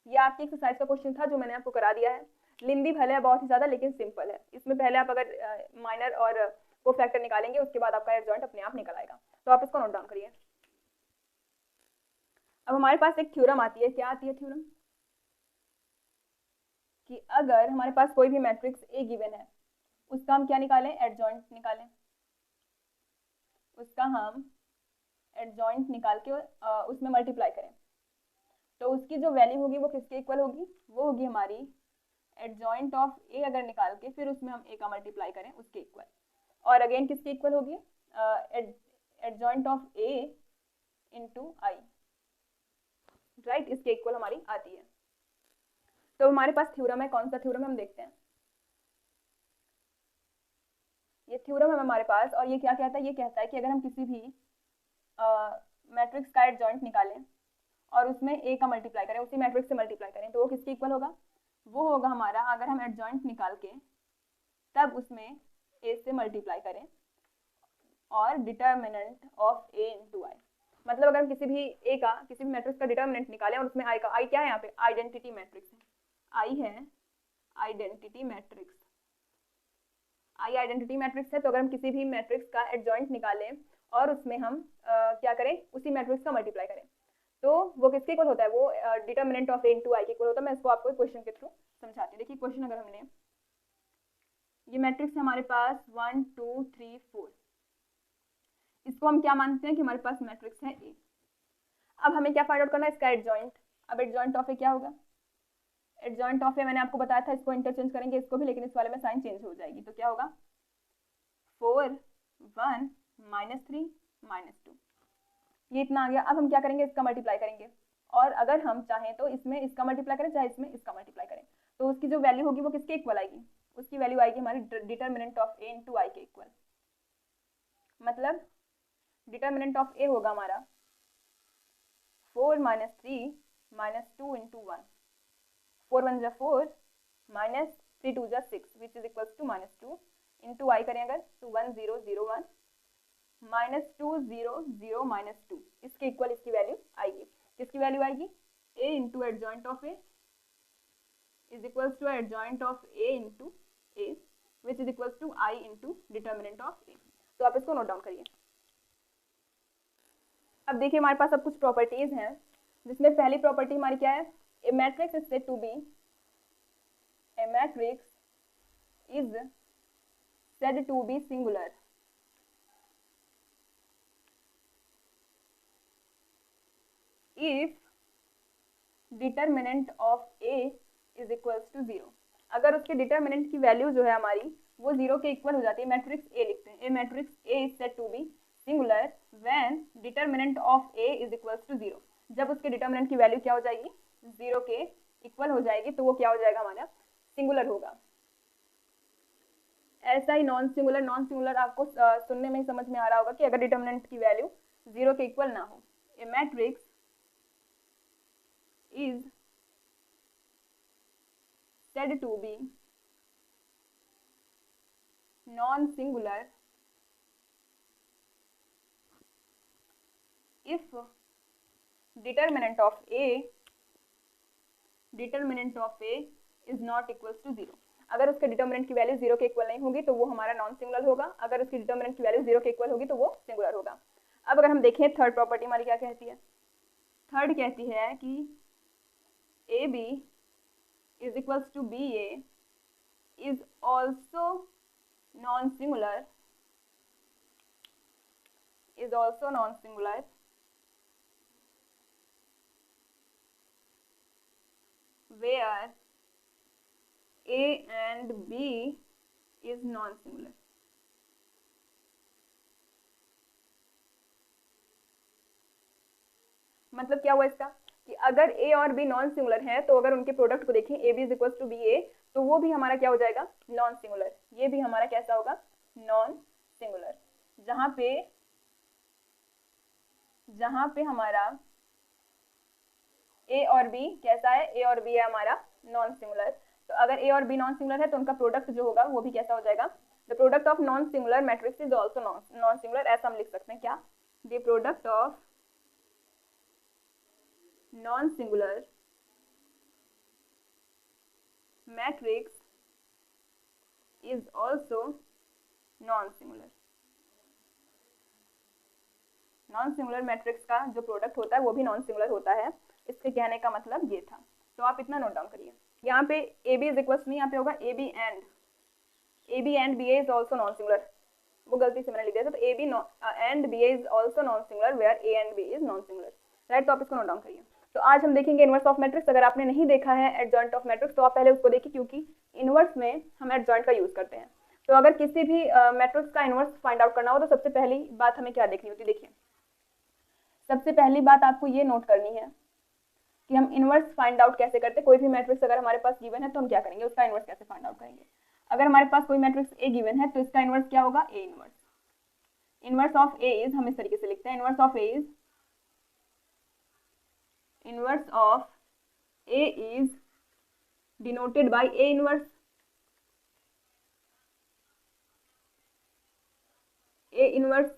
ये आपकी एक्सरसाइज का क्वेश्चन था जो मैंने आपको करा दिया है। लिंदी भले है बहुत ही ज़्यादा, लेकिन सिंपल है। इसमें पहले आप अगर माइनर और को फैक्टर निकालेंगे, उसके बाद आपका एडजॉइंट अपने आप निकल आएगा। तो आप इसको नोट डाउन करिए। अब हमारे पास एक थ्योरम आती है। क्या आती है थ्योरम, कि अगर हमारे पास कोई भी मैट्रिक्स ए गिवन है, उसका हम क्या निकालें, एडजॉइंट निकालें। उसका हम एडजॉइंट निकाल के उसमें मल्टीप्लाई करें, तो उसकी जो वैल्यू होगी वो किसके इक्वल होगी, वो होगी हमारी एडजॉइंट ऑफ ए। अगर निकाल के फिर उसमें हम ए का मल्टीप्लाई करें उसके इक्वल, और अगेन किसके इक्वल होगी, adjoint of A into I, right, इसके इक्वल हमारी आती है। तो हमारे पास थ्योरम है, कौन सा थ्योरम है हम देखते हैं। ये थ्योरम है हमारे पास, और ये क्या कहता है, ये कहता है कि अगर हम किसी भी मैट्रिक्स का एडजॉइंट निकालें और उसमें ए का मल्टीप्लाई करें, उसी मैट्रिक्स से मल्टीप्लाई करें, तो वो किसके इक्वल होगा, वो होगा हमारा, अगर हम एडजॉइंट निकाल के तब उसमें ए से मल्टीप्लाई करें और डिटर्मिनेंट ऑफ ए इंटू आई। मतलब अगर हम किसी भी ए का, किसी भी मैट्रिक्स का डिटर्मिनेंट निकालें और उसमें आई का, आई क्या है यहाँ पे, आइडेंटिटी मैट्रिक्स है, आई है आइडेंटिटी मैट्रिक्स, आई आइडेंटिटी मैट्रिक्स है। तो अगर हम किसी भी मैट्रिक्स का एडजॉइंट निकालें और उसमें हम क्या करें, उसी मैट्रिक्स का मल्टीप्लाई करें, तो वो किसके इक्वल होता है, वो डिटर्मिनेंट ऑफ ए इंटू आई के इक्वल होता है। मैं इसको आपको क्वेश्चन के थ्रू समझाती हूँ। देखिए क्वेश्चन, अगर हमने ये मैट्रिक्स है हमारे पास 1 2 3 4, इसको हम क्या मानते हैं कि हमारे पास मैट्रिक्स है ए। अब हमें क्या फाइंड आउट करना है, इसका एडजॉइंट। अब एडजॉइंट ऑफ ए क्या होगा, एडजॉइंट ऑफ ए मैंने आपको बताया था, इसको इंटरचेंज करेंगे इसको भी, लेकिन इस वाले में साइन चेंज हो जाएगी। तो क्या होगा, 4 1 -3 -2, ये इतना आ गया। अब हम क्या करेंगे, इसका मल्टीप्लाई करेंगे, और अगर हम चाहें तो इसमें इसका मल्टीप्लाई करें, चाहे इसमें इसका मल्टीप्लाई करें, तो उसकी जो वैल्यू होगी वो किसके इक्वल आएगी, उसकी वैल्यू आएगी हमारी डिटर्मिनेंट ऑफ ए इंटू आई के इक्वल। मतलब डिटर्मिनेंट ऑफ ए होगा हमारा 4 -3 -2 इंटू 1, 4 1 जा 4, -3 2 जा 6, which is equals to -2 into I करें अगर, तो 1 0 0 1 -2 0 0 -2, इसके इक्वल इसकी वैल्यू आएगी। किसकी वैल्यू आएगी, a into adjoint of a is equals to adjoint of a into a, which is equals to i into determinant of a। तो आप इसको नोट डाउन करिए। अब देखिए हमारे पास अब कुछ प्रॉपर्टीज हैं, जिसमें पहली प्रॉपर्टी हमारी क्या है, a matrix is said to B, a matrix is said to be singular if determinant of a is equals to 0। अगर उसके डिटर्मिनेंट की वैल्यू जो है हमारी वो 0 के इक्वल हो जाती है, मैट्रिक्स a लिखते हैं, a matrix a is said to be singular when determinant of a is equals to 0। जब उसके डिटर्मिनेंट की वैल्यू क्या हो जाएगी, 0 के इक्वल हो जाएगी, तो वो क्या हो जाएगा हमारा, सिंगुलर होगा। ऐसा ही नॉन सिंगुलर, नॉन सिंगुलर आपको सुनने में ही समझ में आ रहा होगा कि अगर डिटर्मिनेंट की वैल्यू 0 के इक्वल ना हो। ए matrix is said to be non-singular if determinant of a is not equals to 0। अगर उसके डिटर्मिनेंट की वैल्यू 0 के इक्वल नहीं होगी तो वो हमारा नॉन सिंगुलर होगा, अगर उसकी डिटर्मिनेंट की वैल्यू 0 के इक्वल होगी तो वो सिंगुलर होगा। अब अगर हम देखें थर्ड प्रॉपर्टी हमारी क्या कहती है, थर्ड कहती है कि AB is equals to BA is also non-singular where A and B is non singular. मतलब क्या हुआ इसका कि अगर ए और बी नॉन सिंगुलर है तो अगर उनके प्रोडक्ट को देखें A B is equal to B A, तो वो भी हमारा क्या हो जाएगा, नॉन सिंगुलर। ये भी हमारा कैसा होगा, नॉन सिंगुलर। जहां पे हमारा ए और बी कैसा है, ए और बी है हमारा नॉन सिंगुलर। तो अगर ए और बी नॉन सिंगुलर है तो उनका प्रोडक्ट जो होगा वो भी कैसा हो जाएगा, the product of non singular matrix is also non singular. ऐसा हम लिख सकते हैं क्या, the product of non singular matrix is also non singular. Non singular matrix का जो प्रोडक्ट होता है वो भी नॉन सिंगुलर होता है। इसके कहने का मतलब ये था। तो आप इतना नोट डाउन करिए। यहाँ पे ए बी इज इक्वल नहीं, यहाँ पे होगा A B and B A is also non singular. वो गलती से मैंने लिख दिया था। तो A B and B A is also non singular where A and B is non singular, right. तो आप इसको नोट डाउन करिए। तो आज हम देखेंगे इनवर्स ऑफ मैट्रिक्स। अगर आपने नहीं देखा है एडजॉइंट ऑफ मैट्रिक्स तो आप पहले उसको देखिए, क्योंकि इनवर्स में हम एडजॉइंट का यूज करते हैं। तो अगर किसी भी मैट्रिक्स का इनवर्स फाइंड आउट करना हो तो सबसे पहली बात हमें क्या देखनी होती है, देखिए सबसे पहली बात आपको ये नोट करनी है कि हम इनवर्स फाइंड आउट कैसे करते हैं। कोई भी मैट्रिक्स अगर हमारे पास गिवन है तो हम क्या करेंगे, उसका इनवर्स कैसे फाइंड आउट करेंगे। अगर हमारे पास कोई मैट्रिक्स ए गिवन है तो इसका इनवर्स क्या होगा, A inverse. Inverse of A is, हम इस तरीके से लिखते हैं, inverse of A is, inverse of A is denoted bye A inverse. A inverse,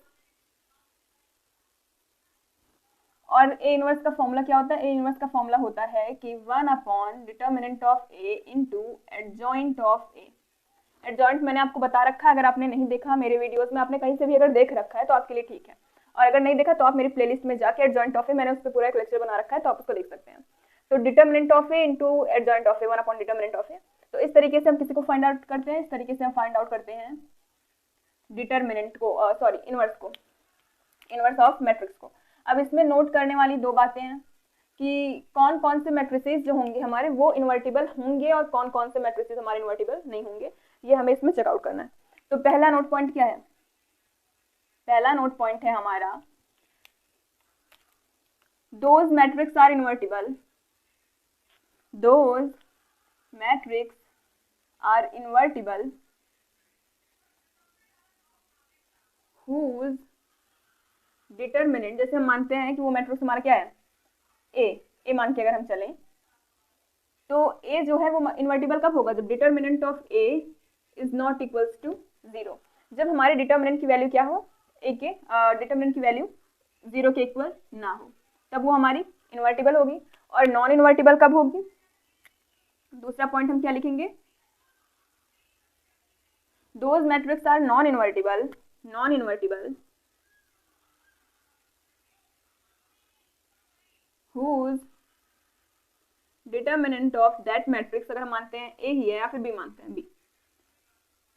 और ए इनवर्स का फॉर्मूला क्या होता है, ए इनवर्स का फॉर्मूला होता है कि 1 upon determinant of A into adjoint of A. Adjoint मैंने आपको बता रखा है, अगर आपने नहीं देखा मेरे वीडियोस में, आपने कहीं से भी अगर देख रखा है तो आपके लिए ठीक है, और अगर नहीं देखा तो आप मेरी प्लेलिस्ट में जाके एडजॉइंट ऑफ ए, मैंने उस पर पूरा एक लेक्चर बना रखा है तो आप उसको देख सकते हैं। तो determinant of A into adjoint of A, 1 upon determinant of A. तो इस तरीके से हम किसी को फाइंड आउट करते हैं, इस तरीके से हम फाइंड आउट करते हैं डिटर्मिनेंट को, सॉरी इनवर्स को, इनवर्स ऑफ मैट्रिक्स को। अब इसमें नोट करने वाली दो बातें हैं कि कौन कौन से मैट्रिसेस जो होंगे हमारे वो इन्वर्टिबल होंगे और कौन कौन से मैट्रिसेस हमारे इन्वर्टिबल नहीं होंगे, ये हमें इसमें चेकआउट करना है। तो पहला नोट पॉइंट क्या है, पहला नोट पॉइंट है हमारा, those matrix are invertible, those matrix are invertible whose determinant, जैसे हम मानते हैं कि वो मैट्रिक्स हमारा क्या है, ए मान के अगर हम चलें तो ए जो है वो इन्वर्टिबल कब होगा, जब determinant of A is not equals to 0। जब हमारे डिटर्मिनेंट की वैल्यू क्या हो, ए के डिटर्मिनेंट की वैल्यू 0 के इक्वल ना हो, तब वो हमारी इन्वर्टिबल होगी। और नॉन इन्वर्टिबल कब होगी, दूसरा पॉइंट हम क्या लिखेंगे, those matrix are non invertible whose determinant of that matrix, अगर हम मानते हैं ए ही है या फिर बी मानते हैं,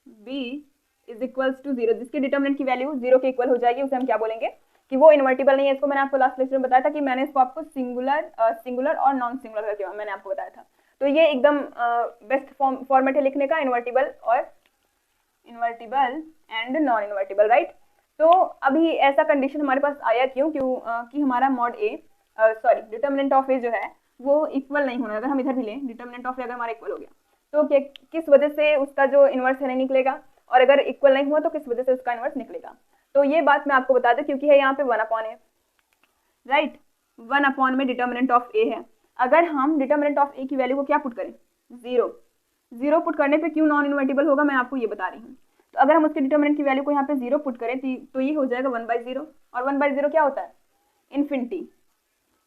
बी इज इक्वल्स टू 0, जिसके डिटर्मिनेंट की वैल्यू 0 के इक्वल हो जाएगी, उसे हम क्या बोलेंगे कि वो इन्वर्टिबल नहीं है। इसको मैंने आपको लास्ट लेक्चर में बताया था कि मैंने इसको आपको सिंगुलर और नॉन सिंगुलर करके मैंने आपको बताया था। तो ये एकदम बेस्ट फॉर्मेट है लिखने का, invertible and non invertible, right. तो अभी ऐसा कंडीशन हमारे पास आया क्यों कि हमारा mod A, sorry determinant of A जो है वो इक्वल नहीं होना। अगर हम इधर भी लें डिटर्मिनेंट ऑफ ए अगर हमारा इक्वल हो गया तो किस वजह से उसका जो इन्वर्स है नहीं निकलेगा, और अगर इक्वल नहीं हुआ तो किस वजह से उसका इन्वर्स निकलेगा। तो ये बात मैं आपको बता दूं, क्योंकि है यहाँ पे 1 अपॉन ए, राइट, 1 अपॉन में डिटर्मिनेंट ऑफ ए है। अगर हम डिटर्मिनेंट ऑफ ए की वैल्यू को क्या पुट करें, 0 पुट करने पे क्यों नॉन इन्वर्टिबल होगा मैं आपको ये बता रही हूँ। तो अगर हम उसके डिटर्मिनेंट की वैल्यू को यहाँ पे 0 पुट करें तो ये हो जाएगा 1/0, और 1/0 क्या होता है, इन्फिनिटी।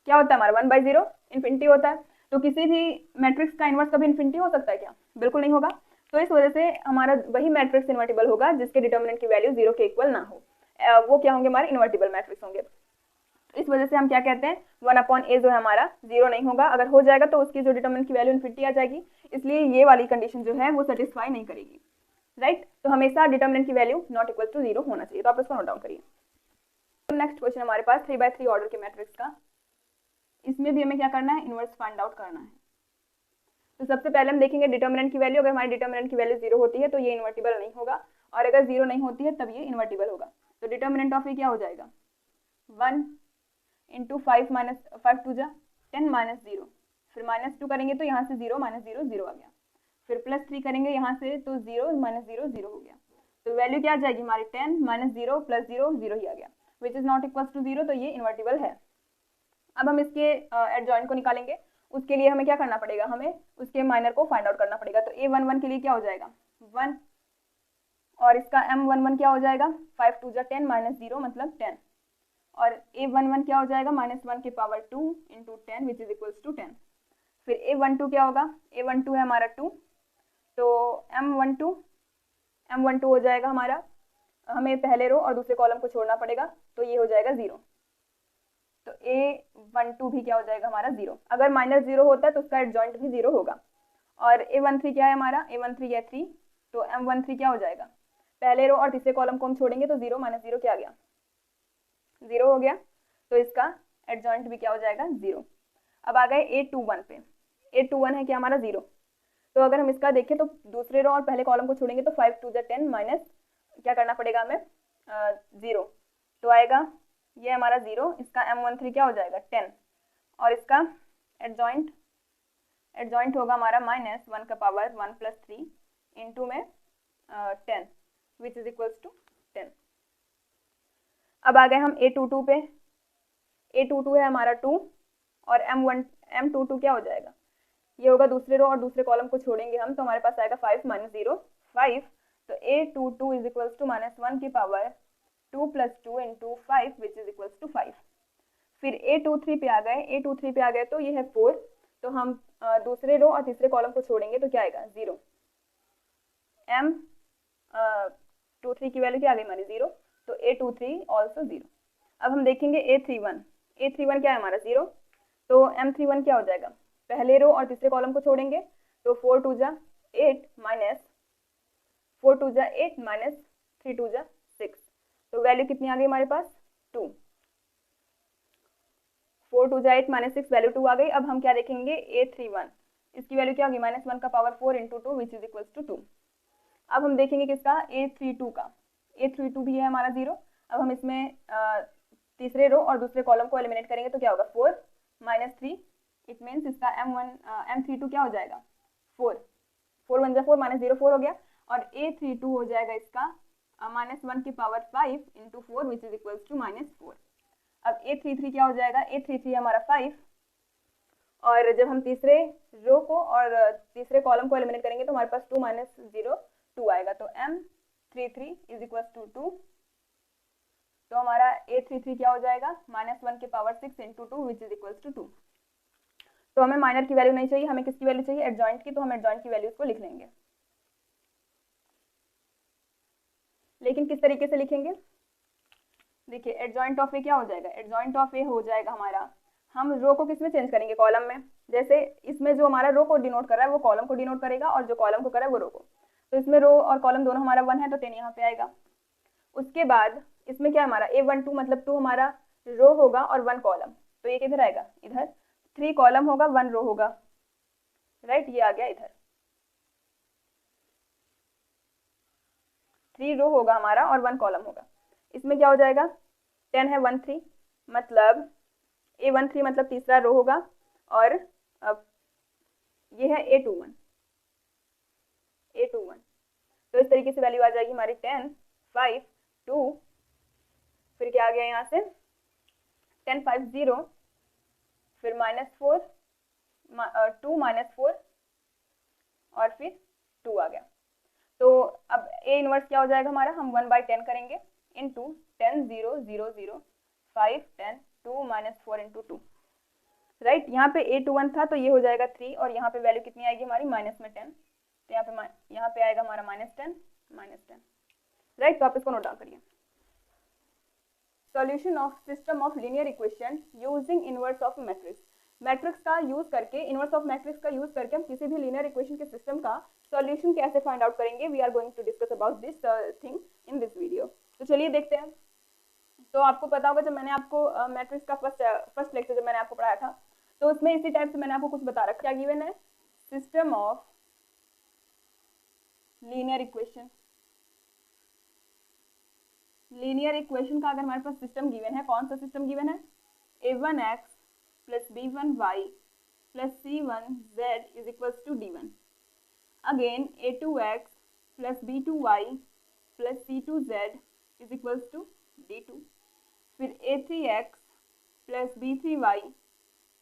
क्या होता है हमारा 1/0, इन्फिनिटी होता है। तो किसी भी मैट्रिक्स का इन्वर्स कभी इन्फिनिटी हो सकता है क्या, बिल्कुल नहीं होगा। तो इस वजह से हमारा वही मैट्रिक्स इन्वर्टिबल होगा जिसके डिटर्मिनेंट की वैल्यू 0 के इक्वल ना हो, वो क्या होंगे, हमारे इन्वर्टिबल मैट्रिक्स होंगे। तो इस वजह से हम क्या कहते हैं, 1 अपॉन ए जो है हमारा 0 नहीं होगा। अगर हो जाएगा तो उसकी जो डिटर्मिनेंट की वैल्यू इन्फिनिटी आ जाएगी, इसलिए ये वाली कंडीशन जो है वो सेटिस्फाई नहीं करेगी, राइट। तो हमेशा डिटर्मिनेंट की वैल्यू नॉट इक्वल टू 0 होना चाहिए। तो आप इसको नोट डाउन करिए। नेक्स्ट क्वेश्चन हमारे पास 3x3 ऑर्डर के मैट्रिक्स का, इसमें भी हमें क्या करना है, इनवर्स फाइंड आउट करना है। तो सबसे पहले हम देखेंगे डिटर्मिनेंट की वैल्यू। अगर हमारी डिटर्मिनेंट की वैल्यू 0 होती है तो ये इन्वर्टिबल नहीं होगा, और अगर 0 नहीं होती है तब ये इन्वर्टिबल होगा। तो डिटर्मिनेंट ऑफ ये क्या हो जाएगा, 1 इंटू 5 माइनस 5 टू जा 10 माइनस 0, फिर -2 करेंगे तो यहाँ से 0 माइनस 0 0 आ गया, फिर +3 करेंगे यहाँ से तो 0 माइनस 0 0 हो गया। तो वैल्यू क्या आ जाएगी हमारी 10 माइनस 0 प्लस 0 0 ही आ गया, which is not equal to 0, तो ये इन्वर्टिबल है। अब हम इसके एडजॉइंट को निकालेंगे। उसके लिए हमें क्या करना पड़ेगा, हमें उसके माइनर को फाइंड आउट करना पड़ेगा। तो a11 के लिए क्या हो जाएगा 1, और इसका m11 क्या हो जाएगा 5 टू जा 10 माइनस 0 मतलब 10, और a11 क्या हो जाएगा -1 की power 2 into 10 which is equals to 10। फिर a12 क्या होगा, a12 है हमारा 2, तो m12 हो जाएगा हमारा, हमें पहले रो और दूसरे कॉलम को छोड़ना पड़ेगा, तो ये हो जाएगा 0। तो a12 भी क्या हो जाएगा हमारा 0। अगर -0 होता है तो उसका एडजॉइंट भी 0 होगा। और a13 क्या है हमारा, a13 है 3, तो m13 क्या हो जाएगा, पहले रो और तीसरे कॉलम को हम छोड़ेंगे तो 0 माइनस 0 क्या आ गया 0 हो गया, तो इसका एडजॉइंट भी क्या हो जाएगा 0। अब आ गए a21 पे। a21 है क्या हमारा 0, तो अगर हम इसका देखें तो दूसरे रो और पहले कॉलम को छोड़ेंगे तो 5 टू जा 10 माइनस क्या करना पड़ेगा हमें 0, तो आएगा ये हमारा 0, इसका m13 क्या हो जाएगा 10, और इसका एडजॉइंट होगा हमारा -1 का पावर 1 प्लस 3 इंटू में 10 विच इज इक्वल्स टू 10। अब आ गए हम a22 पे। a22 है हमारा 2, और m22 क्या हो जाएगा, ये होगा दूसरे रो और दूसरे कॉलम को छोड़ेंगे हम तो हमारे पास आएगा 5 माइनस 0 5, तो a22 इज इक्वल्स टू -1 की पावर 2 प्लस 2 into 5 which is equals to 5। फिर a23 पे आ गए तो ये है 4, तो हम दूसरे रो और तीसरे कॉलम को छोड़ेंगे तो क्या आएगा 0, m23 की वैल्यू क्या आ गई हमारी 0, तो a23 ऑल्सो 0। अब हम देखेंगे a31 क्या है हमारा 0, तो m31 क्या हो जाएगा, पहले रो और तीसरे कॉलम को छोड़ेंगे तो 4 टू जा 8 माइनस 3 टू जा 6, तो वैल्यू कितनी आ गई हमारे पास 2, 4 टू जा 8 माइनस 6 वैल्यू 2 आ गई। अब हम क्या देखेंगे a31, इसकी वैल्यू क्या होगी -1 का power 4 into 2 which is equals to 2। अब हम देखेंगे किसका a32 का, a32 भी है हमारा 0। अब हम इसमें तीसरे रो और दूसरे कॉलम को एलिमिनेट करेंगे तो क्या होगा 4 माइनस 3, इट मीन्स इसका m32 क्या हो जाएगा 4 1 जा 4 माइनस 0 4 हो गया, और a32 हो जाएगा इसका -1 की power 5 into 4 which is equals to -4। अब a33 क्या हो जाएगा, a33 हमारा 5, और जब हम तीसरे रो को और तीसरे कॉलम को एलिमिनेट करेंगे तो हमारे पास 2 माइनस 0 2 आएगा, तो m33 इज इक्वल्स टू 2, तो हमारा a33 क्या हो जाएगा -1 की power 6 into 2 which is equals to 2। तो हमें माइनर की वैल्यू नहीं चाहिए, हमें किसकी वैल्यू चाहिए एडजॉइंट की, तो हम एडजॉइंट की वैल्यूज को लिख लेंगे। लेकिन किस तरीके से लिखेंगे, देखिए एडजॉइंट ऑफ ए क्या हो जाएगा, एडजॉइंट ऑफ ए हो जाएगा हमारा, हम रो को किस में चेंज करेंगे कॉलम में, जैसे इसमें जो हमारा रो को डिनोट कर रहा है वो कॉलम को डिनोट करेगा और जो कॉलम को कर रहा है वो रो को, तो इसमें रो और कॉलम दोनों हमारा 1 है तो 10 यहाँ पे आएगा। उसके बाद इसमें क्या हमारा a12 मतलब 2 हमारा रो होगा और 1 कॉलम, तो ये किधर आएगा इधर, 3 कॉलम होगा 1 रो होगा, राइट ये आ गया इधर 3 रो होगा हमारा और 1 कॉलम होगा। इसमें क्या हो जाएगा 10 है 1 3 मतलब a13 मतलब तीसरा रो होगा, और अब ये है a21, तो इस तरीके से वैल्यू आ जाएगी हमारी 10 5 2, फिर क्या आ गया यहाँ से 10 5 0, फिर -4 2 -4 और फिर 2 आ गया। तो अब a इनवर्स क्या हो जाएगा हमारा, हम 1/10 करेंगे इंटू 10 0 0 0 5 10 2 -4 इंटू 2, राइट। यहाँ पे a21 था तो ये हो जाएगा 3, और यहाँ पे वैल्यू कितनी आएगी हमारी माइनस में 10, तो यहाँ पे आएगा हमारा -10 राइट। तो आप इसको नोट डाउन करिए। Solution of system of linear equation using inverse of matrix. Matrix का यूज करके, इनवर्स ऑफ मैट्रिक्स का यूज करके हम किसी भी लीनियर इक्वेशन के सिस्टम का सॉल्यूशन कैसे फाइंड आउट करेंगे, we are going to discuss about this thing in this video. तो चलिए देखते हैं। तो आपको पता होगा जब मैंने आपको मैट्रिक्स का फर्स्ट लेक्चर जब मैंने आपको पढ़ाया था तो उसमें इसी टाइप से मैंने आपको कुछ बता रखा। क्या गिवन है, system of linear equation. Linear equation का अगर हमारे पास सिस्टम गिवन है, कौन सा सिस्टम गिवन है? a1x plus b1y plus c1z is equals to d1। Again a2x plus b2y plus c2z is equals to d2। फिर a3x plus b3y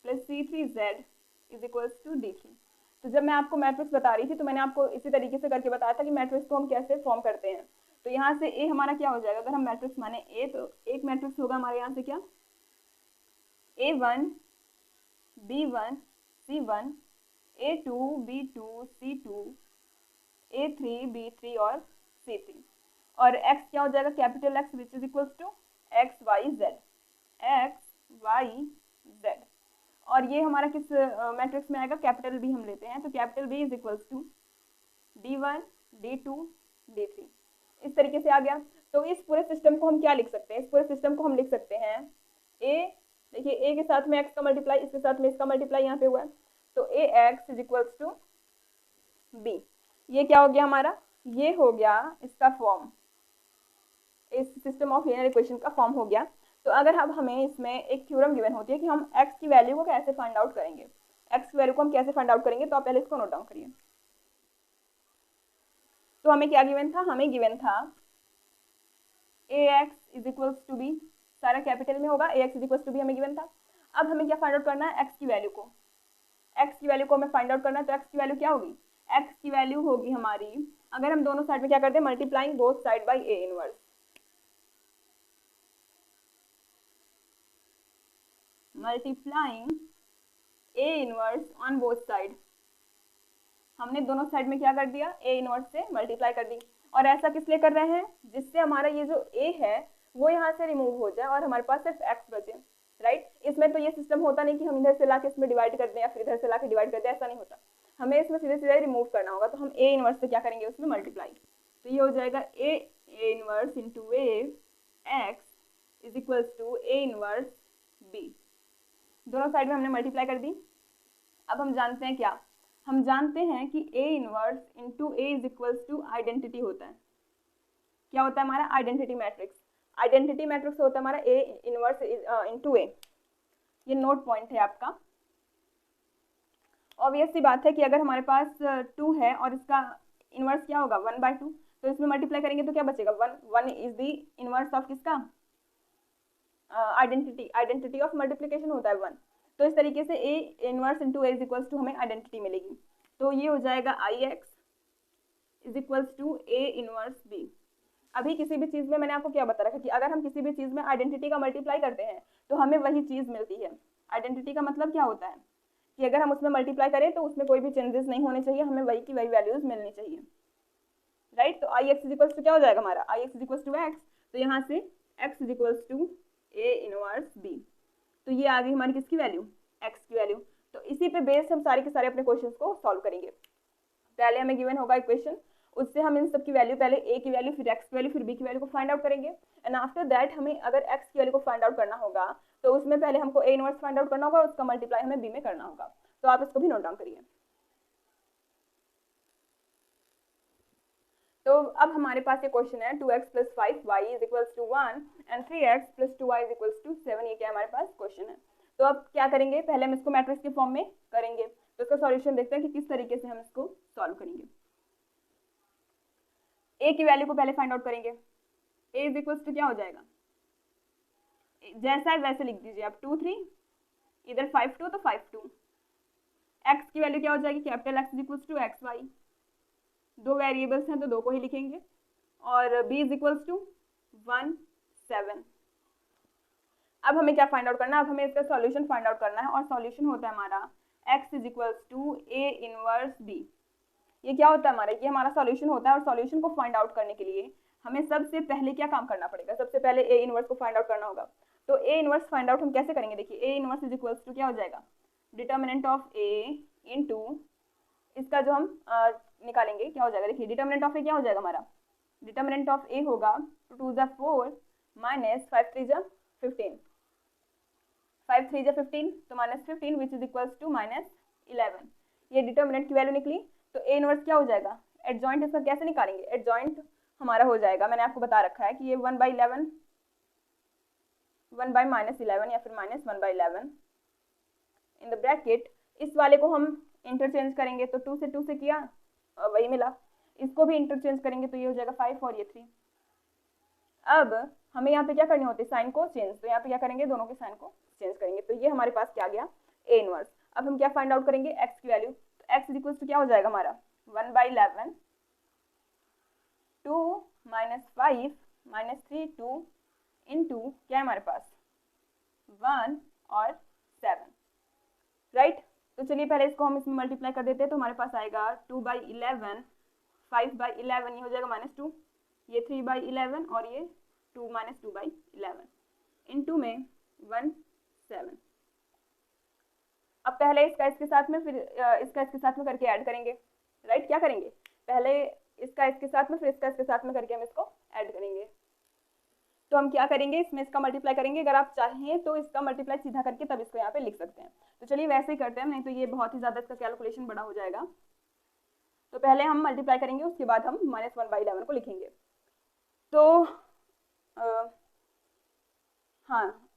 plus c3z is equals to d3। तो जब मैं आपको matrix बता रही थी तो मैंने आपको इसी तरीके से करके बताया था कि मैट्रिक्स को हम कैसे फॉर्म करते हैं। तो यहाँ से ए हमारा क्या हो जाएगा, अगर हम मैट्रिक्स माने ए, तो एक मैट्रिक्स होगा हमारे यहाँ से क्या, a1 b1 c1 a2 b2 c2 a3 b3 और c3, और x क्या हो जाएगा, capital X which is equals to x y z, x y z। और ये हमारा किस मैट्रिक्स में आएगा, कैपिटल B हम लेते हैं, तो capital B is equals to d1 d2 d3। इस तरीके से आ गया। तो इस पूरे सिस्टम को हम क्या लिख सकते हैं, इस पूरे सिस्टम को हम लिख सकते हैं a, देखिए a के साथ में x का मल्टीप्लाई, इसके साथ में इसका मल्टीप्लाई यहाँ पे हुआ है, तो ax is equals to b। ये क्या हो गया हमारा, ये हो गया इसका फॉर्म, इस सिस्टम ऑफ लीनियर इक्वेशन का फॉर्म हो गया। तो अगर अब हमें इसमें एक थ्योरम गिवन होती है कि हम x की वैल्यू को कैसे फाइंड आउट करेंगे, x की वैल्यू को हम कैसे फाइंड आउट करेंगे, तो आप पहले इसको नोट डाउन करिए। तो हमें क्या गिवन था, हमें गिवन था ax is equals to b, सारा कैपिटल में होगा, ax is equals to b हमें गिवन था। अब हमें क्या फाइंड आउट करना है, x की वैल्यू को, x की वैल्यू को हमें फाइंड आउट करना है। तो x की वैल्यू क्या होगी, x की वैल्यू होगी हमारी, अगर हम दोनों साइड में क्या करते हैं, multiplying both side by a inverse, multiplying a inverse on both side. हमने दोनों साइड में क्या कर दिया, a इनवर्स से मल्टीप्लाई कर दी। और ऐसा किस लिए कर रहे हैं, जिससे हमारा ये जो a है वो यहाँ से रिमूव हो जाए और हमारे पास सिर्फ x बचे, राइट। इसमें तो ये सिस्टम होता नहीं कि हम इधर से लाके इसमें डिवाइड कर दें या फिर इधर से लाके डिवाइड कर दें, ऐसा नहीं होता, हमें इसमें सीधे सीधे रिमूव करना होगा। तो हम a इनवर्स से क्या करेंगे, उसमें मल्टीप्लाई, तो ये हो जाएगा a inverse into a x is equals to a inverse b। दोनों साइड में हमने मल्टीप्लाई कर दी। अब हम जानते हैं क्या, हम जानते हैं कि a inverse into a is equals to identity होता है। क्या होता है हमारा, आइडेंटिटी मैट्रिक्स। आइडेंटिटी मैट्रिक्स होता है हमारा a इनवर्स इंटू a। ये नोट पॉइंट है आपका। ऑब्वियस सी बात है कि अगर हमारे पास 2 है और इसका इनवर्स क्या होगा 1/2, तो इसमें मल्टीप्लाई करेंगे तो क्या बचेगा, 1 इज द इनवर्स ऑफ किसका, आइडेंटिटी ऑफ मल्टीप्लिकेशन होता है 1। तो इस तरीके से a inverse into a is equals to हमें आइडेंटिटी मिलेगी। तो ये हो जाएगा ix is equals to a inverse b। अभी किसी भी चीज़ में मैंने आपको क्या बता रखा कि अगर हम किसी भी चीज़ में आइडेंटिटी का मल्टीप्लाई करते हैं तो हमें वही चीज़ मिलती है। आइडेंटिटी का मतलब क्या होता है कि अगर हम उसमें मल्टीप्लाई करें तो उसमें कोई भी चेंजेस नहीं होने चाहिए, हमें वही की वही वैल्यूज मिलनी चाहिए, राइट। तो ix इज इक्वल्स टू क्या हो जाएगा हमारा, ix is equals to x, तो यहाँ से x is equals to a inverse b। तो ये आ गई हमारी किसकी वैल्यू, x की वैल्यू। तो इसी पे बेस्ड हम सारे के सारे अपने क्वेश्चंस को सॉल्व करेंगे। पहले हमें गिवन होगा इक्वेशन, उससे हम इन सब की वैल्यू, पहले a की वैल्यू, फिर x की वैल्यू, फिर b की वैल्यू को फाइंड आउट करेंगे। एंड आफ्टर दैट हमें अगर x की वैल्यू को फाइंड आउट करना होगा तो उसमें पहले हमको a इनवर्स फाइंड आउट करना होगा और उसका मल्टीप्लाई हमें b में करना होगा। तो आप इसको भी नोट डाउन करिए। तो अब हमारे पास ये क्वेश्चन है 2x plus 5y is equals to 1 and 3x plus 2y is equals to 7। ये क्या हमारे पास क्वेश्चन है। तो अब क्या करेंगे, पहले हम इसको मैट्रिक्स के फॉर्म में करेंगे। तो इसका सॉल्यूशन देखते हैं कि किस तरीके से हम इसको सॉल्व करेंगे। a की वैल्यू को पहले फाइंड आउट करेंगे। a इज इक्वल्स टू क्या हो जाएगा, जैसा है वैसे लिख दीजिए आप, 2 3, इधर 5 2 तो 5 2। x की वैल्यू क्या हो जाएगी, capital X is equals to X Y, दो वेरिएबल्स हैं तो दो को ही लिखेंगे, और b इज इक्वल्स टू 1 7। अब हमें क्या फाइंड आउट करना है, अब हमें इसका सॉल्यूशन फाइंड आउट करना है, और सॉल्यूशन होता है हमारा x is equals to a inverse b। ये क्या होता है हमारा, ये हमारा सॉल्यूशन होता है। और सॉल्यूशन को फाइंड आउट करने के लिए हमें सबसे पहले क्या काम करना पड़ेगा, सबसे पहले a इनवर्स को फाइंड आउट करना होगा। तो a इनवर्स फाइंड आउट हम कैसे करेंगे, देखिए a inverse is equals to क्या हो जाएगा, डिटर्मिनेंट ऑफ a इनटू इसका जो हम निकालेंगे क्या हो जाएगा, देखिए डिटर्मिनेंट ऑफ a क्या हो जाएगा हमारा, डिटर्मिनेंट ऑफ a होगा 2 2 4 माइनस 5 3 15, 5 3 15 तो -15 विच इज इक्वल्स टू -11। ये डिटर्मिनेंट की वैल्यू निकली, तो ए इनवर्स क्या हो जाएगा, एडजॉइंट इसका कैसे निकालेंगे, एडजॉइंट हमारा हो जाएगा, मैंने आपको बता रखा है कि ये 1/11 1/-11 या फिर -1/11 इन द ब्रैकेट, इस वाले को हम इंटरचेंज करेंगे तो 2 से 2 से किया वही मिला, इसको भी इंटरचेंज करेंगे तो ये हो जाएगा 5 और ये 3। अब हमें यहाँ पे क्या करने होते हैं, साइन को चेंज, तो यहाँ पे क्या करेंगे, दोनों के साइन को चेंज करेंगे, तो ये हमारे पास क्या गया, ए इनवर्स। अब हम क्या फाइंड आउट करेंगे, एक्स की वैल्यू, तो एक्स इक्वल्स टू क्या हो जाएगा हमारा 1/11 2 -5 -3 2 इंटू क्या है हमारे पास 1 और 7, राइट। तो चलिए पहले इसको हम इसमें मल्टीप्लाई कर देते हैं, तो हमारे पास आएगा 2/11 5/11 ये हो जाएगा -2, ये 3/11 और ये 2 -2/11 इंटू में 1 7। अब पहले इसका इसके साथ में फिर इसका इसके साथ में करके ऐड करेंगे, राइट। क्या करेंगे, पहले इसका इसके साथ में फिर इसका इसके साथ में करके हम इसको ऐड करेंगे। तो हम क्या करेंगे, इसमें इसका मल्टीप्लाई करेंगे, अगर आप चाहें तो इसका मल्टीप्लाई सीधा करके तब इसको यहाँ पे लिख सकते हैं। तो चलिए वैसे ही करते हैं, नहीं तो ये बहुत ही ज़्यादा इसका कैलकुलेशन बड़ा हो जाएगा। तो पहले हम मल्टीप्लाई करेंगे, उसके बाद हम -1/11 को लिखेंगे। तो हाँ,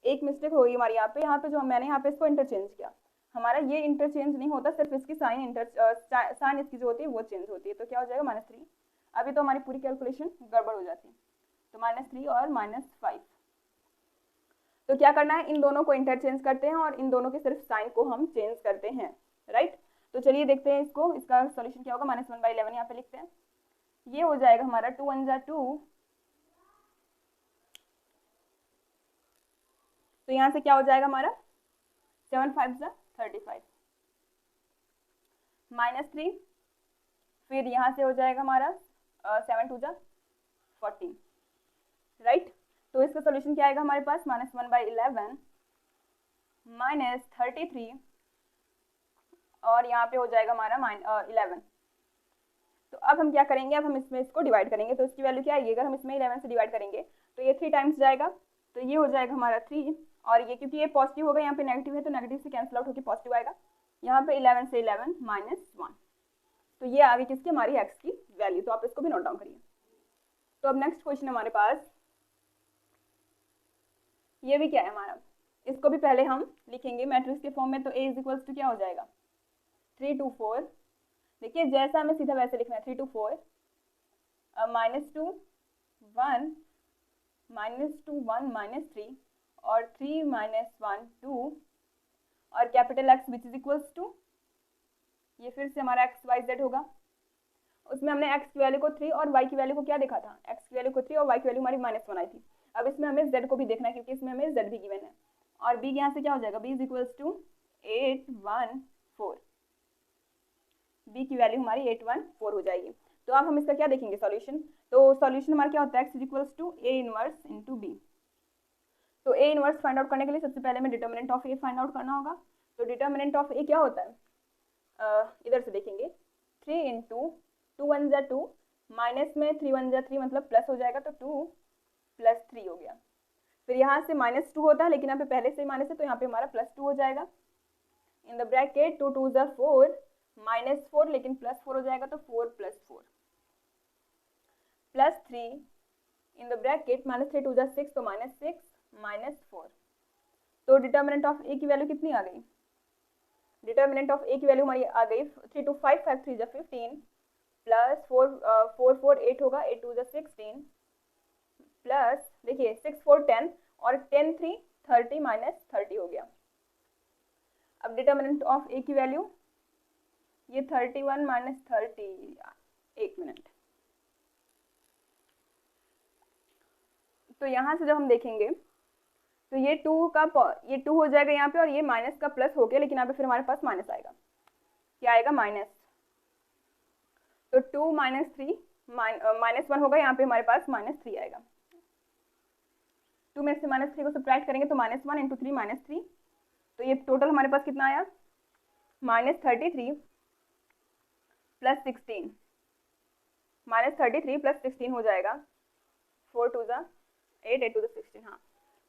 एक मिस्टेक होगी हमारी यहाँ पे जो मैंने यहाँ पे इसको इंटरचेंज किया, हमारा ये इंटरचेंज नहीं होता, सिर्फ इसकी साइन साइन इसकी जो होती है वो चेंज होती है। तो क्या हो जाएगा -3, अभी तो हमारी पूरी कैलकुलेशन गड़बड़ हो जाती है, तो -3 और -5। तो क्या करना है, इन दोनों को इंटरचेंज करते हैं और इन दोनों के सिर्फ साइन को हम चेंज करते हैं, राइट। तो चलिए देखते हैं इसको, इसका सॉल्यूशन क्या होगा, -1/11 यहाँ पे लिखते हैं, ये हो जाएगा हमारा 2 1 जा 2, तो यहाँ से क्या हो जाएगा हमारा 7 5 जा 35 -3, फिर यहाँ से हो जाएगा हमारा 7 2 जा 14, राइट। तो इसका सॉल्यूशन क्या आएगा हमारे पास, -1/11 -33 और यहाँ पे हो जाएगा हमारा 11। तो अब हम क्या करेंगे, अब हम इसमें इसको डिवाइड करेंगे, तो इसकी वैल्यू क्या आएगी, अगर हम इसमें 11 से डिवाइड करेंगे तो ये 3 टाइम्स जाएगा, तो ये हो जाएगा हमारा 3, और ये क्योंकि ये पॉजिटिव होगा, यहाँ पे नेगेटिव है तो नेगेटिव से कैंसिल आउट होकर पॉजिटिव आएगा, यहाँ पे 11 से 11 -1, तो ये आ गई किसकी, हमारी एक्स की वैल्यू। तो आप इसको भी नोट डाउन करिए। तो अब नेक्स्ट क्वेश्चन हमारे पास ये भी क्या है हमारा, इसको भी पहले हम लिखेंगे मैट्रिक्स के फॉर्म में, तो A इक्वल्स टू क्या हो जाएगा 3 2 4, देखिए जैसा हमें सीधा वैसे लिखना है, 3 2 4 -2 1 -2 1 -3 और 3 -1 2 और capital X which is equals to, ये फिर से हमारा XYZ होगा, उसमें हमने x की वैल्यू को 3 और y की वैल्यू को क्या देखा था, x की वैल्यू को 3 और y की वैल्यू हमारी -1 आई थी। अब इसमें हमें z को भी देखना है क्योंकि इसमें हमें z भी गिवन है, और b यहाँ से क्या हो जाएगा, b is equals to 8 1 4, b की वैल्यू हमारी 8 1 4 हो जाएगी। तो अब हम इसका क्या देखेंगे सॉल्यूशन, तो सॉल्यूशन हमारा क्या होता है, x is equals to a inverse into b। तो a इनवर्स फाइंड आउट करने के लिए सबसे पहले हमें determinant of a find out करना होगा। तो डिटर्मिनेंट ऑफ a क्या होता है, इधर से देखेंगे 3 इंटू 2 1 जा 2, माइनस में 3 1 जा 3 मतलब प्लस हो जाएगा, तो 2 + 3 हो गया। फिर यहाँ से -2 होता है, लेकिन यहाँ पे पहले से माइनस है तो यहाँ पे हमारा +2 हो जाएगा। इन द ब्रैकेट 2 2 जा 4 -4 लेकिन +4 हो जाएगा, तो 4 + 4 +3 इन द ब्रैकेट -3 2 जा 6 तो -6 -4। तो डिटर्मिनेंट ऑफ a की वैल्यू कितनी आ गई, डिटर्मिनेंट ऑफ a की वैल्यू हमारी आ गई 3 2 5 5 3 जा 15 प्लस 4 4 8 होगा, 8 2 जा 16 प्लस देखिए 6 4 10 और 10 3 30 -30 हो गया। अब डिटर्मिनेंट ऑफ a की वैल्यू ये 31 -30, एक मिनट, तो यहाँ से जब हम देखेंगे तो ये 2 हो जाएगा यहाँ पे, और ये माइनस का प्लस हो गया, लेकिन यहाँ पे फिर हमारे पास माइनस आएगा, क्या आएगा माइनस, तो 2 -3 -1 होगा, यहाँ पे हमारे पास -3 आएगा। 2 में से -3 को सब्ट्रैक्ट करेंगे तो -1 इंटू 3 -3, तो ये टोटल हमारे पास कितना आया -33 + 16, -33 + 16 हो जाएगा 4 2 जा 8 8 2 जा 16, हाँ।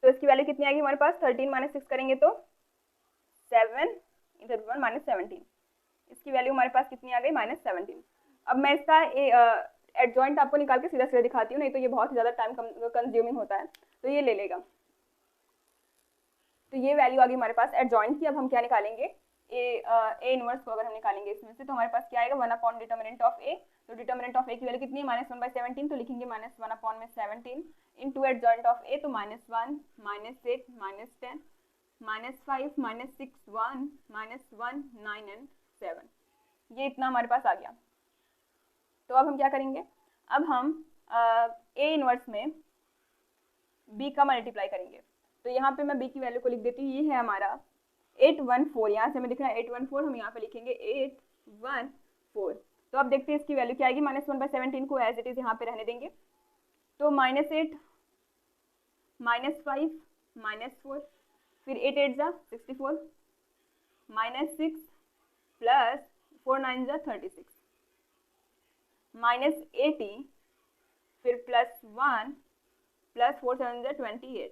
तो इसकी वैल्यू कितनी आएगी हमारे पास, 13 - 6 करेंगे तो 7 इधर 1 -17 इसकी वैल्यू हमारे पास कितनी आ गई, -17। अब मैं इसका एडजॉइंट आपको निकाल के सीधा सीधा दिखाती हूँ, नहीं तो ये बहुत ज़्यादा टाइम कंज्यूमिंग होता है, तो ये ले लेगा। तो ये वैल्यू आ गई हमारे पास एडजॉइंट की। अब हम क्या निकालेंगे, ए इनवर्स को अगर हम निकालेंगे इसमें से, तो हमारे पास क्या आएगा, 1 अपॉन डिटर्मिनेंट ऑफ ए। तो डिटर्मिनेंट ऑफ ए की वैल्यू कितनी है, -1/17, तो लिखेंगे -1 अपॉन में 17 इंटू एडजॉइंट ऑफ ए, तो -1 -8 -10 -5 -6 1 -1 9 एंड 7, ये इतना हमारे पास आ गया। तो अब हम क्या करेंगे, अब हम ए इनवर्स में बी का मल्टीप्लाई करेंगे। तो यहाँ पे मैं बी की वैल्यू को लिख देती हूँ, ये है हमारा 814, यहाँ से हमें दिख रहा है 814, हम यहाँ पे लिखेंगे 814। तो अब देखते हैं इसकी वैल्यू क्या आएगी, -1/17 को एज इट इज यहाँ पे रहने देंगे, तो -8 -5 -4, फिर 8 8 जा 64, -6 प्लस 4 9 जा 36, -80, फिर +1 प्लस 4 7 जा 28।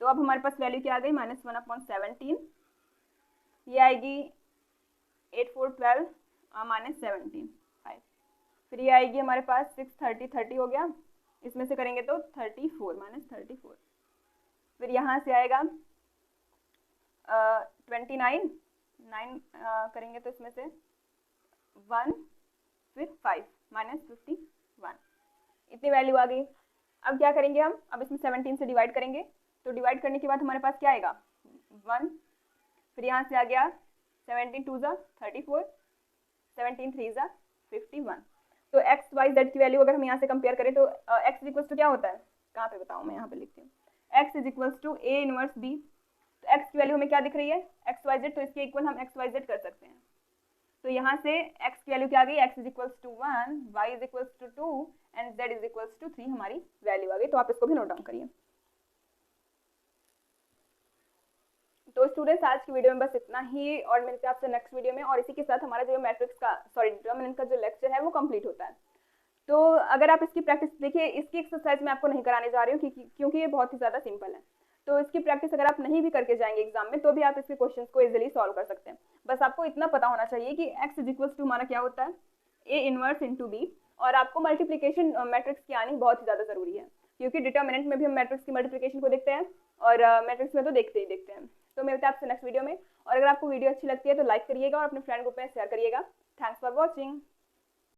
तो अब हमारे पास वैल्यू क्या आ गई, -1/17, ये आएगी 8 4 12 -17 5, फिर ये आएगी हमारे पास 6 30 30 हो गया, इसमें से करेंगे तो 34 -34, फिर यहाँ से आएगा 29 9 करेंगे तो इसमें से 1, फिर 5 -51, इतनी वैल्यू आ गई। अब क्या करेंगे हम, अब इसमें 17 से डिवाइड करेंगे, तो डिवाइड करने के बाद हमारे पास क्या आएगा 1, फिर यहाँ से आ गया 17 2 जा 34, 17 3 जा 51। तो एक्स वाई जेड की वैल्यू अगर हम यहाँ से कंपेयर करें तो एक्स इक्वल्स टू क्या होता है, कहाँ पे बताऊँ, मैं यहाँ पे लिखती हूँ, X is equals to A inverse B. तो एक्स की वैल्यू हमें क्या दिख रही है, एक्स वाई जेड, तो इसके इक्वल हम एक्स वाई जेड कर सकते हैं। तो यहाँ से x की वैल्यू क्या आ गई, x is equals to 1, y is equals to 2 and z is equals to 3 हमारी वैल्यू आ गई। तो आप इसको भी नोट डाउन करिए। तो स्टूडेंट्स आज की वीडियो में बस इतना ही, और मिलते हैं आपसे नेक्स्ट वीडियो में। और इसी के साथ हमारा जो मैट्रिक्स का डिटरमिनेंट का जो लेक्चर है वो कंप्लीट होता है। तो अगर आप इसकी प्रैक्टिस देखिए, इसकी एक्सरसाइज मैं आपको नहीं कराने जा रही हूँ क्योंकि ये बहुत ही ज़्यादा सिंपल है। तो इसकी प्रैक्टिस अगर आप नहीं भी करके जाएंगे एग्जाम में, तो भी आप इसके क्वेश्चंस को इजीली सॉल्व कर सकते हैं। बस आपको इतना पता होना चाहिए कि x इज इक्वल्स टू हमारा क्या होता है, a इनवर्स इंटू b। और आपको मल्टीप्लिकेशन मैट्रिक्स की आनी बहुत ही ज़्यादा ज़रूरी है, क्योंकि डिटर्मिनेंट में भी हम मैट्रिक्स की मल्टीप्लिकेशन को देखते हैं और मैट्रिक्स में तो देखते हैं। तो मिलते हैं आपसे नेक्स्ट वीडियो में। और अगर आपको वीडियो अच्छी लगती है तो लाइक करिएगा और अपने फ्रेंड ग्रुप में शेयर करिएगा। Thanks for watching.